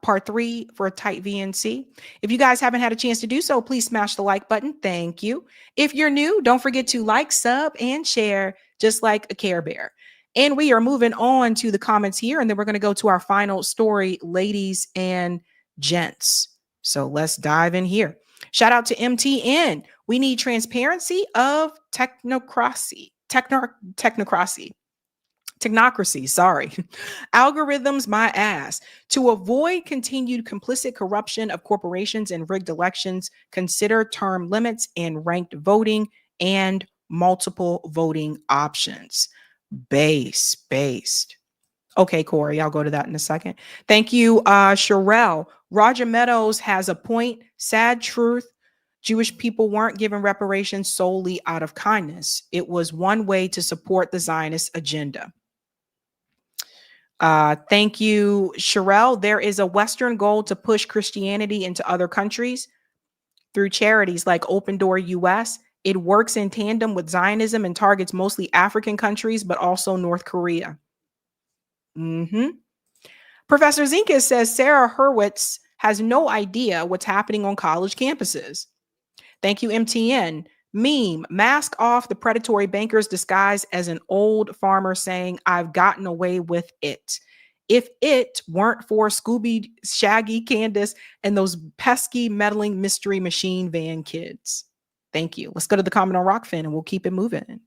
part 3 for a tight VNC. If you guys haven't had a chance to do so, please smash the like button. Thank you. If you're new, don't forget to like, sub, and share, just like a Care Bear. And we are moving on to the comments here, and then we're going to go to our final story, ladies and gents. So let's dive in here. Shout out to MTN. We need transparency of technocracy. Technocracy, sorry. Algorithms, my ass. To avoid continued complicit corruption of corporations and rigged elections, consider term limits and ranked voting and multiple voting options. Based. Okay, Corey, I'll go to that in a second. Thank you, Sherelle. Roger Meadows has a point. Sad truth. Jewish people weren't given reparations solely out of kindness. It was one way to support the Zionist agenda. Thank you, Sherelle. There is a Western goal to push Christianity into other countries through charities like Open Door US. It works in tandem with Zionism and targets mostly African countries, but also North Korea. Professor Zinka says Sarah Hurwitz has no idea what's happening on college campuses. Thank you, MTN. Meme, mask off the predatory bankers disguised as an old farmer saying, I've gotten away with it. If it weren't for Scooby, Shaggy, Candace, and those pesky meddling mystery machine van kids. Thank you. Let's go to the comment on Rockfin and we'll keep it moving.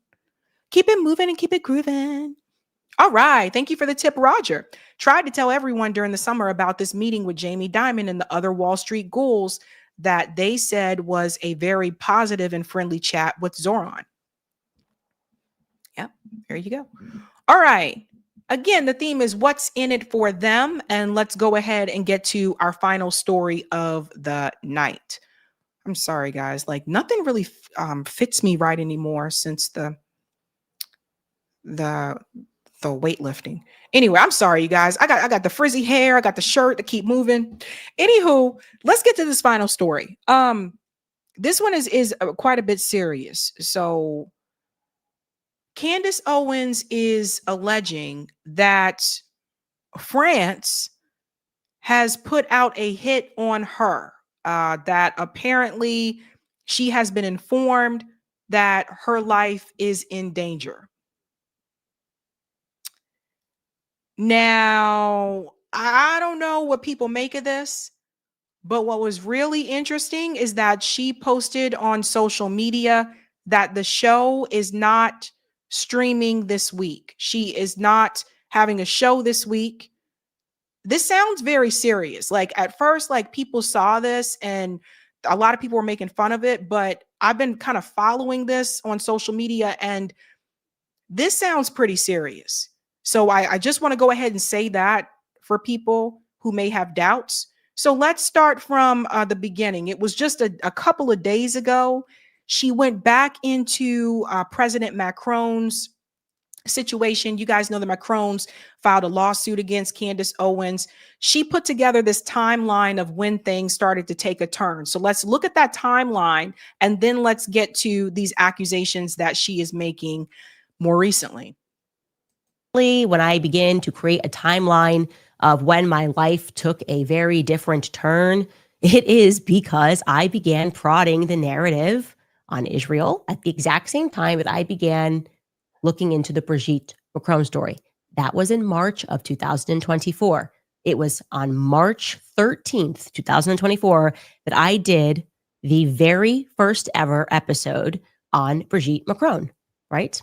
Keep it moving and keep it grooving. All right. Thank you for the tip, Roger. Tried to tell everyone during the summer about this meeting with Jamie Dimon and the other Wall Street ghouls that they said was a very positive and friendly chat with Zohran. Yep, there you go. All right. Again, the theme is what's in it for them. And let's go ahead and get to our final story of the night. I'm sorry, guys. Like nothing really fits me right anymore since the weightlifting. Anyway, I'm sorry, you guys. I got the frizzy hair. I got the shirt to keep moving. Anywho, let's get to this final story. This one is quite a bit serious. So Candace Owens is alleging that France has put out a hit on her, that apparently she has been informed that her life is in danger. Now, I don't know what people make of this, but what was really interesting is that she posted on social media that the show is not streaming this week. She is not having a show this week. This sounds very serious. Like at first, like people saw this and a lot of people were making fun of it, but I've been kind of following this on social media and this sounds pretty serious. So I just want to go ahead and say that for people who may have doubts. So let's start from the beginning. It was just a couple of days ago. She went back into President Macron's situation. You guys know the Macrons filed a lawsuit against Candace Owens. She put together this timeline of when things started to take a turn. So let's look at that timeline and then let's get to these accusations that she is making more recently. When I began to create a timeline of when my life took a very different turn, it is because I began prodding the narrative on Israel at the exact same time that I began looking into the Brigitte Macron story. That was in March of 2024. It was on March 13th, 2024, that I did the very first ever episode on Brigitte Macron, right?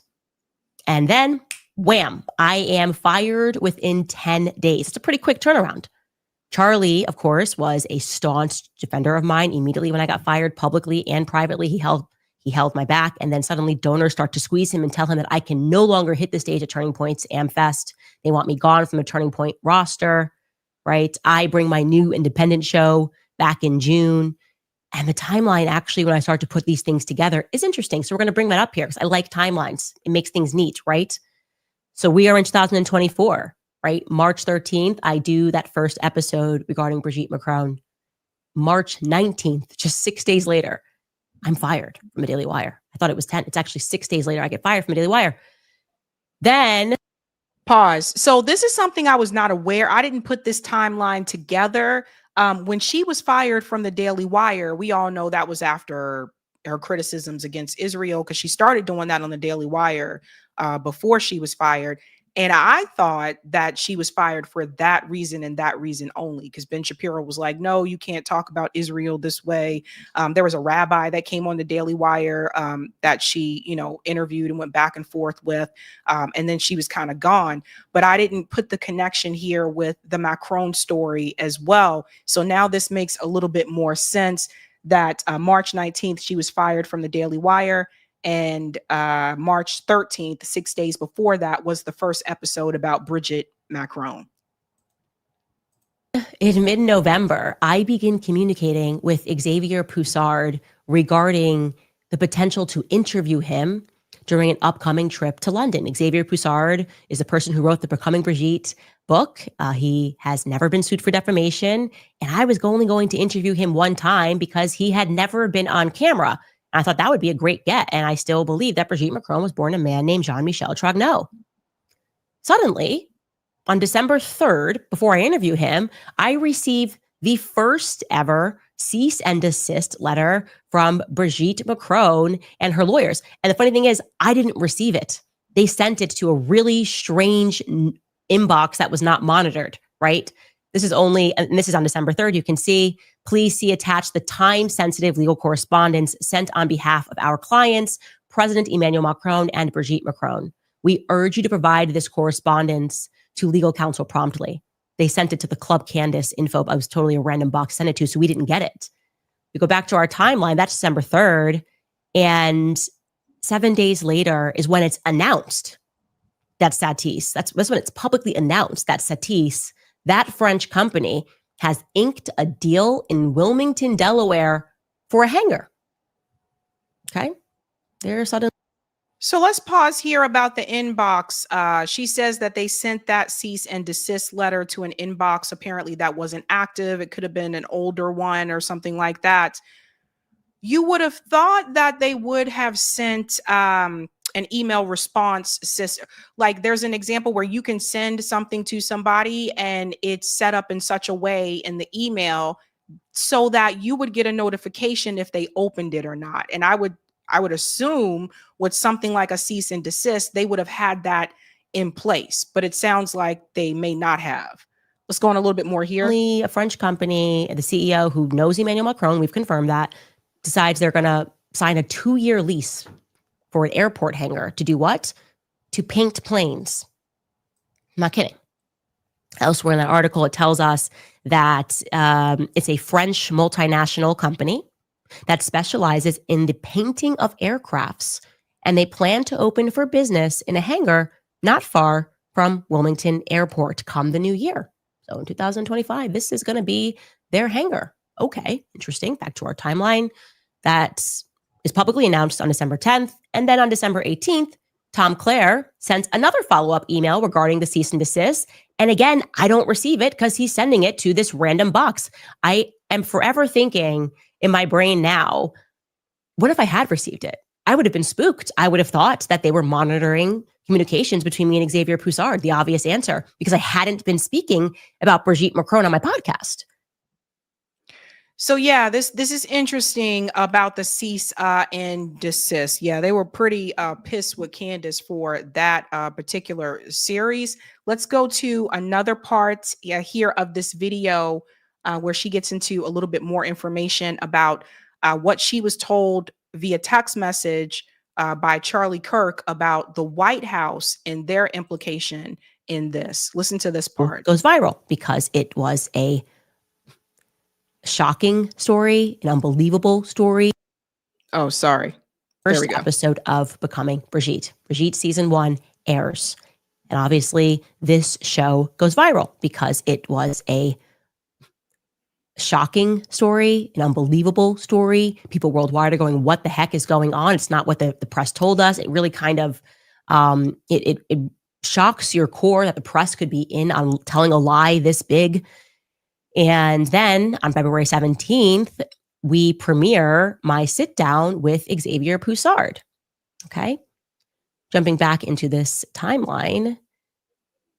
And then, wham, I am fired within 10 days. It's a pretty quick turnaround. Charlie, of course, was a staunch defender of mine. Immediately when I got fired publicly and privately, he held my back, and then suddenly donors start to squeeze him and tell him that I can no longer hit the stage at Turning Point's AmFest. They want me gone from the Turning Point roster, right? I bring my new independent show back in June. And the timeline, actually, when I start to put these things together, is interesting. So we're going to bring that up here because I like timelines. It makes things neat, right? So we are in 2024, right? March 13th, I do that first episode regarding Brigitte Macron. March 19th, just 6 days later, I'm fired from a Daily Wire. I thought it was 10. It's actually 6 days later I get fired from a Daily Wire. Then pause. So this is something I was not aware. I didn't put this timeline together. When she was fired from the Daily Wire, we all know that was after her criticisms against Israel because she started doing that on the Daily Wire before she was fired. And I thought that she was fired for that reason and that reason only, because Ben Shapiro was like, no, you can't talk about Israel this way. There was a rabbi that came on the Daily Wire that she, interviewed and went back and forth with. And then she was kind of gone. But I didn't put the connection here with the Macron story as well. So now this makes a little bit more sense that March 19th, she was fired from the Daily Wire. And March 13th, 6 days before that, was the first episode about Brigitte Macron. in mid-November, I begin communicating with Xavier Poussard regarding the potential to interview him during an upcoming trip to London. Xavier Poussard is the person who wrote the Becoming Brigitte book. He has never been sued for defamation. And I was only going to interview him one time because he had never been on camera. I thought that would be a great get. And I still believe that Brigitte Macron was born a man named Jean-Michel Trogneau. Suddenly, on December 3rd, before I interview him, I receive the first ever cease and desist letter from Brigitte Macron and her lawyers. And the funny thing is, I didn't receive it. They sent it to a really strange inbox that was not monitored, right? This is on December 3rd. You can see, please see attached the time-sensitive legal correspondence sent on behalf of our clients, President Emmanuel Macron and Brigitte Macron. We urge you to provide this correspondence to legal counsel promptly. They sent it to the Club Candace info. I was totally a random box sent it to, so we didn't get it. We go back to our timeline, that's December 3rd. And 7 days later is when it's announced that Satis, that's when it's publicly announced that Satis, that French company, has inked a deal in Wilmington, Delaware for a hangar. Okay. They're suddenly. So let's pause here about the inbox. She says that they sent that cease and desist letter to an inbox. Apparently that wasn't active. It could have been an older one or something like that. You would have thought that they would have sent an email response system. Like there's an example where you can send something to somebody and it's set up in such a way in the email so that you would get a notification if they opened it or not. And I would assume with something like a cease and desist, they would have had that in place, but it sounds like they may not have. Let's go on a little bit more here. A French company, the CEO who knows Emmanuel Macron, we've confirmed that, decides they're going to sign a 2-year lease for an airport hangar to do what? To paint planes. I'm not kidding. Elsewhere in that article, it tells us that it's a French multinational company that specializes in the painting of aircrafts, and they plan to open for business in a hangar not far from Wilmington Airport come the new year. So in 2025, this is going to be their hangar. Okay, interesting. Back to our timeline. That is publicly announced on December 10th. And then on December 18th, Tom Clare sent another follow-up email regarding the cease and desist. And again, I don't receive it because he's sending it to this random box. I am forever thinking in my brain now, what if I had received it? I would have been spooked. I would have thought that they were monitoring communications between me and Xavier Poussard, the obvious answer, because I hadn't been speaking about Brigitte Macron on my podcast. So yeah, this is interesting about the cease and desist. Yeah, they were pretty pissed with Candace for that particular series. Let's go to another part here of this video where she gets into a little bit more information about what she was told via text message by Charlie Kirk about the White House and their implication in this. Listen to this part. It goes viral because it was a shocking story, an unbelievable story. Oh, sorry. First episode of Becoming Brigitte. Brigitte season 1 airs. And obviously this show goes viral because it was a shocking story, an unbelievable story. People worldwide are going, what the heck is going on? It's not what the press told us. It really kind of, it shocks your core that the press could be in on telling a lie this big. And then on February 17th, we premiere my sit down with Xavier Poussard. Okay. Jumping back into this timeline,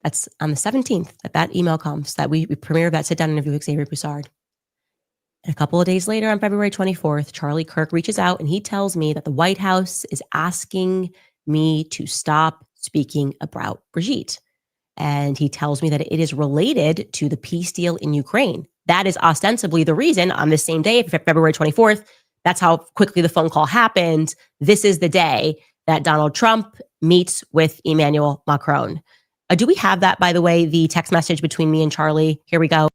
that's on the 17th that email comes, that we premiere that sit down interview with Xavier Poussard. And a couple of days later, on February 24th, Charlie Kirk reaches out and he tells me that the White House is asking me to stop speaking about Brigitte. And he tells me that it is related to the peace deal in Ukraine. That is ostensibly the reason on this same day, February 24th, that's how quickly the phone call happened. This is the day that Donald Trump meets with Emmanuel Macron. Do we have that, by the way, the text message between me and Charlie? Here we go.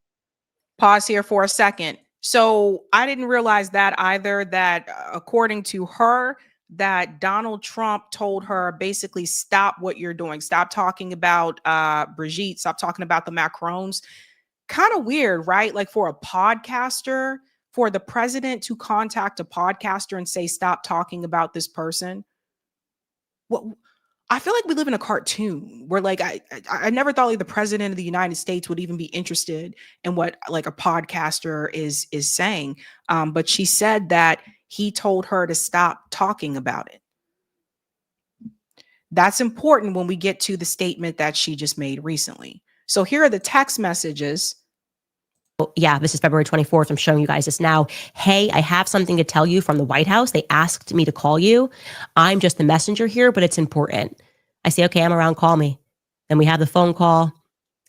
Pause here for a second. So I didn't realize that either, that according to her, that Donald Trump told her basically stop what you're doing. Stop talking about Brigitte. Stop talking about the Macrons. Kind of weird, right? Like for a podcaster, for the president to contact a podcaster and say, stop talking about this person. Well, I feel like we live in a cartoon where like I never thought like the president of the United States would even be interested in what like a podcaster is saying. But she said that he told her to stop talking about it. That's important when we get to the statement that she just made recently. So here are the text messages. Yeah, this is February 24th. I'm showing you guys this now. Hey, I have something to tell you from the White House. They asked me to call you. I'm just the messenger here, but it's important. I say, okay, I'm around, call me. Then we have the phone call.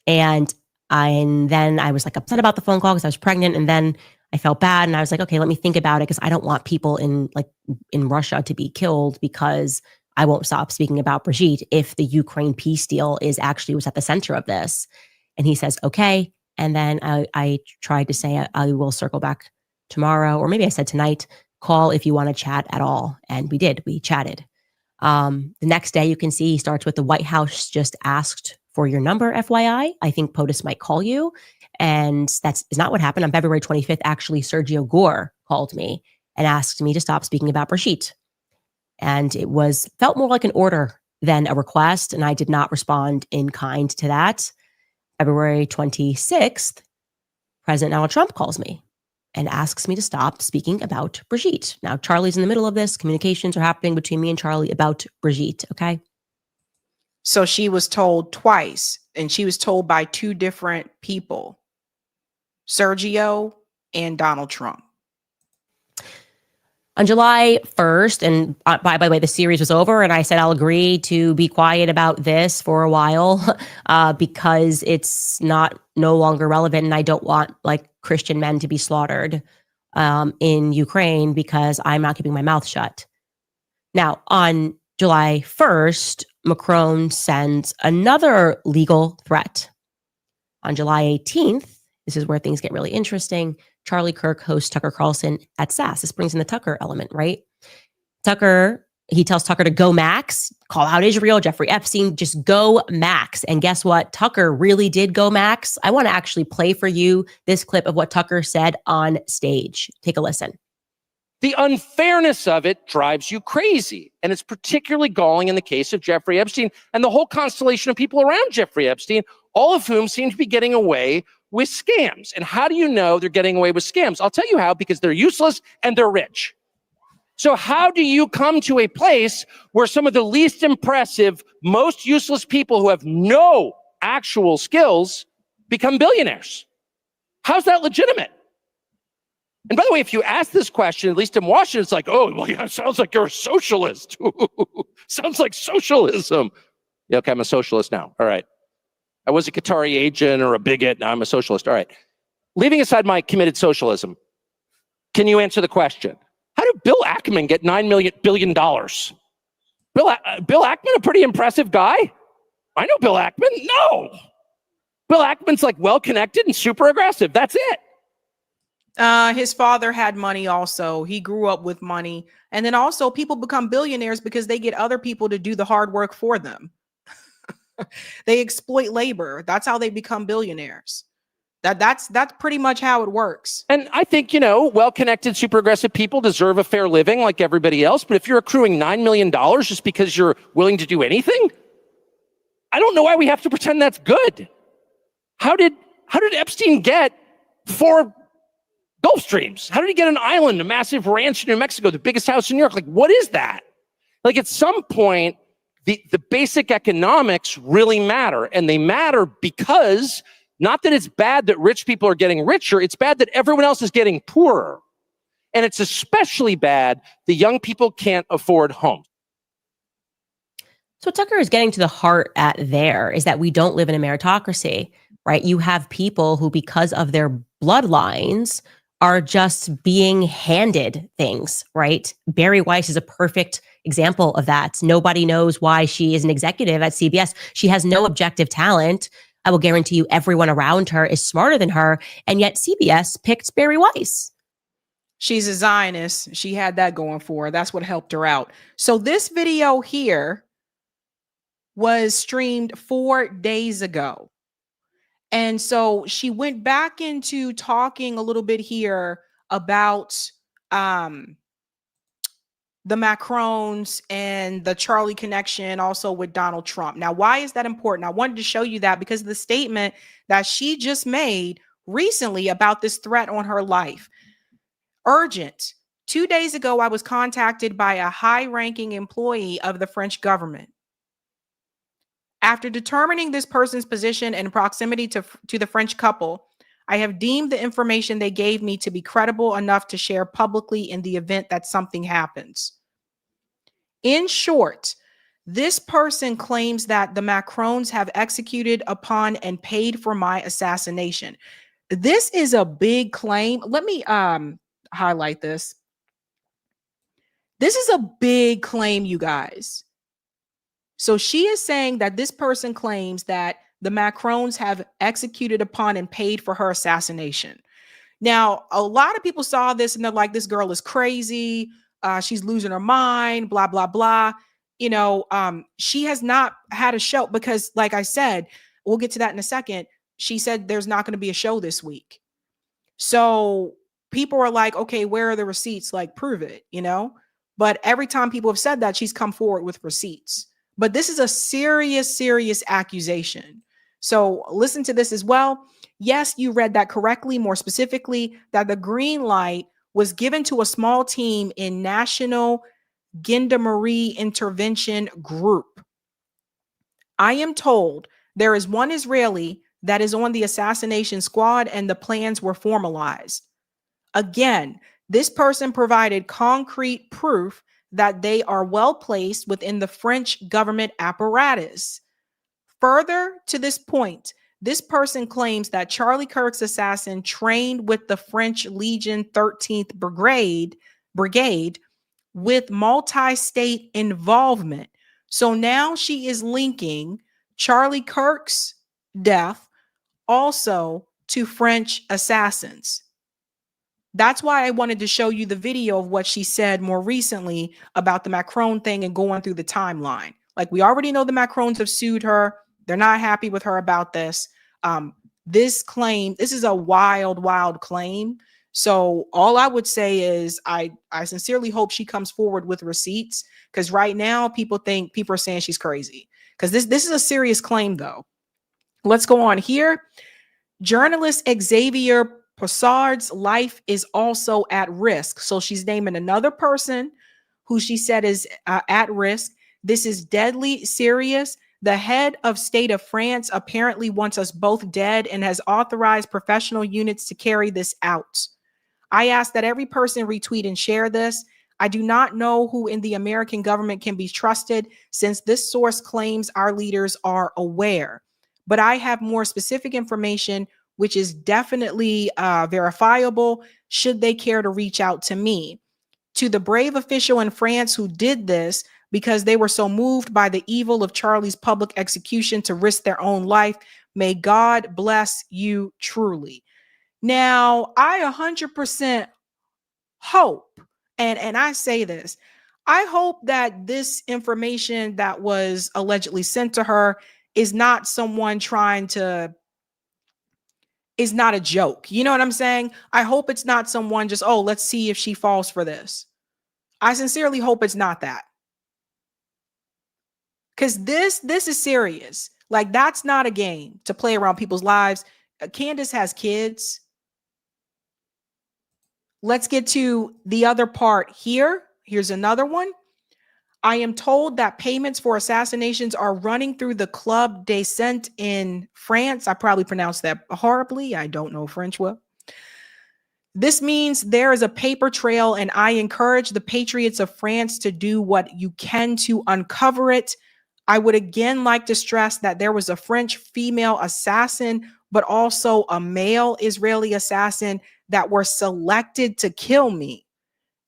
And then I was like upset about the phone call because I was pregnant. And then I felt bad and I was like, okay, let me think about it because I don't want people in Russia to be killed because I won't stop speaking about Brigitte if the Ukraine peace deal was at the center of this. And he says, okay. And then I tried to say I will circle back tomorrow, or maybe I said tonight, call if you want to chat at all. And we did. We chatted. The next day, you can see he starts with the White House just asked for your number, FYI. I think POTUS might call you. And that is not what happened. On February 25th, actually, Sergio Gore called me and asked me to stop speaking about Brigitte. And it felt more like an order than a request. And I did not respond in kind to that. February 26th, President Donald Trump calls me and asks me to stop speaking about Brigitte. Now, Charlie's in the middle of this. Communications are happening between me and Charlie about Brigitte, okay? So she was told twice, and she was told by two different people, Sergio and Donald Trump. On July 1st, and by the way, the series was over, and I said I'll agree to be quiet about this for a while because it's no longer relevant, and I don't want like Christian men to be slaughtered in Ukraine because I'm not keeping my mouth shut. Now, on July 1st, Macron sends another legal threat. On July 18th, this is where things get really interesting. Charlie Kirk hosts Tucker Carlson at SAS. This brings in the Tucker element, right? He tells Tucker to go max, call out Israel, Jeffrey Epstein, just go max. And guess what? Tucker really did go max. I want to actually play for you this clip of what Tucker said on stage. Take a listen. The unfairness of it drives you crazy. And it's particularly galling in the case of Jeffrey Epstein and the whole constellation of people around Jeffrey Epstein, all of whom seem to be getting away with scams. And how do you know they're getting away with scams? I'll tell you how, because they're useless and they're rich. So how do you come to a place where some of the least impressive, most useless people who have no actual skills become billionaires? How's that legitimate? And by the way, if you ask this question, at least in Washington, it's like, oh, well, yeah, it sounds like you're a socialist. Sounds like socialism. Yeah, okay, I'm a socialist now. All right. I was a Qatari agent or a bigot. Now I'm a socialist. All right. Leaving aside my committed socialism, can you answer the question? How did Bill Ackman get $9 billion? Bill Ackman, a pretty impressive guy? I know Bill Ackman. No. Bill Ackman's like well-connected and super aggressive. That's it. His father had money also. He grew up with money. And then also people become billionaires because they get other people to do the hard work for them. They exploit labor. That's how they become billionaires. That's pretty much how it works. And I think, well-connected, super aggressive people deserve a fair living like everybody else. But if you're accruing $9 million just because you're willing to do anything, I don't know why we have to pretend that's good. How did Epstein get 4 Gulf Streams? How did he get an island, a massive ranch in New Mexico, the biggest house in New York? Like, what is that? Like, at some point, the basic economics really matter. And they matter because not that it's bad that rich people are getting richer, it's bad that everyone else is getting poorer. And it's especially bad that young people can't afford homes. So Tucker is getting to the heart is that we don't live in a meritocracy, right? You have people who, because of their bloodlines, are just being handed things, right? Bari Weiss is a perfect example of that. Nobody knows why she is an executive at CBS. She has no objective talent. I will guarantee you everyone around her is smarter than her. And yet CBS picked Bari Weiss. She's a Zionist. She had that going for her. That's what helped her out. So this video here was streamed 4 days ago. And so she went back into talking a little bit here about the Macrons and the Charlie connection, also with Donald Trump. Now, why is that important? I wanted to show you that because of the statement that she just made recently about this threat on her life. Urgent. 2 days ago, I was contacted by a high-ranking employee of the French government. After determining this person's position and proximity to the French couple, I have deemed the information they gave me to be credible enough to share publicly in the event that something happens. In short, this person claims that the Macrons have executed upon and paid for my assassination. This is a big claim. Let me highlight this. This is a big claim, you guys. So she is saying that this person claims that the Macrons have executed upon and paid for her assassination. Now, a lot of people saw this and they're like, this girl is crazy. She's losing her mind, blah, blah, blah. She has not had a show because, like I said, we'll get to that in a second. She said there's not going to be a show this week. So people are like, okay, where are the receipts? Like, prove it, But every time people have said that, she's come forward with receipts. But this is a serious, serious accusation. So listen to this as well. Yes, you read that correctly. More specifically, that the green light was given to a small team in National Gendarmerie Intervention Group. I am told there is one Israeli that is on the assassination squad and the plans were formalized. Again, this person provided concrete proof that they are well placed within the French government apparatus. Further to this point, this person claims that Charlie Kirk's assassin trained with the French Legion 13th Brigade with multi-state involvement. So now she is linking Charlie Kirk's death also to French assassins. That's why I wanted to show you the video of what she said more recently about the Macron thing and going through the timeline. Like, we already know the Macrons have sued her. They're not happy with her about this. This is a wild, wild claim. So all I would say is I sincerely hope she comes forward with receipts, because right now people are saying she's crazy, because this is a serious claim though. Let's go on here. Journalist Xavier Possard's life is also at risk. So she's naming another person who she said is at risk. This is deadly serious. The head of state of France apparently wants us both dead and has authorized professional units to carry this out. I ask that every person retweet and share this. I do not know who in the American government can be trusted, since this source claims our leaders are aware. But I have more specific information, which is definitely verifiable, should they care to reach out to me. To the brave official in France who did this because they were so moved by the evil of Charlie's public execution to risk their own life, may God bless you truly. Now, I 100% hope, and I say this, I hope that this information that was allegedly sent to her is not someone is not a joke. You know what I'm saying? I hope it's not someone just, oh, let's see if she falls for this. I sincerely hope it's not that. Because this is serious. Like, that's not a game to play around people's lives. Candace has kids. Let's get to the other part here. Here's another one. I am told that payments for assassinations are running through the Club des Cent in France. I probably pronounced that horribly. I don't know French well. This means there is a paper trail, and I encourage the patriots of France to do what you can to uncover it. I would again like to stress that there was a French female assassin, but also a male Israeli assassin that were selected to kill me.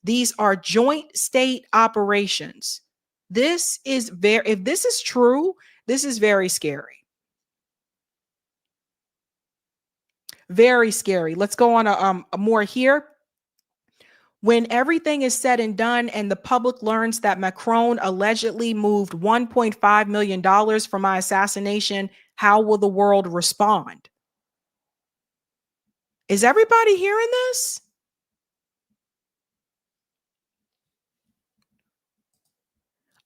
These are joint state operations. If this is true, this is very scary. Very scary. Let's go on a more here. When everything is said and done and the public learns that Macron allegedly moved $1.5 million for my assassination, how will the world respond? Is everybody hearing this?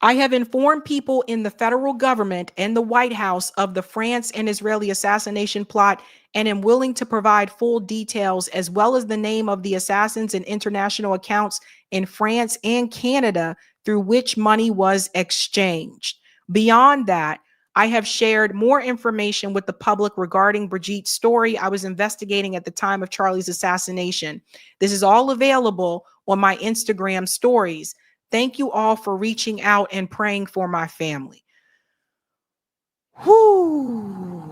I have informed people in the federal government and the White House of the France and Israeli assassination plot, and am willing to provide full details as well as the name of the assassins and international accounts in France and Canada through which money was exchanged. Beyond that, I have shared more information with the public regarding Brigitte's story I was investigating at the time of Charlie's assassination. This is all available on my Instagram stories. Thank you all for reaching out and praying for my family. Whew.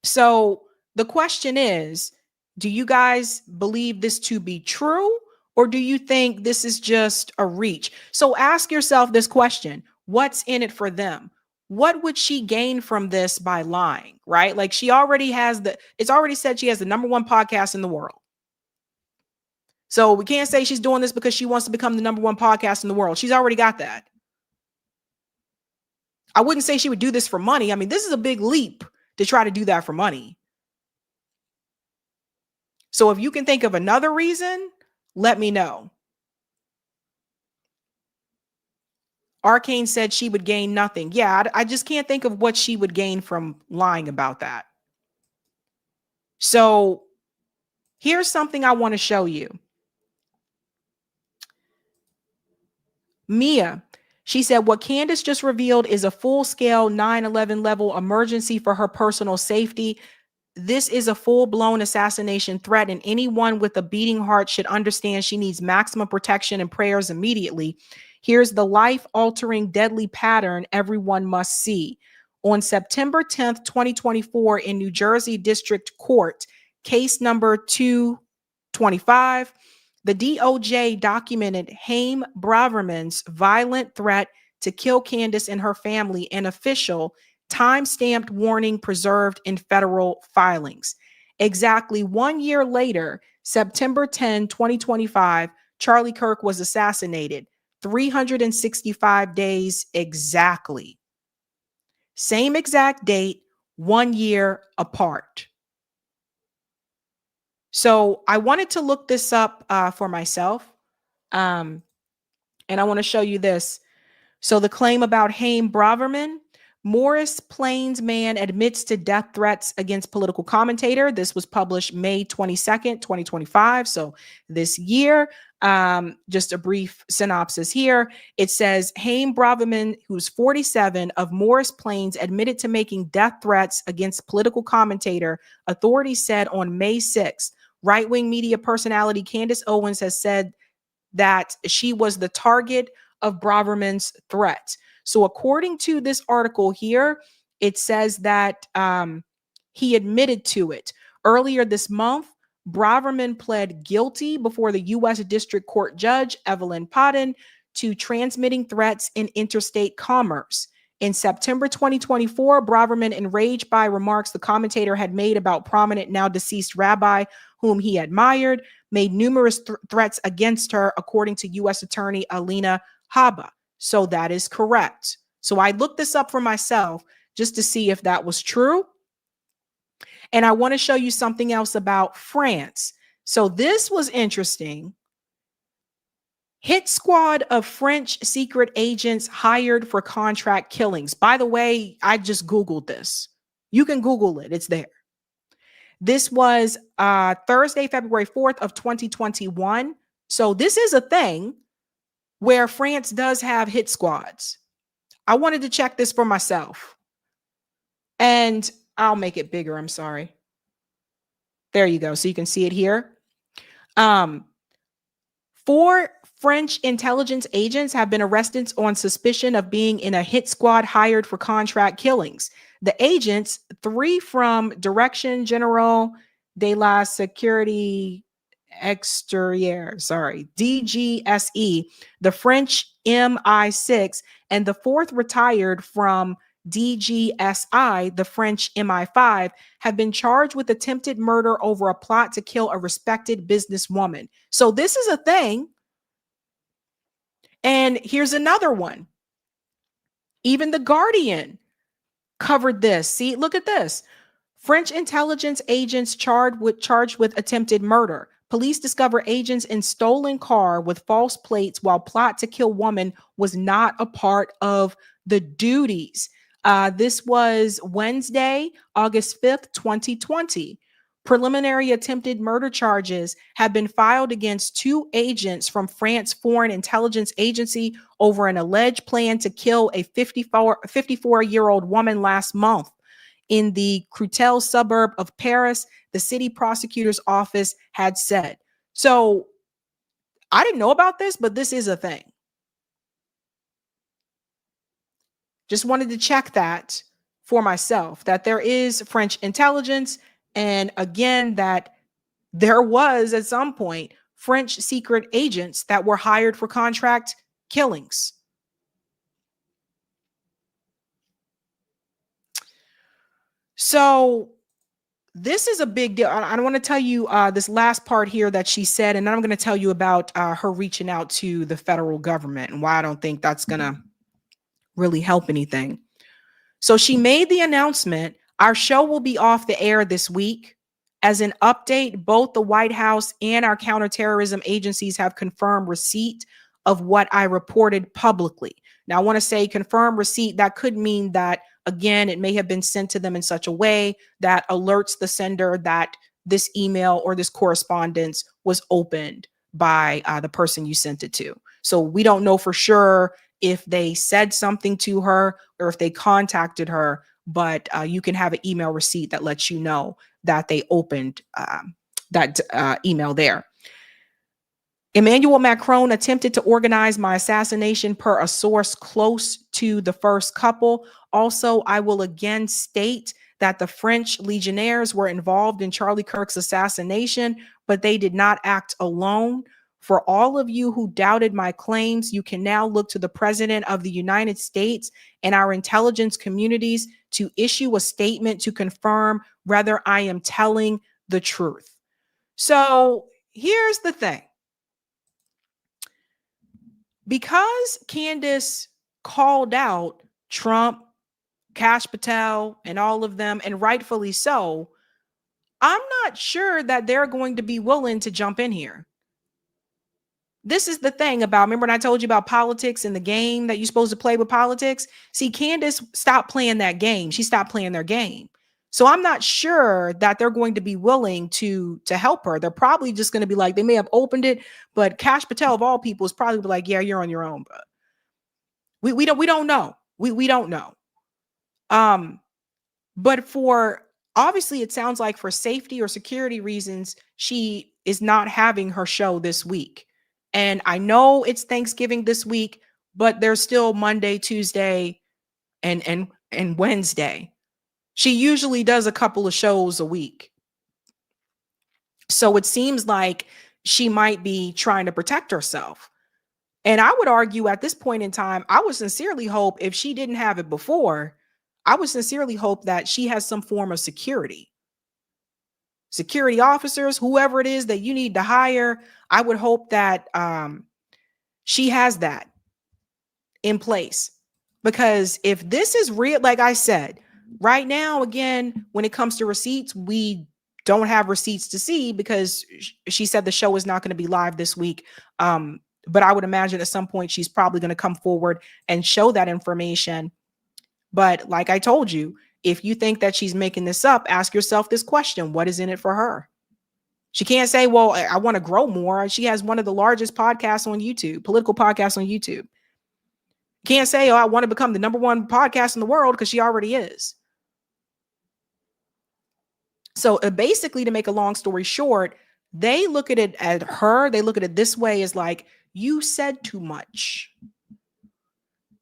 So the question is, do you guys believe this to be true, or do you think this is just a reach? So ask yourself this question: what's in it for them? what would she gain from this by lying, right? Like she already has it's already said she has the #1 podcast in the world. So we can't say she's doing this because she wants to become the #1 podcast in the world. She's already got that. I wouldn't say she would do this for money. I mean, this is a big leap to try to do that for money. So if you can think of another reason, let me know. Arcane said she would gain nothing. Yeah, I just can't think of what she would gain from lying about that. So here's something I want to show you. Mia, she said, what Candace just revealed is a full-scale 9/11 level emergency for her personal safety. This is a full-blown assassination threat, and anyone with a beating heart should understand she needs maximum protection and prayers immediately. Here's the life-altering deadly pattern everyone must see. On September 10th, 2024, in New Jersey District Court, case number 225, the DOJ documented Hakeem Braverman's violent threat to kill Candace and her family, an official time-stamped warning preserved in federal filings. Exactly 1 year later, September 10, 2025, Charlie Kirk was assassinated. 365 days exactly. Same exact date, 1 year apart. So I wanted to look this up for myself. And I want to show you this. So the claim about Hakeem Braverman, Morris Plains man admits to death threats against political commentator. This was published May 22nd, 2025. So this year, just a brief synopsis here. It says Hakeem Braverman, who's 47, of Morris Plains, admitted to making death threats against political commentator, authorities said on May 6th. Right-wing media personality Candace Owens has said that she was the target of Braverman's threat. So according to this article here, it says that he admitted to it. Earlier this month, Braverman pled guilty before the U.S. District Court Judge Evelyn Podden to transmitting threats in interstate commerce. In September 2024, Braverman, enraged by remarks the commentator had made about prominent now deceased rabbi whom he admired, made numerous threats against her, according to U.S. Attorney Alina Habba. So that is correct. So I looked this up for myself just to see if that was true. And I want to show you something else about France. So this was interesting. Hit squad of French secret agents hired for contract killings. By the way, I just Googled this. You can Google it. It's there. This was Thursday, February 4th of 2021. So this is a thing where France does have hit squads. I wanted to check this for myself. And I'll make it bigger. I'm sorry. There you go. So you can see it here. 4 French intelligence agents have been arrested on suspicion of being in a hit squad hired for contract killings. The agents, 3 from Direction General de la Sécurité Extérieure, DGSE, the French MI6, and the 4th retired from DGSI, the French MI5, have been charged with attempted murder over a plot to kill a respected businesswoman. So this is a thing. And here's another one. Even The Guardian covered this. See, look at this. French intelligence agents charged with attempted murder. Police discover agents in stolen car with false plates while plot to kill woman was not a part of the duties. This was Wednesday, August 5th, 2020. Preliminary attempted murder charges have been filed against 2 agents from France Foreign Intelligence Agency over an alleged plan to kill a 54-year-old woman last month in the Créteil suburb of Paris, the city prosecutor's office had said. So I didn't know about this, but this is a thing. Just wanted to check that for myself, that there is French intelligence. And again, that there was at some point French secret agents that were hired for contract killings. So this is a big deal. I want to tell you this last part here that she said, and then I'm going to tell you about her reaching out to the federal government and why I don't think that's going to really help anything. So she made the announcement, our show will be off the air this week. As an update, both the White House and our counterterrorism agencies have confirmed receipt of what I reported publicly. Now, I want to say confirmed receipt. That could mean that, again, it may have been sent to them in such a way that alerts the sender that this email or this correspondence was opened by the person you sent it to. So we don't know for sure if they said something to her or if they contacted her, but you can have an email receipt that lets you know that they opened that email there. Emmanuel Macron attempted to organize my assassination per a source close to the first couple. Also, I will again state that the French legionnaires were involved in Charlie Kirk's assassination, but they did not act alone. For all of you who doubted my claims, you can now look to the President of the United States and our intelligence communities to issue a statement to confirm whether I am telling the truth. So here's the thing. Because Candace called out Trump, Kash Patel, and all of them, and rightfully so, I'm not sure that they're going to be willing to jump in here. This is the thing about, remember when I told you about politics and the game that you're supposed to play with politics? See, Candace stopped playing that game. She stopped playing their game. So I'm not sure that they're going to be willing to help her. They're probably just going to be like, they may have opened it, but Kash Patel of all people is probably like, yeah, you're on your own, bro. We don't know. We don't know. But for obviously it sounds like for safety or security reasons, she is not having her show this week. And I know it's Thanksgiving this week, but there's still Monday, Tuesday, and Wednesday. She usually does a couple of shows a week. So it seems like she might be trying to protect herself. And I would argue at this point in time, I would sincerely hope if she didn't have it before, I would sincerely hope that she has some form of security. Security officers, whoever it is that you need to hire, I would hope that she has that in place. Because if this is real, like I said, right now, again, when it comes to receipts, we don't have receipts to see because she said the show is not going to be live this week. But I would imagine at some point she's probably going to come forward and show that information. But like I told you, if you think that she's making this up, ask yourself this question: what is in it for her? She can't say, well, I want to grow more. She has one of the largest podcasts on YouTube, political podcasts on YouTube. Can't say, oh, I want to become the #1 podcast in the world, because she already is. So basically, to make a long story short, they look at it at her. They look at it this way, as like, you said too much.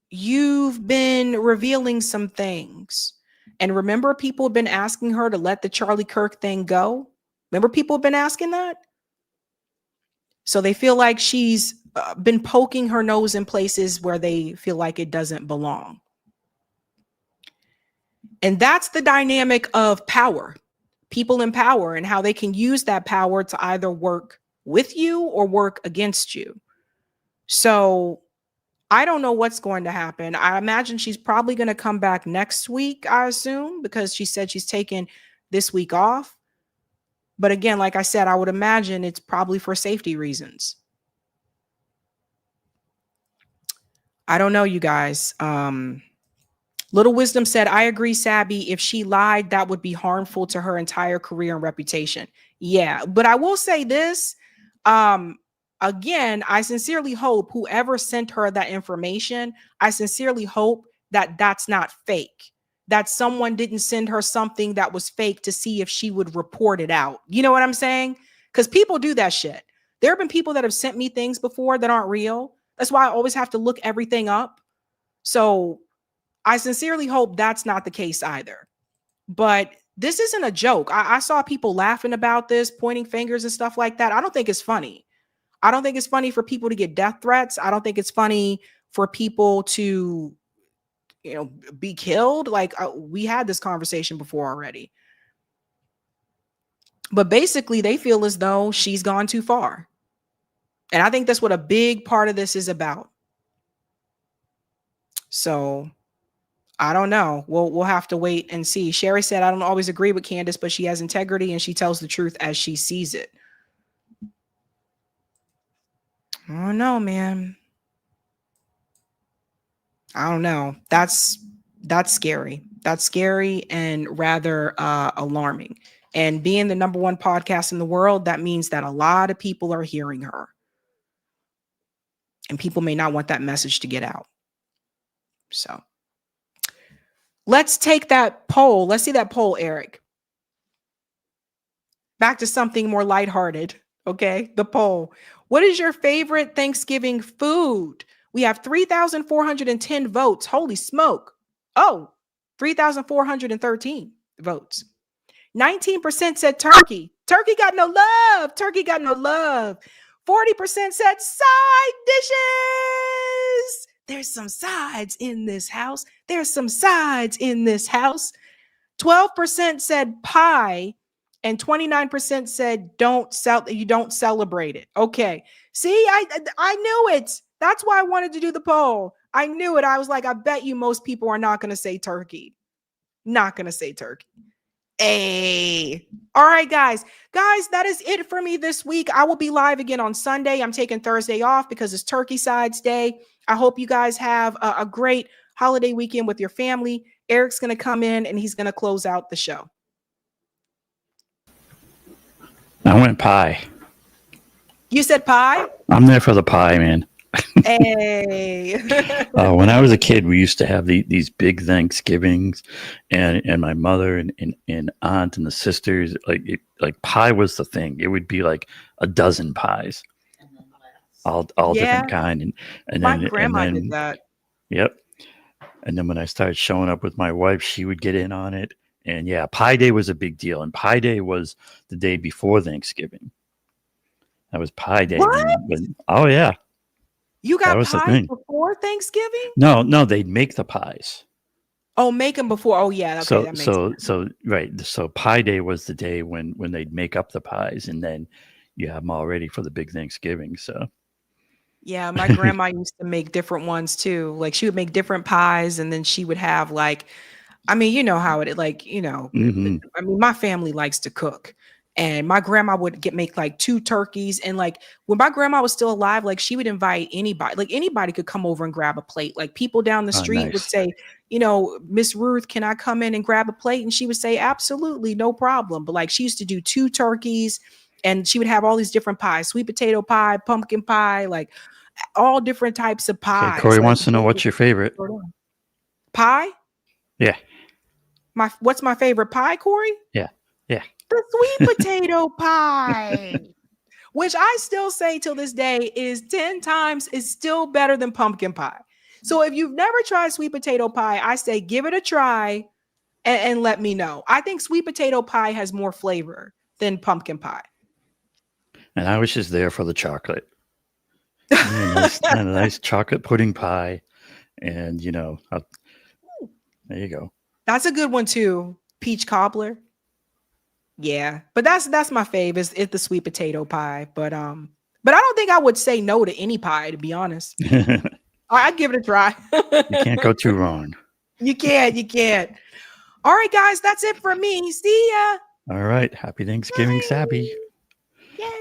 You've been revealing some things. And remember, people have been asking her to let the Charlie Kirk thing go. Remember, people have been asking that. So they feel like she's been poking her nose in places where they feel like it doesn't belong. And that's the dynamic of power, people in power, and how they can use that power to either work with you or work against you. So I don't know what's going to happen. I imagine she's probably going to come back next week, I assume, because she said she's taking this week off. But again, like I said, I would imagine it's probably for safety reasons. I don't know, you guys. Little Wisdom said, I agree, Sabby. If she lied, that would be harmful to her entire career and reputation. Yeah, but I will say this. Again, I sincerely hope whoever sent her that information, I sincerely hope that that's not fake, that someone didn't send her something that was fake to see if she would report it out. You know what I'm saying? Because people do that shit. There have been people that have sent me things before that aren't real. That's why I always have to look everything up. So I sincerely hope that's not the case either. But this isn't a joke. I saw people laughing about this, pointing fingers and stuff like that. I don't think it's funny. I don't think it's funny for people to get death threats. I don't think it's funny for people to, be killed? Like we had this conversation before already. But basically, they feel as though she's gone too far. And I think that's what a big part of this is about. So I don't know. We'll have to wait and see. Sherry said, I don't always agree with Candace, but she has integrity and she tells the truth as she sees it. I don't know, man. I don't know. That's scary. That's scary and rather alarming. And being the number one podcast in the world, that means that a lot of people are hearing her. And people may not want that message to get out. So let's take that poll. Let's see that poll, Eric. Back to something more lighthearted. Okay. The poll. What is your favorite Thanksgiving food? We have 3,410 votes. Holy smoke. Oh, 3,413 votes. 19% said turkey. Turkey got no love. Turkey got no love. 40% said side dishes. There's some sides in this house. There's some sides in this house. 12% said pie. And 29% said you don't celebrate it. Okay. See, I knew it. That's why I wanted to do the poll. I knew it. I was like, I bet you most people are not going to say turkey. Not going to say turkey. Hey. All right, guys. Guys, that is it for me this week. I will be live again on Sunday. I'm taking Thursday off because it's Turkey Sides Day. I hope you guys have a great holiday weekend with your family. Eric's going to come in and he's going to close out the show. I went pie. You said pie? I'm there for the pie, man. Hey. When I was a kid, we used to have these big Thanksgivings, and my mother and aunt and the sisters, like pie was the thing. It would be like a dozen pies, all different kind. And my then grandma did that. Yep. And then when I started showing up with my wife, she would get in on it. And yeah, Pie Day was a big deal. And Pie Day was the day before Thanksgiving. That was Pie Day. What? Oh, yeah. You got pies before Thanksgiving? No, they'd make the pies. Oh, make them before. Oh, yeah. Okay, that makes sense. Right. So Pie Day was the day when they'd make up the pies. And then you have them all ready for the big Thanksgiving. So. Yeah, my grandma used to make different ones too. Like she would make different pies and then she would have like, I mean, you know how it like, I mean, my family likes to cook and my grandma would make like 2 turkeys. And like when my grandma was still alive, like she would invite anybody, like anybody could come over and grab a plate. Like people down the street would say, Miss Ruth, can I come in and grab a plate? And she would say, absolutely, no problem. But like she used to do 2 turkeys and she would have all these different pies, sweet potato pie, pumpkin pie, like all different types of pies. Okay, Corey like, wants to know what's your favorite pie. Yeah. What's my favorite pie, Corey? Yeah. The sweet potato pie, which I still say till this day is 10 times is still better than pumpkin pie. So if you've never tried sweet potato pie, I say give it a try and let me know. I think sweet potato pie has more flavor than pumpkin pie. And I was just there for the chocolate. A nice chocolate pudding pie. And, there you go. That's a good one too. Peach cobbler. Yeah, but that's my fave is the sweet potato pie. But I don't think I would say no to any pie, to be honest. I'd give it a try. You can't go too wrong. You can't. All right, guys, that's it for me. See ya. All right. Happy Thanksgiving, Sabby. Yay.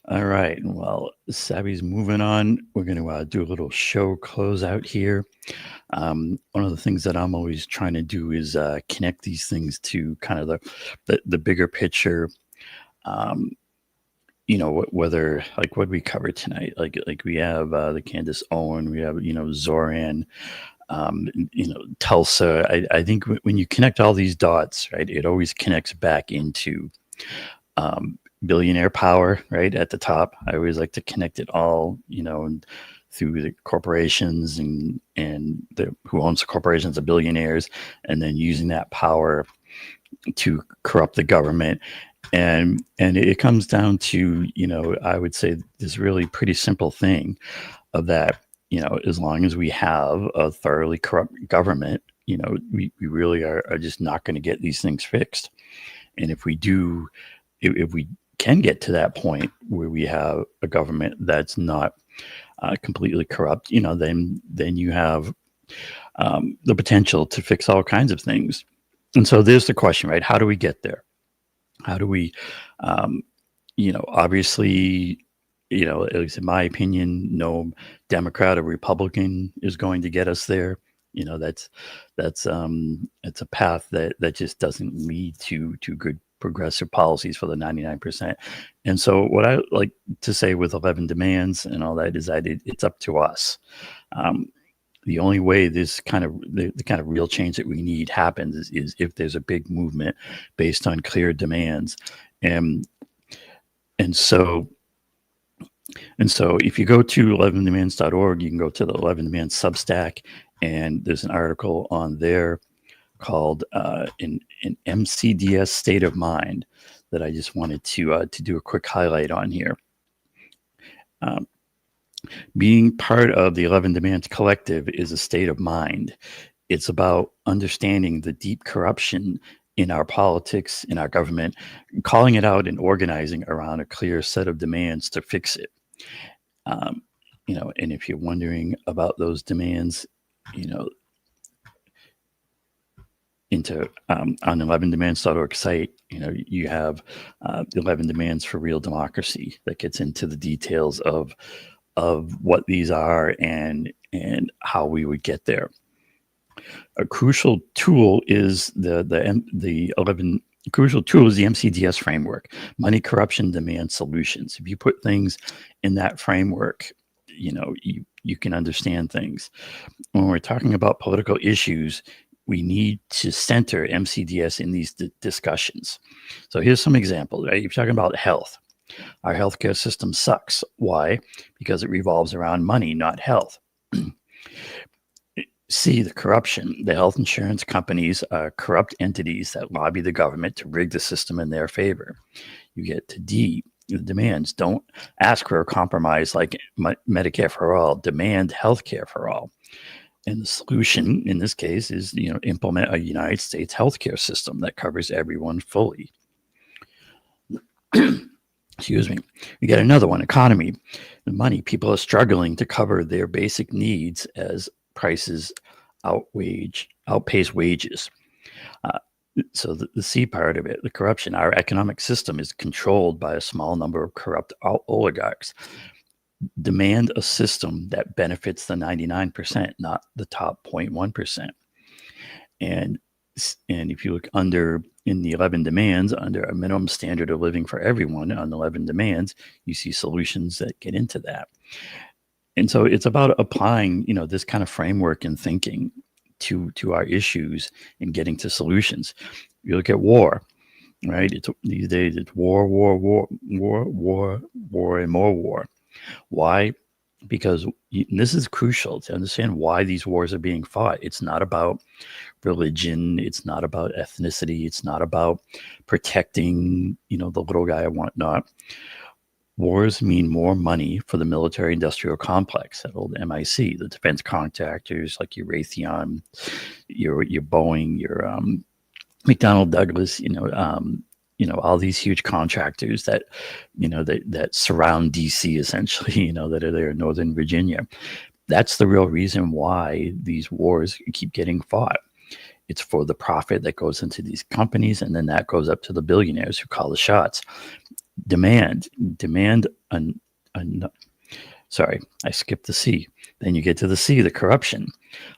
All right. Well, Sabby's moving on. We're going to do a little show closeout here. One of the things that I'm always trying to do is connect these things to kind of the bigger picture. Whether like what we covered tonight, like we have the Candace Owens, we have Zohran, Tulsa. I think when you connect all these dots, right, it always connects back into billionaire power, right at the top. I always like to connect it all, through the corporations and who owns the corporations, the billionaires, and then using that power to corrupt the government. And it comes down to, I would say this really pretty simple thing of that, as long as we have a thoroughly corrupt government, we really are just not going to get these things fixed. And if we do, if we can get to that point where we have a government that's not completely corrupt, then you have the potential to fix all kinds of things. And so there's the question, right? How do we get there? How do we, obviously, at least in my opinion, no Democrat or Republican is going to get us there. That's it's a path that just doesn't lead to good progressive policies for the 99%. And so what I like to say with 11 demands and all that is that it's up to us. The only way this kind of the kind of real change that we need happens is if there's a big movement based on clear demands. And so if you go to 11demands.org, you can go to the 11 Demands Substack, and there's an article on there called an MCDS State of Mind that I just wanted to do a quick highlight on here. Being part of the 11 Demands Collective is a state of mind. It's about understanding the deep corruption in our politics, in our government, calling it out and organizing around a clear set of demands to fix it. And if you're wondering about those demands, into on 11demands.org site, you have the 11 Demands for Real Democracy that gets into the details of what these are and how we would get there. A crucial tool is the MCDS framework, Money Corruption Demand Solutions. If you put things in that framework, you can understand things. When we're talking about political issues, we need to center MCDS in these discussions. So here's some examples, right? You're talking about health. Our healthcare system sucks. Why? Because it revolves around money, not health. C, the corruption. The health insurance companies are corrupt entities that lobby the government to rig the system in their favor. You get to D, the demands. Don't ask for a compromise like Medicare for all. Demand healthcare for all. And the solution in this case is, implement a United States healthcare system that covers everyone fully. Excuse me. We get another one, economy. The money. People are struggling to cover their basic needs as prices outpace wages. So the C part of it, the corruption. Our economic system is controlled by a small number of corrupt oligarchs. Demand a system that benefits the 99%, not the top 0.1%. And if you look in the 11 demands, under a minimum standard of living for everyone on 11 demands, you see solutions that get into that. And so it's about applying, this kind of framework and thinking to our issues and getting to solutions. You look at war, right? These days it's war, and more war. Why? Because this is crucial to understand why these wars are being fought. It's not about religion. It's not about ethnicity. It's not about protecting, the little guy and whatnot. Wars mean more money for the military-industrial complex, that old MIC, the defense contractors like your Raytheon, your Boeing, your McDonnell Douglas, all these huge contractors that, that surround DC essentially, that are there in Northern Virginia. That's the real reason why these wars keep getting fought. It's for the profit that goes into these companies, and then that goes up to the billionaires who call the shots. Demand. Sorry, I skipped the C. Then you get to the C, the corruption.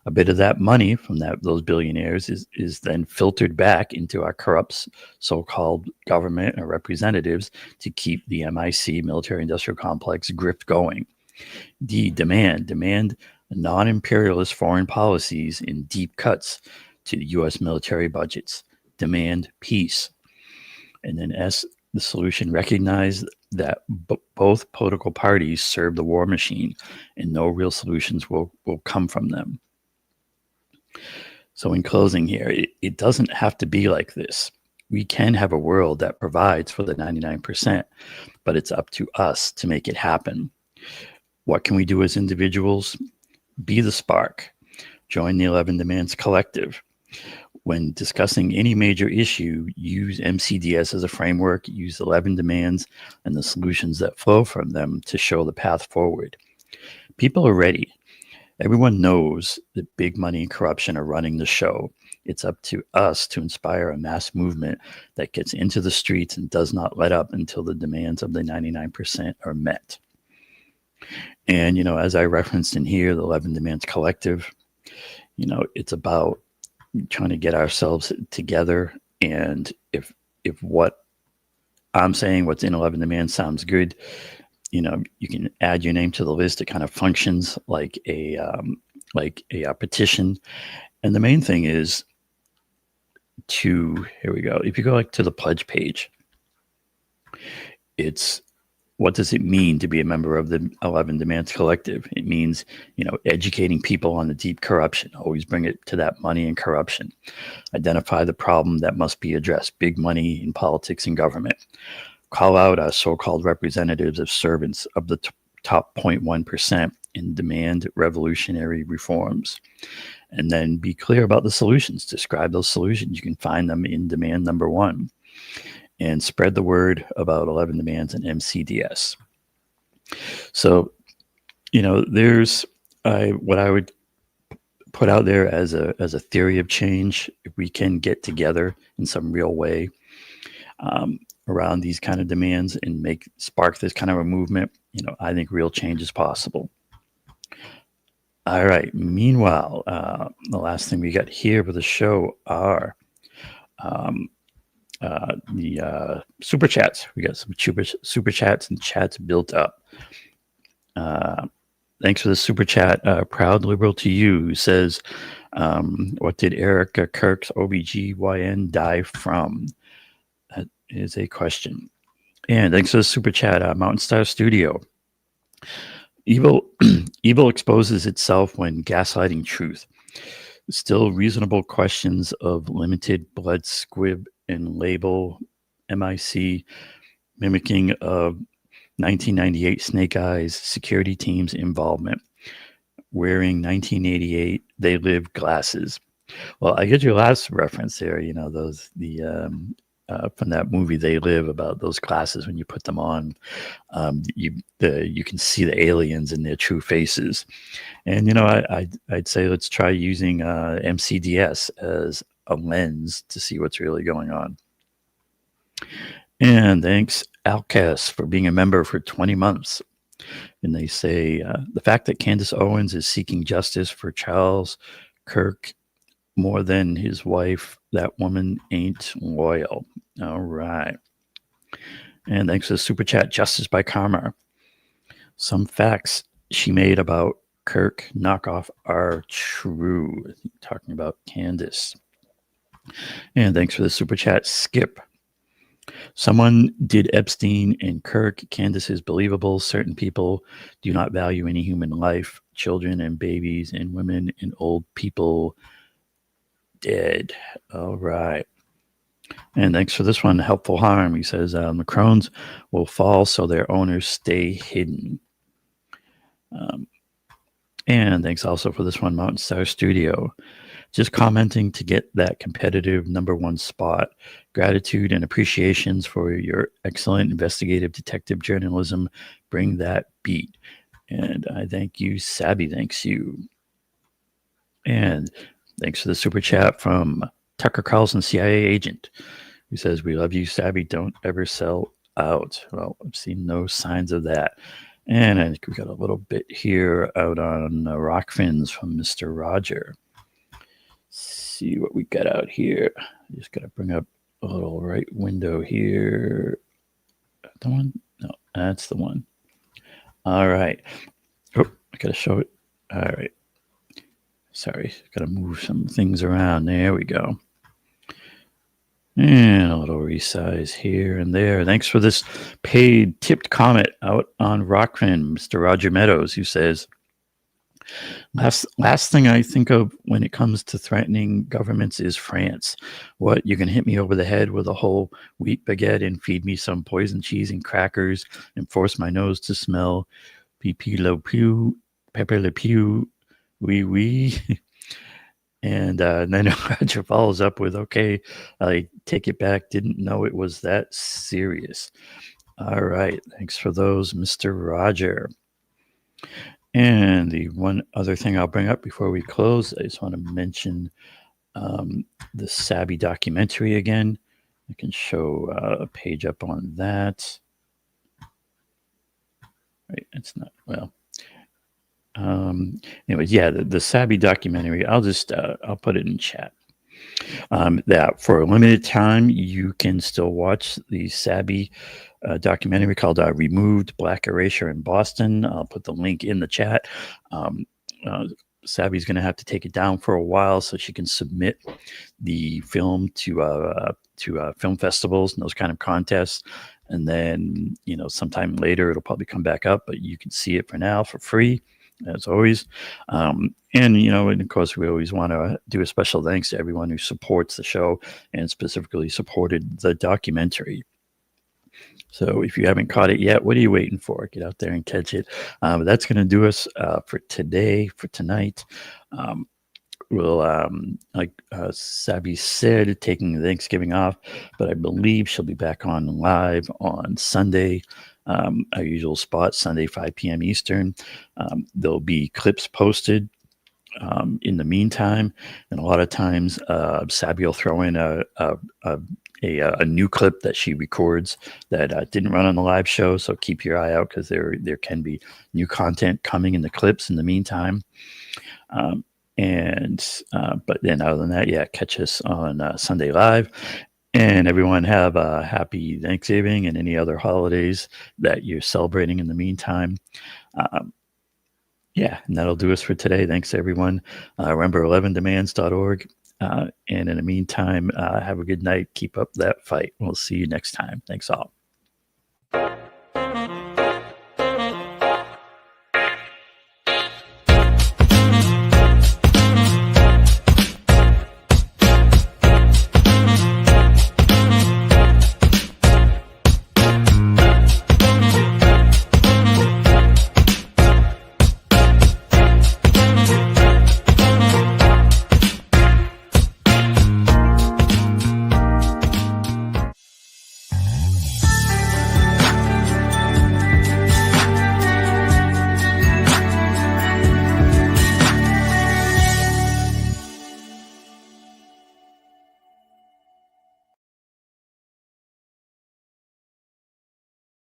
A bit of that money from those billionaires is then filtered back into our corrupt so-called government or representatives to keep the MIC, military-industrial complex, grift going. D, demand non-imperialist foreign policies and deep cuts to the U.S. military budgets. Demand peace. And then S, the solution, recognize that both political parties serve the war machine and no real solutions will come from them. So in closing here, it doesn't have to be like this. We can have a world that provides for the 99%, but it's up to us to make it happen. What can we do as individuals? Be the spark. Join the 11 Demands Collective. When discussing any major issue, use MCDS as a framework, use 11 demands and the solutions that flow from them to show the path forward. People are ready. Everyone knows that big money and corruption are running the show. It's up to us to inspire a mass movement that gets into the streets and does not let up until the demands of the 99% are met. And, as I referenced in here, the 11 Demands Collective, it's about trying to get ourselves together. And if what I'm saying, what's in 11 Demands sounds good, you can add your name to the list. It kind of functions like a petition. And the main thing is here we go. If you go to the pledge page, it's what does it mean to be a member of the 11 Demands Collective? It means, educating people on the deep corruption. Always bring it to that money and corruption. Identify the problem that must be addressed. Big money in politics and government. Call out our so-called representatives of servants of the top 0.1% and demand revolutionary reforms. And then be clear about the solutions. Describe those solutions. You can find them in demand number 1. And spread the word about 11 Demands and MCDS. So, there's what I would put out there as a theory of change. If we can get together in some real way around these kind of demands and spark this kind of a movement, I think real change is possible. All right. Meanwhile, the last thing we got here for the show are the super chats. We got some super chats and chats built up. Thanks for the super chat. Proud liberal to you, who says, what did Erica Kirk's OBGYN die from? That is a question. And thanks for the super chat. Mountain Star Studio. Evil exposes itself when gaslighting truth. Still reasonable questions of limited blood squib and label MIC mimicking of 1998 Snake Eyes security team's involvement. Wearing 1988 They Live glasses. Well, I get your last reference there. From that movie They Live, about those glasses when you put them on, you can see the aliens in their true faces. And I'd say let's try using MCDS as a lens to see what's really going on. And thanks Alcast for being a member for 20 months. And they say the fact that Candace Owens is seeking justice for Charles Kirk more than his wife, that woman ain't loyal. All right. And thanks for the super chat, Justice by Karma. Some facts she made about Kirk knockoff are true. Talking about Candace. And thanks for the super chat, Skip. Someone did Epstein and Kirk. Candace is believable. Certain people do not value any human life. Children and babies and women and old people dead. All right. And thanks for this one, Helpful Harm. He says, the crones will fall so their owners stay hidden. And thanks also for this one, Mountain Star Studio. Just commenting to get that competitive #1 spot. Gratitude and appreciations for your excellent investigative detective journalism. Bring that beat. And I thank you. Sabby thanks you. And thanks for the super chat from Tucker Carlson, CIA agent, who says, we love you, Sabby. Don't ever sell out. Well, I've seen no signs of that. And I think we got a little bit here out on Rock Fins from Mr. Roger. See what we got out here. Just got to bring up a little right window here. The one? No, that's the one. All right. Oh, I got to show it. All right. Sorry, got to move some things around. There we go. And a little resize here and there. Thanks for this paid tipped comment out on Rockfin, Mr. Roger Meadows, who says, last thing I think of when it comes to threatening governments is France. What, you can hit me over the head with a whole wheat baguette and feed me some poison cheese and crackers and force my nose to smell Pipi Le Pew, Pepe Le Pew, we. And then Roger follows up with, okay, I take it back. Didn't know it was that serious. All right. Thanks for those, Mr. Roger. And the one other thing I'll bring up before we close, I just want to mention the Sabby documentary again. I can show a page up on that. Right. It's not, well. Anyways, yeah, the Sabby documentary, I'll put it in chat. That for a limited time, you can still watch the Sabby documentary called Removed Black Erasure in Boston. I'll put the link in the chat. Sabby's going to have to take it down for a while so she can submit the film to film festivals and those kind of contests. And then, sometime later, it'll probably come back up, but you can see it for now for free, as always. And of course, we always want to do a special thanks to everyone who supports the show and specifically supported the documentary. So if you haven't caught it yet, what are you waiting for? Get out there and catch it. But that's going to do us for tonight. We'll, like Sabby said, taking Thanksgiving off, but I believe she'll be back on live on Sunday. Our usual spot, Sunday, 5 p.m. Eastern. There'll be clips posted in the meantime, and a lot of times Sabby will throw in a new clip that she records that didn't run on the live show. So keep your eye out because there can be new content coming in the clips in the meantime. But then other than that, yeah, catch us on Sunday Live. And everyone have a happy Thanksgiving and any other holidays that you're celebrating in the meantime. Yeah, and that'll do us for today. Thanks, everyone. Remember 11demands.org. And in the meantime, have a good night. Keep up that fight. We'll see you next time. Thanks all.